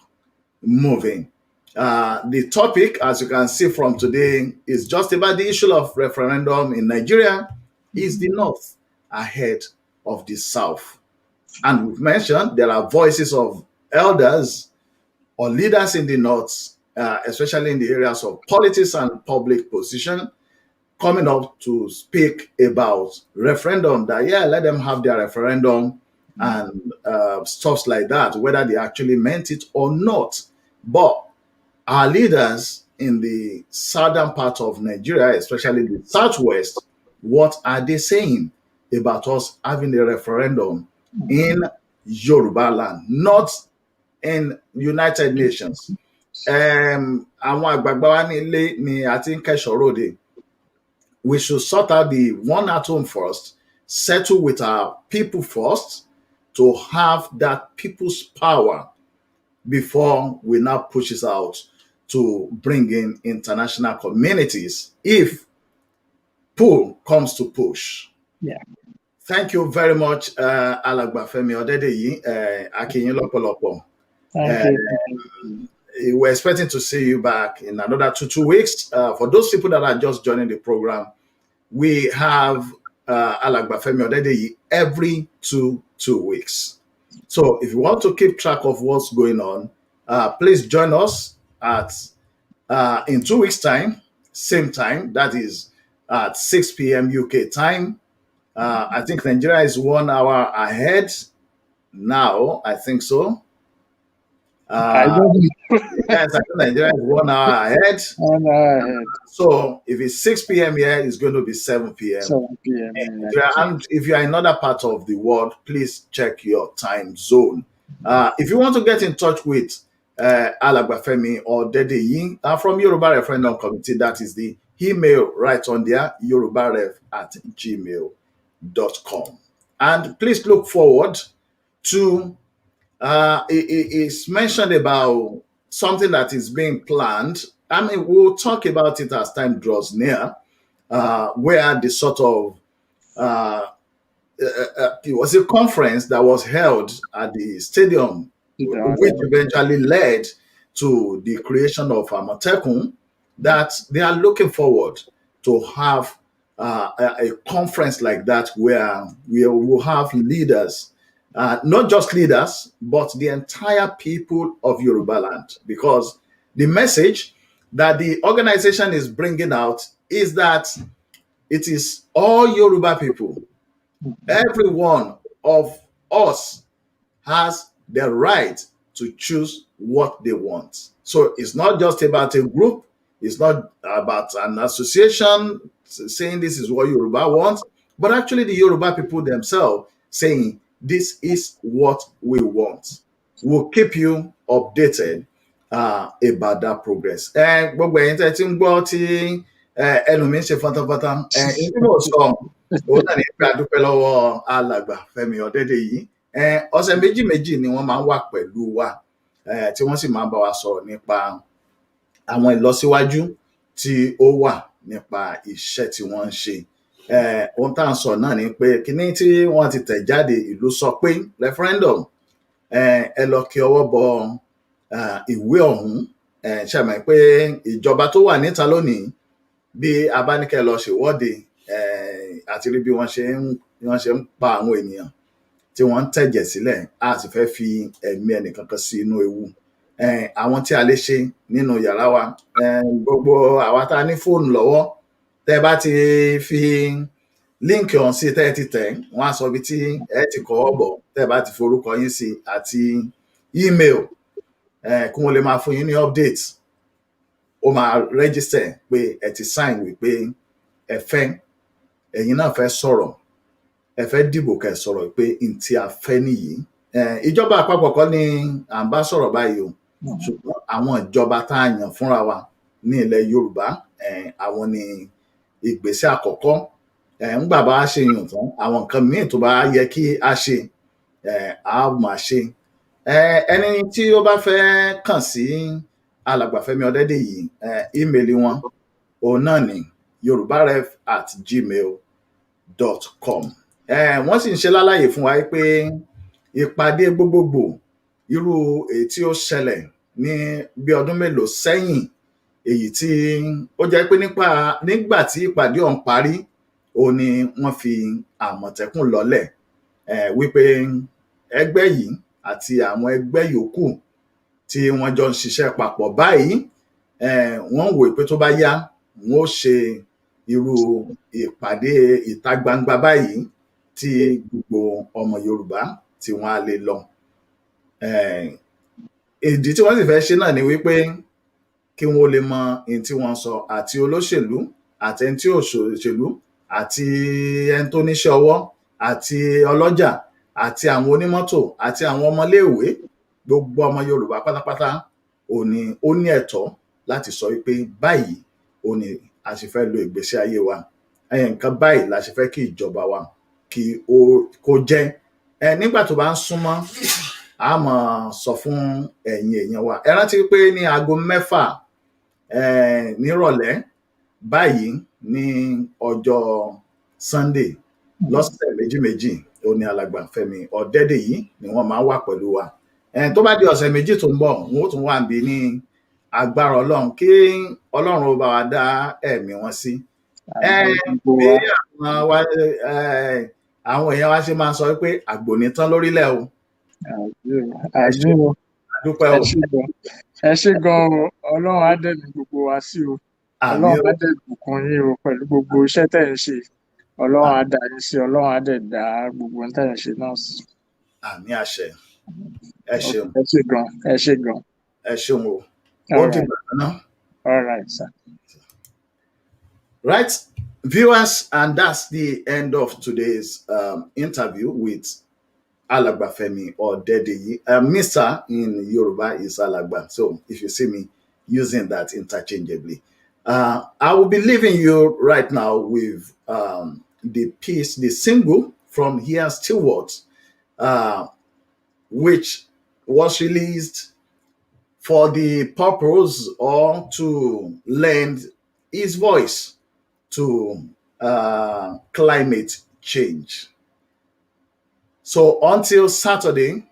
moving. The topic, as you can see from today, is just about the issue of referendum in Nigeria. Is the North ahead of the South? And we've mentioned there are voices of elders or leaders in the North, especially in the areas of politics and public position, coming up to speak about referendum, that, let them have their referendum and stuff like that, whether they actually meant it or not. But our leaders in the southern part of Nigeria, especially the southwest, what are they saying about us having a referendum in Yoruba land, not in United Nations? Àwọn àgbààgbà wa ní ilé ni a ti ń kẹ́ṣọ̀ọ́ ròde. We should sort out the one at home first, settle with our people first, to have that people's power before we now push it out to bring in international communities if pull comes to push. Yeah. Thank you very much, Alagba Femi Odedeyi, Akinyin lọ́pọ̀lọpọ̀. Thank you. We're expecting to see you back in another two weeks. For those people that are just joining the program, we have Alagba Femi Odedeyi every two weeks. So if you want to keep track of what's going on, please join us at in 2 weeks' time, same time. That is at 6 p.m. UK time. I think Nigeria is 1 hour ahead now. I think so. I don't know. Yes, I think Nigeria is 1 hour ahead. 1 hour ahead. So if it's 6 p.m. here, it's going to be 7 p.m. 7 p.m. And if you're in another part of the world, please check your time zone. If you want to get in touch with Alagba Femi or Odedeyi from Yoruba Referendum Committee, that is the email right on there, yorubaref@gmail.com. And please look forward to it's mentioned about something that is being planned. We'll talk about it as time draws near, where the sort of it was a conference that was held at the stadium, which eventually led to the creation of Amatekun, that they are looking forward to have a conference like that where we will have leaders, not just leaders, but the entire people of Yoruba land. Because the message that the organization is bringing out is that it is all Yoruba people. Every one of us has the right to choose what they want. So it's not just about a group, It's not about an association saying this is what Yoruba wants, but actually the Yoruba people themselves saying this is what we want. We'll keep you updated about that progress. Gbogbo ẹ̀yin tẹ́ ti ń gbọ́ tí ẹnu mi ń ṣe fọ́ntáfọ́ntá ẹ̀yin tí mò ń sọ òun náà ní pé a dúpẹ́ lọ́wọ́ alàgbà Fẹ́mi Ọ̀dẹ́dẹ́yì. Ọ̀sẹ̀ méjì méjì ni wọ́n máa ń wà pẹ̀lú wa tí wọ́n sì máa ń bá wa sọ̀rọ̀ nípa àwọn ìlọsíwájú tí ó wà nípa iṣẹ́ tí wọ́n ń ṣe. Ohun tá à ń sọ náà ni pé kíní tí wọ́n ti tẹ̀ jáde ìlú sọ pé referendum ẹ lọ kí ọwọ́ bọ ìwé ọ̀hún ṣàmì pé ìjọba tó wà níta lónìí bí a bá ní kẹ́ lọ ṣèwọ́de àti rí bí wọ́n ṣe ń pa àwọn ènìyàn tí wọ́n ń tẹ̀jẹ̀ sílẹ̀ a sì fẹ́ fi ẹ̀mí ẹnìkankan sí inú ewu. Àwọn tí a lè ṣe nínú yàrá wa gbogbo àwa tá a ní fóònù lọ́wọ́ tẹ́ bá ti fi líǹkì ọ̀hún sí tẹ́ ẹ ti tẹ̀ wọ́n á sọ ibi tí ẹ ti kọ́wọ́ bọ̀ tẹ́ bá ti forúkọ yín sí àti email kí wọ́n lè máa fún yín ní update. Ó máa register pé ẹ ti sign wípé ẹ̀yin náà fẹ́ sọ̀rọ̀ ẹ fẹ́ dìbò kẹ́ sọ̀rọ̀ pé n tí a fẹ́ nìyí. Ìjọba àpapọ̀ kọ́ ni à ń bá sọ̀rọ̀ báyìí o ṣùgbọ́n àwọn ìjọba tá a yàn fúnra wa ní ilẹ̀ Yorùbá àwọn ni ìgbésẹ̀ àkọ́kọ́. Ńgbà bá ṣe yàn tán àwọn nǹkan míì tó bá yẹ kí a ṣe a máa ṣe. Ẹni tí ó bá fẹ́ kàn sí alàgbà Fẹ́mi Ọ̀dẹ́dẹ́yì ímeèlì wọn òun náà ni yorubaref@gmail.com. Wọ́n sì ń ṣe lálàyé fún wa pé ìpàdé gbogbogbò irú èyí tí ó ṣẹlẹ̀ ní bí ọdún mélòó sẹ́yìn èyí tí ó jẹ́ pé nígbà tí ìpàdé ọ̀hún parí òun ni wọ́n fi Àmọ̀tẹ́kùn lọ́lẹ̀ wípé ẹgbẹ́ yìí àti àwọn ẹgbẹ́ yòókù tí wọ́n jọ ń ṣiṣẹ́ papọ̀ báyìí wọ́n wò pé tó bá yá wọ́n ó ṣe irú ìpàdé ìta gbangba báyìí tí gbogbo ọmọ Yorùbá tí wọ́n á lè lọ. Ìdí tí wọ́n sì fẹ́ ṣe náà ni wípé kí wọ́n lè mọ ohun tí wọ́n sọ àti olóṣèlú àti ẹni tí ò ṣòṣèlú àti ẹni tó níṣẹ́ ọwọ́ àti ọlọ́jà àti àwọn onímọ́tò àti àwọn ọmọléèwé gbogbo ọmọ Yorùbá pátápátá ó ní ẹ̀tọ́ láti sọ wípé báyìí ó ní a sì fẹ́ lo ìgbésí ayé wa nǹkan báyìí la sì fẹ́ kí ìjọba wa kí kó jẹ́. Nígbà tó bá ń súnmọ́ a máa sọ fún ẹ̀yin èèyàn wa ẹ rántí pé ní aago 6 nírọ̀lẹ́ báyìí ní ọjọ́ Sunday lọ́sẹ̀ méjì ó ní alàgbà Fẹ́mi Ọ̀dẹ́dẹ́yì ni wọ́n máa ń wà pẹ̀lú wa. Tó bá di ọ̀sẹ̀ méjì tó ń bọ̀ wọn ó tún wà níbí ní agbára Ọlọ́run kí Ọlọ́run ó bá wa dá ẹ̀mí wọn sí. Bí àwọn èèyàn wa ṣe máa ń sọ pé àgbò ní tán lórílẹ̀ o. Àdúpẹ́ o. Ẹ ṣé gan o Ọlọ́run á dẹ̀ ní gbogbo wa sí o. Ọlọ́run á dẹ̀ bùkún yín o pẹ̀lú gbogbo iṣẹ́ tẹ̀ ń ṣe. Ọlọ́run á dá yín sí Ọlọ́run á dẹ̀ dá gbogbo ohun tẹ̀ ń ṣe náà sí. Àmín àṣẹ. Ẹ ṣeun. Ẹ ṣé gan. Ẹ ṣé gan. Ẹ ṣeun o. Ó dìgbà náà. All right, sir. Right, viewers, and that's the end of today's interview with Alagba Femi Ọ̀dẹ́dẹ́yì. Mr. in Yoruba is Alagba, so if you see me using that interchangeably. I will be leaving you right now with the piece, the single from Here Stewart, which was released for the purpose or to lend his voice to climate change. So until Saturday,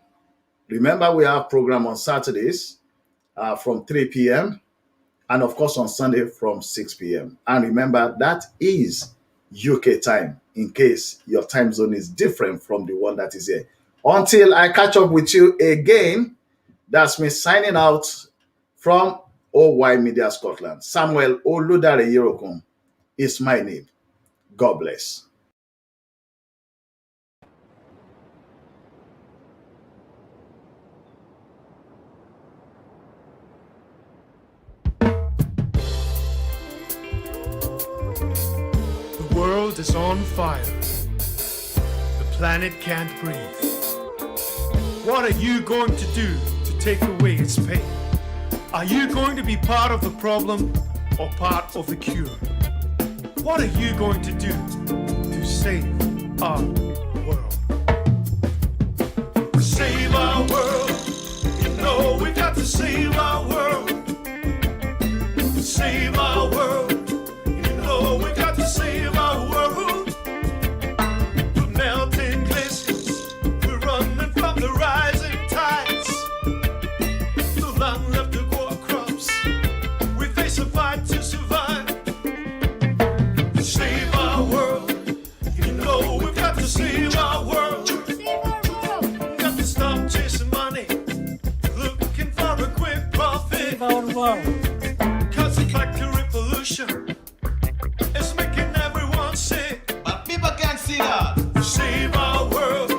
remember we have program on Saturdays from 3 p.m. and of course on Sunday from 6 p.m. And remember that is UK time in case your time zone is different from the one that is here. Until I catch up with you again, that's me signing out from OY Media Scotland. Samuel Oludare Yerokun is my name. God bless. world is on fire. The planet can't breathe. What are you going to do to take away its pain? Are you going to be part of the problem or part of the cure? What are you going to do to save our world? Save our world. You know we've got to save our world. Save our world. You know we've got to save our world. We're melting glaciers. We're running from the rising tides. No land left to grow our crops. We face a fight to survive. Save our world. You know we've got to save our world. Got to stop chasing money, looking for a quick profit. Save our world. Cause the factory pollution is making everyone sick. But people can't see that. Save our world.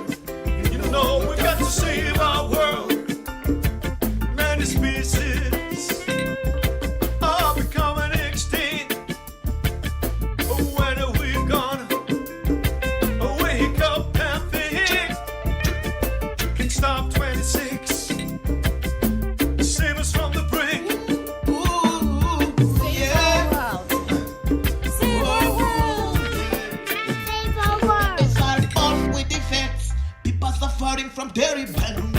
You know we've got to save our world. Many species are becoming extinct. When are we gonna wake up and think? Can stop 26. Save us from the brink. From terrible